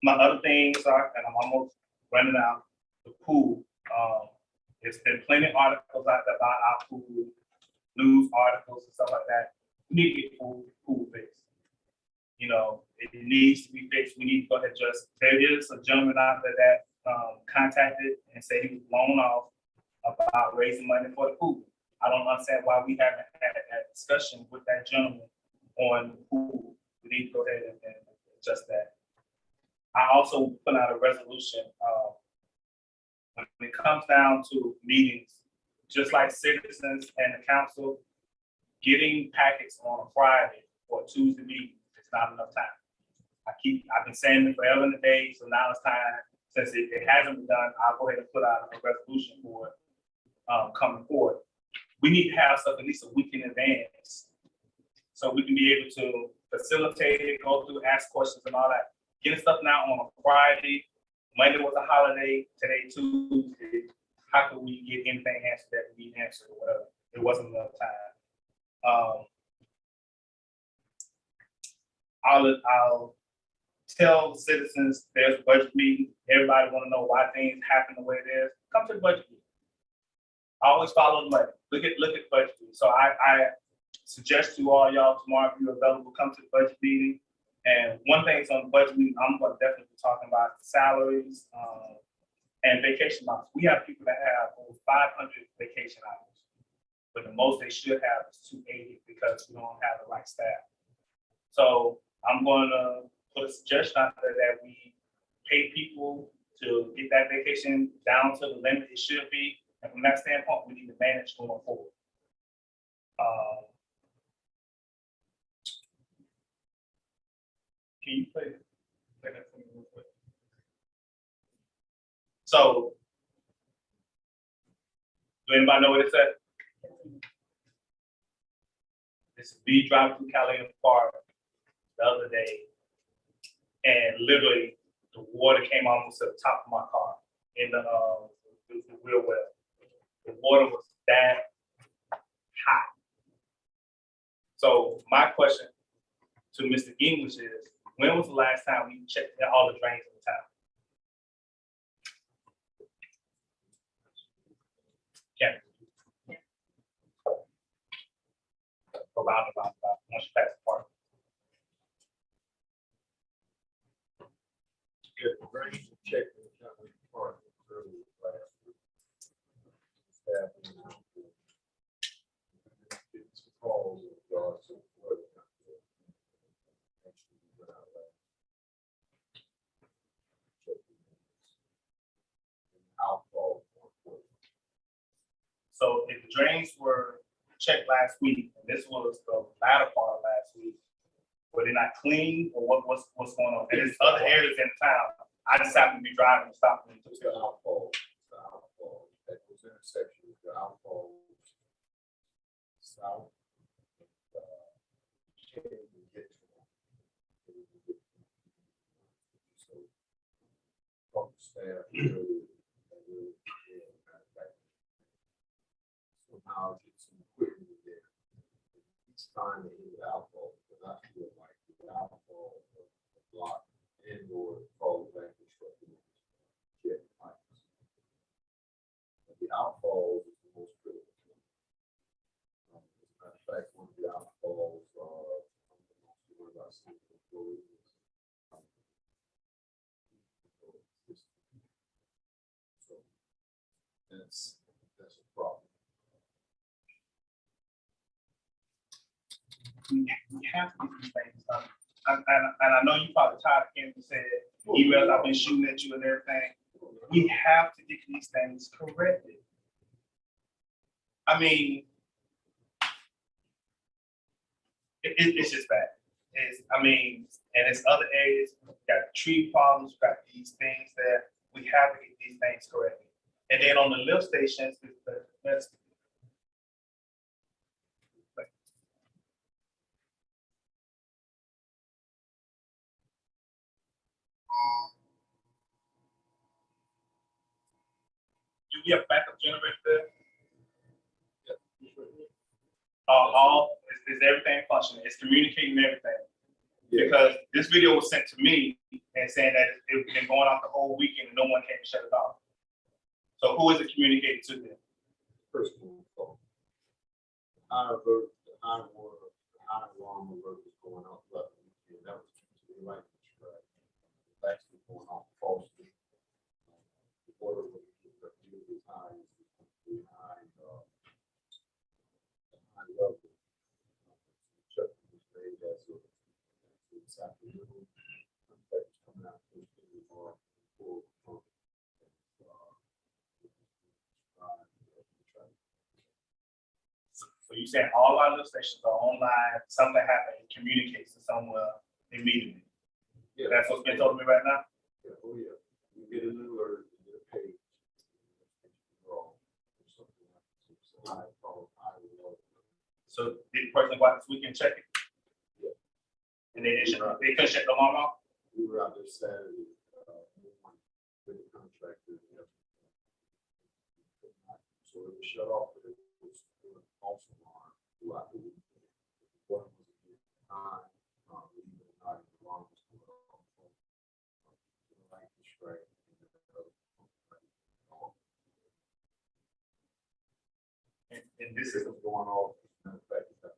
My other things are, and I'm almost running out, the pool. There's been plenty of articles out there about our pool, news articles and stuff like that. We need to get pool fixed. It needs to be fixed. We need to go ahead and just, there is a gentleman out there that contacted and said he was blown off about raising money for the pool. I don't understand why we haven't had that discussion with that gentleman on the pool. We need to go ahead and adjust that. I also put out a resolution when it comes down to meetings, just like citizens and the council, getting packets on a Friday or a Tuesday meeting is not enough time. I've been saying it forever and a day, so now it's time, since it hasn't been done, I'll go ahead and put out a resolution for it coming forward. We need to have stuff at least a week in advance so we can be able to facilitate it, go through, ask questions and all that. Getting stuff now on a Friday, Monday was a holiday, today Tuesday. How can we get anything answered that we need answered or whatever? It wasn't enough time. I'll tell the citizens there's a budget meeting. Everybody want to know why things happen the way it is. Come to the budget meeting. I always follow the money. Look at the budget meeting. So I suggest to all y'all tomorrow, if you're available, come to the budget meeting. And one thing is on the budget meeting, I'm going to definitely be talking about salaries and vacation hours. We have people that have over 500 vacation hours, but the most they should have is 280 because we don't have the right staff. So I'm going to put a suggestion out there that we pay people to get that vacation down to the limit it should be. And from that standpoint, we need to manage going forward. Can you play that for me real quick? So, do anybody know what it said? This is me driving through Cali in the car the other day, and literally the water came almost to the top of my car in the wheel well. The water was that hot. So my question to Mr. English is, when was the last time we checked all the drains in the town? Yeah. Around about once you pass the park. Good, right, check the part earlier last week. It's calls of regards to what So if the drains were checked last week, and this was the latter part of last last week. Were they not clean or what's going on? And there's other areas in town. I just happen to be driving and stopping. It's the outfall, at those intersections, the outfall south. Can't even get to them. So, from staff, somehow get some equipment there. Each time they hit the outfall, because I feel like the outfall of the block and or fall back and shut the pipes. But the outfall is the most critical. As a matter of fact, one of the outfalls, one of our city employees. So that's a problem. We have to get these things done. And I know you probably tired of hearing me say emails I've been shooting at you and everything. We have to get these things corrected. I mean, it's just bad. And it's other areas, we got tree problems, we got these things that we have to get these things corrected. And then on the lift stations, that's you have backup generator there? Is everything functioning? It's communicating everything. Because this video was sent to me and saying that it's been going off the whole weekend and no one came to shut it off. So who is it communicated to then? First of all, the high alert, the high alarm alert was going off, but that was to the right. It's actually going off falsely. The water was really high, high level. Check was made as of this afternoon. That was coming out So you saying all our lift stations are online, something happened, it communicates to someone immediately. Yeah, that's what's been told to me right now. Yeah, oh yeah. You get an alert, you get a page. Wrong. Something like So did the person go out this weekend check it? Yeah. And they couldn't shut the alarm off? We were out there Saturday, with the contractor. So it was shut off, but it was false alarm throughout the week. One was not, even not the alarm was going off. Right. And this is going off. In fact, that's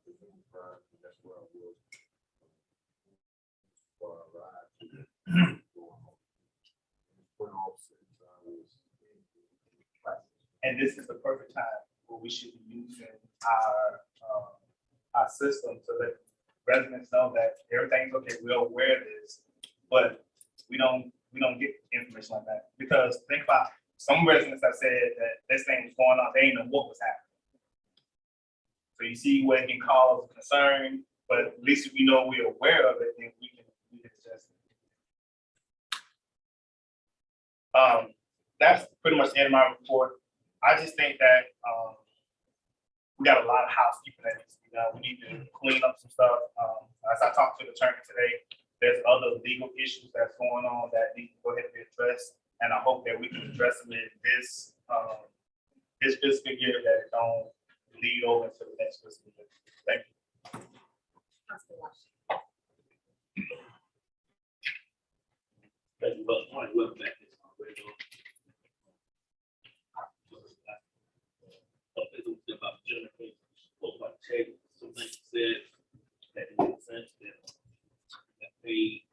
where I was. And this is the perfect time where we should be using our system so that residents know that everything's okay. We're aware of this, but we don't get information like that. Because think about some residents have said that this thing was going on, they didn't know what was happening. So you see where it can cause concern, but at least if we know we're aware of it, then we can adjust it. That's pretty much the end of my report. I just think that we got a lot of housekeeping that needs to be done. We need to clean up some stuff. As I talked to the attorney today, there's other legal issues that's going on that need to go ahead and be addressed. And I hope that we can address them in this fiscal year, that it don't lead over to the next fiscal year. Thank you. Thank you, Buck. All right, welcome back. About Jennifer, spoke about check, some things said that made sense that paid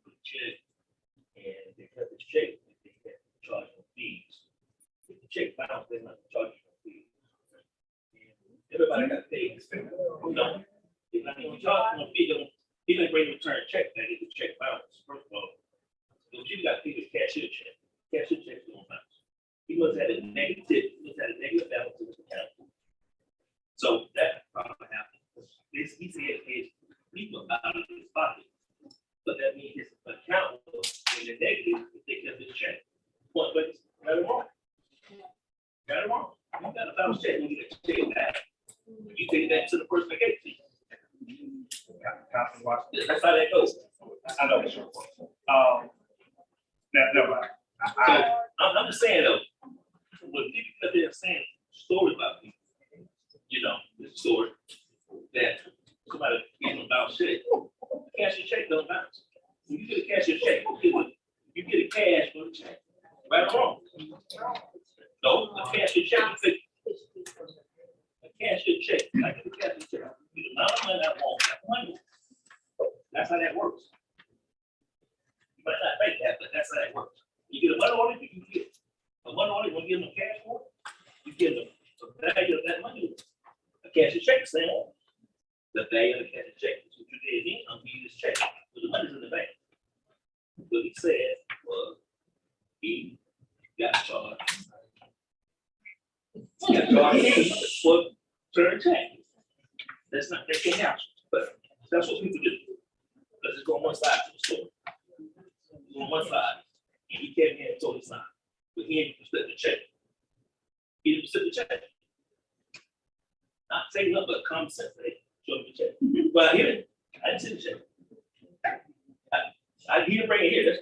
the check and they cut the check and they had to charge no fees. If the check bounced, they're not charging no fees. Everybody got paid. No, if you charge no fee, he didn't bring the return check back if the check bounced. First of all, so you got to pay the cashier check. Cashier checks don't bounce. He must have a negative balance in his account. So that probably happened. He said he check, you get a check back. You take that to the person that gave it to you. That's how that goes. I know. Never mind. So I'm just saying though, when people up there saying stories about people, you know, this story that somebody gave them about shit, cash your check don't bounce. When you get a cash your check, you get a cash for the check. Right or wrong? No, a cash your check, a cash your check, I get a cash your check. The amount of money I want, that money. That's how that works. You might not think that, but that's how that works. You get a money order, you can get a money order, you want to give them a cash for it, you give them the value of that money. A cash check, same on. The value of the cash check is what you did in, I'm giving you this check, but the money's in the bank. What he said was, he got charged. He got charged for turn check. That's not, that can't happen, but that's what people do. Let's just go on one side to the store. On one side, and he came here and told his son, but he ain't split the check. He didn't split the check. Not taking up, but common sense, they show me the check. Well, I hear it. I didn't see the check. He didn't bring it here.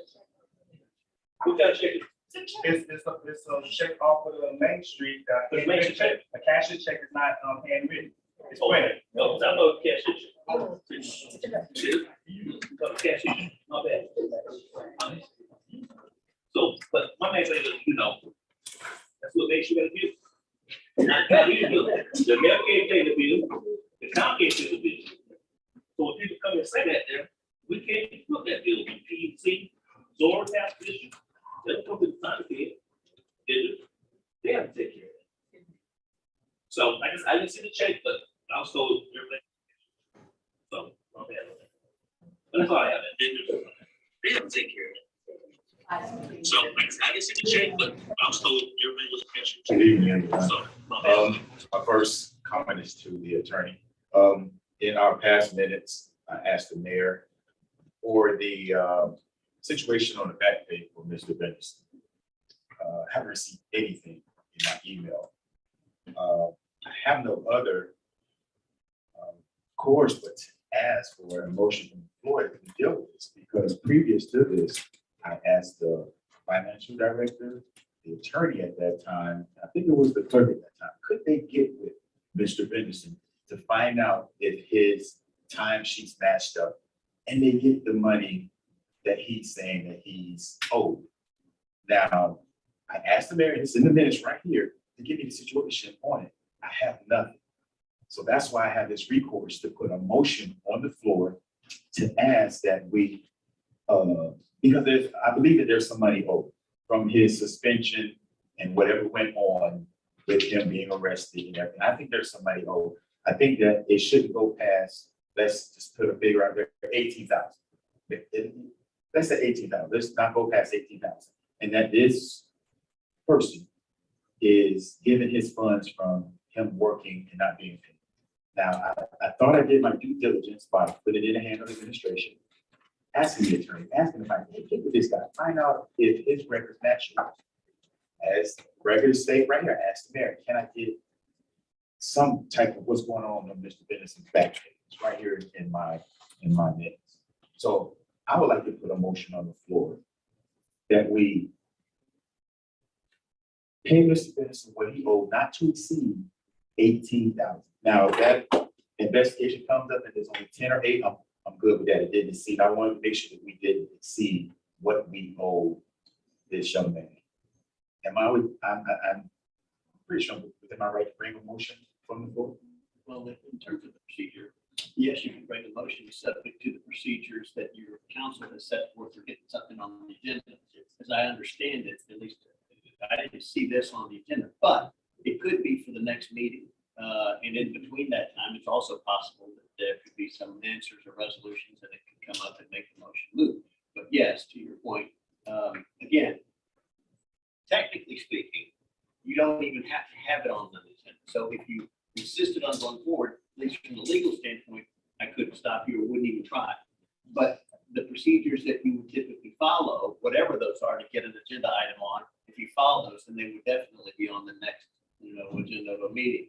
What kind of check? It's a check off of the Main Street. The Main Street check. A cashier's check is not handwritten. It's printed. No, I know cash check. Cash check. My bad. So, but my main thing is, you know, that's what makes you gotta do. Not you do. The mayor can't pay the bill, the county can't pay the bill. So when people come and say that there, we can't put that bill in PUC, Zora Tax District, they'll come to the time pay, they have to take care of it. So I didn't see the check, but I was told everything. So, I'm bad on that. But that's all I have. They have to take care of it. So I didn't see the check, but I was told everything was a cash. Good evening, everyone. So, my bad. My first comment is to the attorney. In our past minutes, I asked the mayor for the situation on the back page for Mr. Benson. I haven't received anything in my email. I have no other course but to ask for a motion from the floor to deal with this, because previous to this, I asked the financial director, the attorney at that time, I think it was the clerk at that time, could they get with Mr. Benderson to find out if his timesheets matched up and they get the money that he's saying that he's owed. Now, I asked the mayor, it's in the minutes right here, to give me the situation on it. I have nothing. So that's why I have this recourse to put a motion on the floor to ask that we, because I believe that there's some money owed from his suspension and whatever went on with him being arrested and everything. I think there's some money owed. I think that it shouldn't go past, let's just put a figure out there, 18,000. Let's say 18,000. Let's not go past 18,000. And that this person is giving his funds from him working and not being paid. Now, I thought I did my due diligence by putting it in the hand of the administration, asking the attorney, asking if I can get with this guy, find out if his records match yours. As records state right here, I asked the mayor, can I get some type of what's going on Mr. Benderson's back page? It's right here in my minutes. So I would like to put a motion on the floor that we pay Mr. Benderson what he owed, not to exceed 18,000. Now, if that investigation comes up and there's only 10 or 8, I'm good with that. It didn't exceed. I wanted to make sure that we didn't exceed what we owe this young man. I'm pretty sure within my right to bring a motion from the floor. Well, in terms of the procedure, yes, you can bring a motion subject to the procedures that your council has set forth for getting something on the agenda. As I understand it, at least I didn't see this on the agenda, but it could be for the next meeting. And in between that time, it's also possible that there could be some answers or resolutions that it could come up and make the motion move. But yes, to your point, again, technically speaking, you don't even have to have it on the agenda. So if you insisted on going forward, at least from the legal standpoint, I couldn't stop you or wouldn't even try. But the procedures that you would typically follow, whatever those are to get an agenda item on, if you follow those, then they would definitely be on the next agenda of a meeting.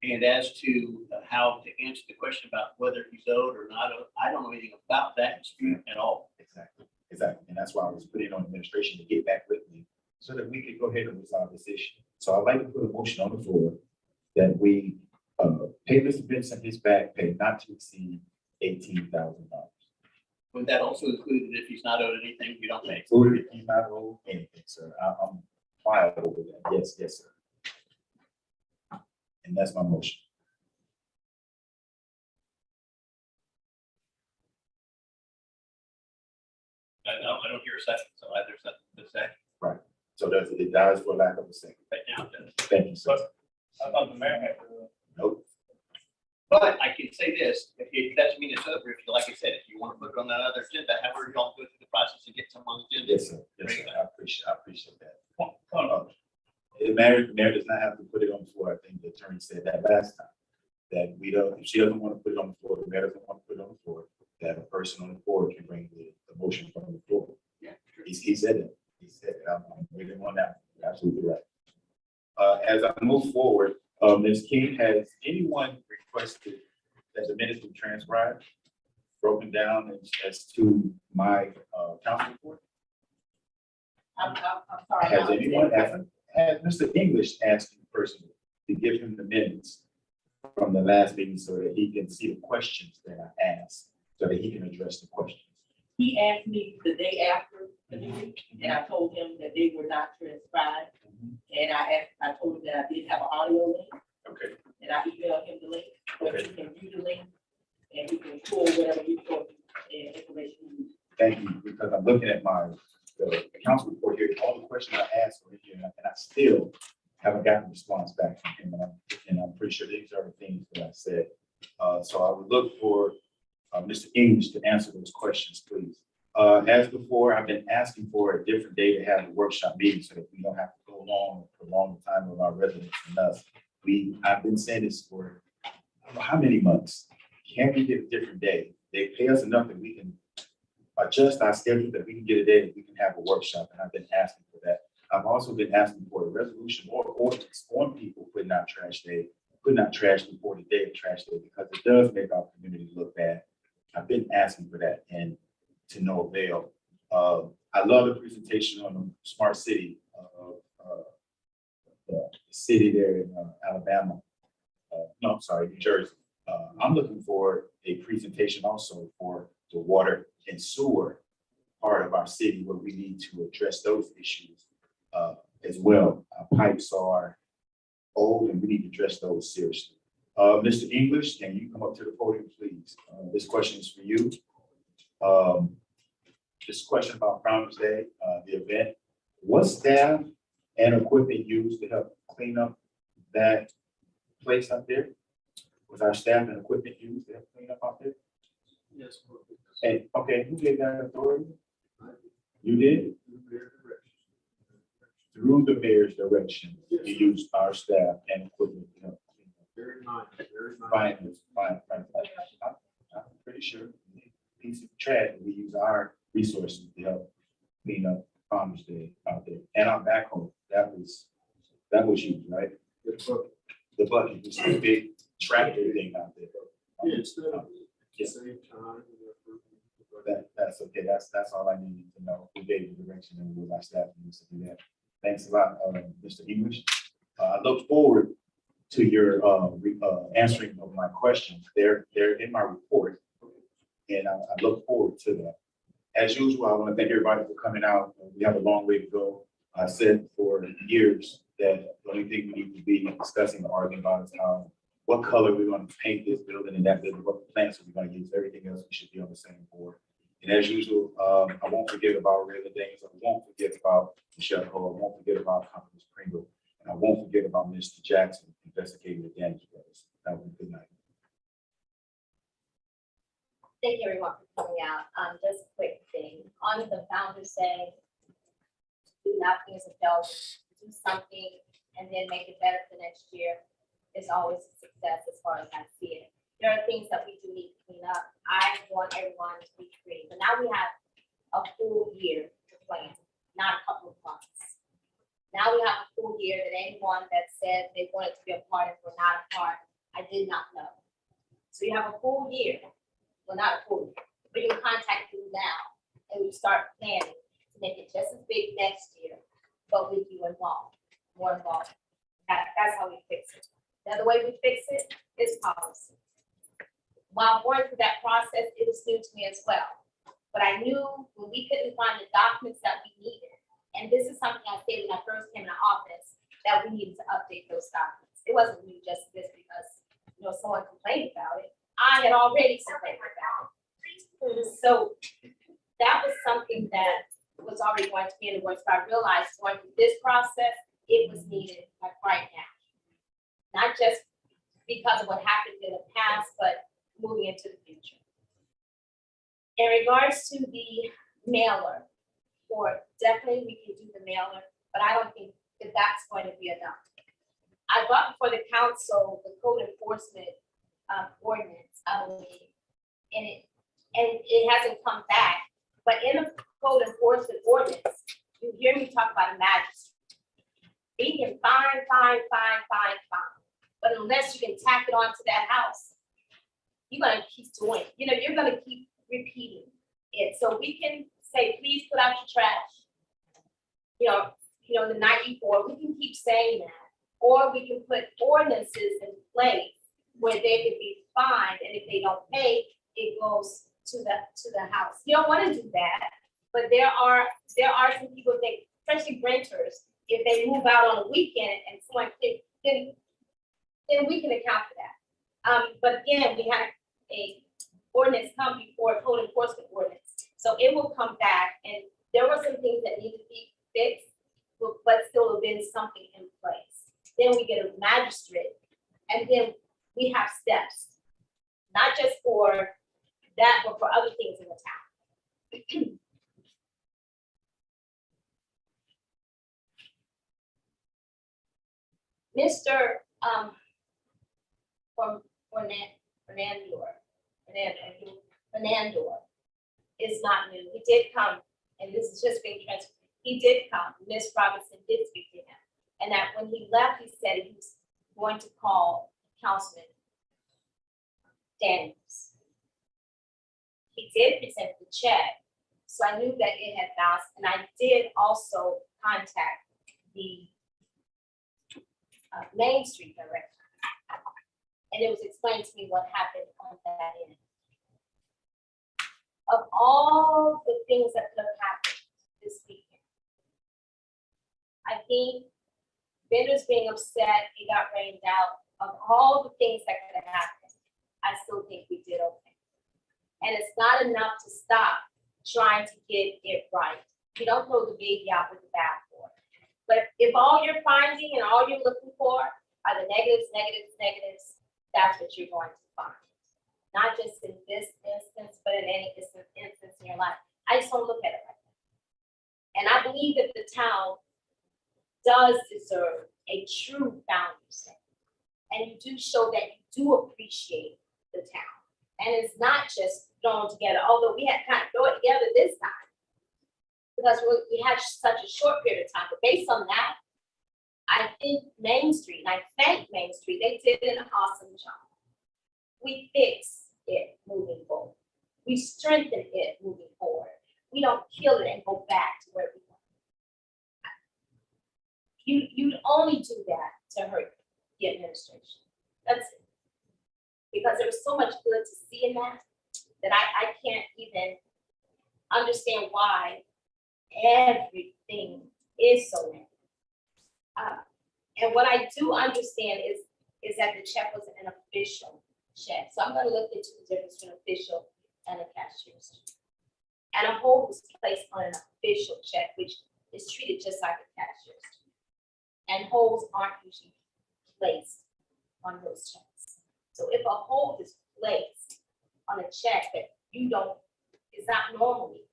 And as to how to answer the question about whether he's owed or not owed, I don't know anything about that dispute at all. Exactly, exactly. And that's why I was putting on administration to get back with me so that we could go ahead and resolve this issue. So I'd like to put a motion on the floor that we pay Mr. Benson his back pay not to exceed $18,000. Would that also include that if he's not owed anything, you don't pay? Included if he's not owed anything, sir. I'm pliable with that. Yes, yes, sir. And that's my motion. I don't hear a second, so there's nothing to say Right. So it dies for lack of a second. right now. Then. Thank you, sir. I thought the mayor had to. Nope. But I can say this, if it doesn't mean it's over, if you, like I said, if you want to put it on another agenda, however y'all go through the process and get some on the agenda. Yes, sir. Yes, sir. I appreciate that. Hold on. The mayor does not have to put it on the floor. I think the attorney said that last time. That we don't, if she doesn't want to put it on the floor, the mayor doesn't want to put it on the floor, that a person on the board can bring the motion from the floor. Yeah, sure. He said it. He said it. I'm waiting on that. You're absolutely right. As I move forward, Ms. King, has anyone requested that the minutes be transcribed, broken down as to my council report? I'm sorry. Has anyone asked? Has Mr. English asked the person to give him the minutes from the last meeting so that he can see the questions that I asked, so that he can address the questions? He asked me the day after the meeting, and I told him that they were not transcribed. And I told him that I did have an audio link, Okay. and I emailed him the link, so he can view the link, and he can pull whatever he put and information he needs. Thank you, because I'm looking at the council report here, all the questions I asked over here, and I still haven't gotten a response back from him, and I'm pretty sure these are the things that I said. So I would look for Mr. English to answer those questions, please. As before, I've been asking for a different day to have a workshop meeting so that we don't have to go long, prolong the time of our residents and us. I've been saying this for I don't know how many months. Can we get a different day? They pay us enough that we can adjust our schedule, that we can get a day that we can have a workshop, and I've been asking for that. I've also been asking for a resolution or ordinance on people putting out trash before the day of trash day, because it does make our community look bad. I've been asking for that, and to no avail. I love the presentation on the smart city of the city there in Alabama. No, I'm sorry, New Jersey. I'm looking for a presentation also for the water and sewer part of our city, where we need to address those issues as well. Our pipes are old and we need to address those seriously. Mr. English, can you come up to the podium, please? This question is for you. This question about Founder's Day, the event. What staff and equipment used to help clean up that place out there? Was our staff and equipment used to help clean up out there? Yes. And, okay, who gave that authority? You did? Through the mayor's direction, you used our staff and equipment to help clean up. Very nice, very nice. Fine. I'm pretty sure. Piece of trash, we use our resources to help clean up Founder's Day out there. And our backhoe, that was used, right? The bucket, was a big tractor thing out there. Yeah, it's the Yeah. same time. That's okay. That's all I needed to know. We gave you direction and we our staff needs to do that. Thanks a lot, Mr. English. I look forward to your answering of my questions. They're in my report, and I look forward to that. As usual, I want to thank everybody for coming out. We have a long way to go. I said for years that the only thing we need to be discussing or arguing about is what color we're going to paint this building and that building, what plants are we going to use. Everything else, we should be on the same board. And as usual, I won't forget about Ray Danes. I won't forget about Michelle Cole. I won't forget about Congress Pringle. And I won't forget about Mr. Jackson investigating the damage brothers. That was a good night. Thank you everyone for coming out. Just a quick thing, on the Founder's Day, do not be as a adult, do something and then make it better for next year. It's always a success as far as I see it. There are things that we do need to clean up. I want everyone to be creative, but now we have a full year to plan, not a couple of months. Now we have a full full year that anyone that said they wanted to be a part and were not a part, I did not know. So you have a full year, well, not a full year, but you can contact me now and we start planning to make it just as big next year, but with you involved, more involved. That's how we fix it. The other way we fix it is policy. While going through that process, it was new to me as well. But I knew when we couldn't find the documents that we needed, and this is something I said when I first came into office, that we needed to update those documents. It wasn't new just this because, someone complained about it. I had already complained about it. So that was something that was already going to be in the works, but I realized going through this process, it was needed like right now. Not just because of what happened in the past, but moving into the future. In regards to the mailer, definitely we can do the mailer, but I don't think that that's going to be enough. I brought before the council the code enforcement ordinance, I believe, and it hasn't come back. But in the code enforcement ordinance, you hear me talk about a magistrate. He can fine. But unless you can tack it onto that house, you're gonna keep doing it. You're gonna keep repeating it. So we can say, please put out your trash. The night before, we can keep saying that. Or we can put ordinances in place where they could be fined, and if they don't pay, it goes to the house. You don't want to do that, but there are some people that, especially renters, if they move out on a weekend and someone then we can account for that. But again, we had a ordinance come before a code enforcement ordinance, so it will come back, and there were some things that need to be fixed, but still have been something in place. Then we get a magistrate, and then we have steps, not just for that, but for other things in the town. Mr. Fernandor is not new. He did come, and this is just being transferred. He did come. Ms. Robinson did speak to him. And that when he left, he said he was going to call Councilman Daniels. He did present the check, so I knew that it had bounced, and I did also contact the Main Street director. And it was explained to me what happened on that end. Of all the things that could have happened this weekend, I think vendors being upset, it got rained out. Of all the things that could have happened, I still think we did okay. And it's not enough to stop trying to get it right. You don't throw the baby out with the bathwater. But if all you're finding and all you're looking for are the negatives, that's what you're going to find. Not just in this instance, but in any instance in your life. I just don't look at it like that. And I believe that the town does deserve a true boundaries. And you do show that you do appreciate the town. And it's not just thrown together, although we had to kind of throw it together this time, because we had such a short period of time. But based on that, I think Main Street, and I thank Main Street, they did an awesome job. We fixed it moving forward. We strengthened it moving forward. We don't kill it and go back to where we were. You'd only do that to hurt the administration. That's it. Because there was so much good to see in that I can't even understand why everything is so negative. And what I do understand is that the check was an official check. So I'm going to look into the difference between official and a cashier's check. And a hold was placed on an official check, which is treated just like a cashier's check. And holds aren't usually placed on those checks. So if a hold is placed on a check that is not normally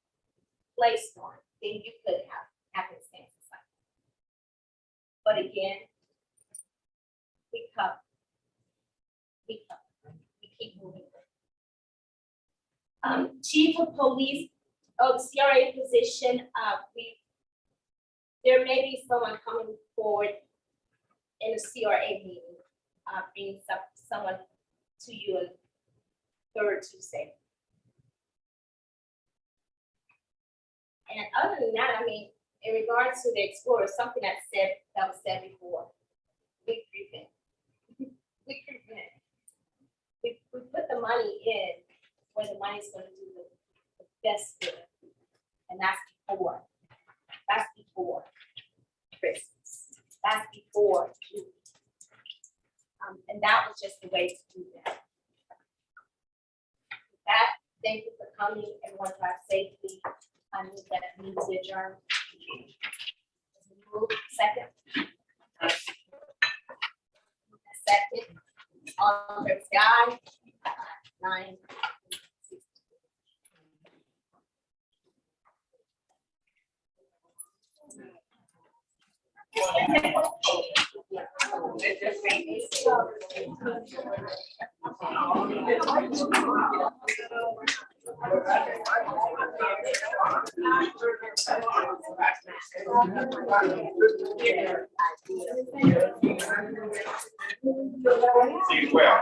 placed on, then you could have happenstances like that. But again, we keep moving. Chief of Police, the CRA position, there may be someone coming forward in a CRA meeting, bringing someone to you on third Tuesday. And other than that, I mean, in regards to the Explorer, something that was said before, we prevent. We prevent. We put the money in where the money's gonna do the best good. And that's before Christmas. That's before June. And that was just the way to do that. With that, thank you for coming, everyone drive safely. I need that meeting to adjourn. Move, second. Second. All in favor, say aye. 9. See you well.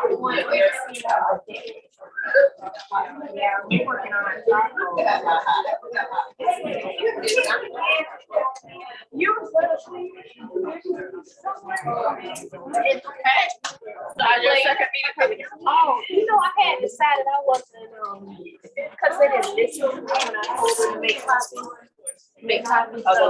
Yeah, we're working on it. You were oh, you know, I had decided I wasn't, because they didn't listen to me when I told them to make copies of the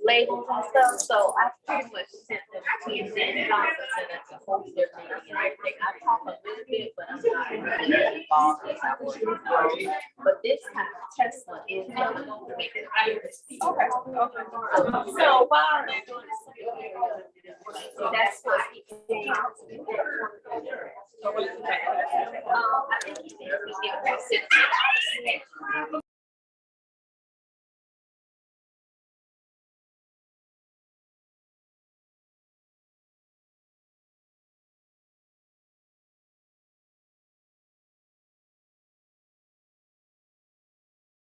labels and stuff, so I pretty much sent them to you, and also sent them to post their meeting and everything. I talked a little bit, but I'm not really involved as I was. But this time, Tesla is going to make it higher. Okay. So while they're doing this, that's why he can. I think he thinks we get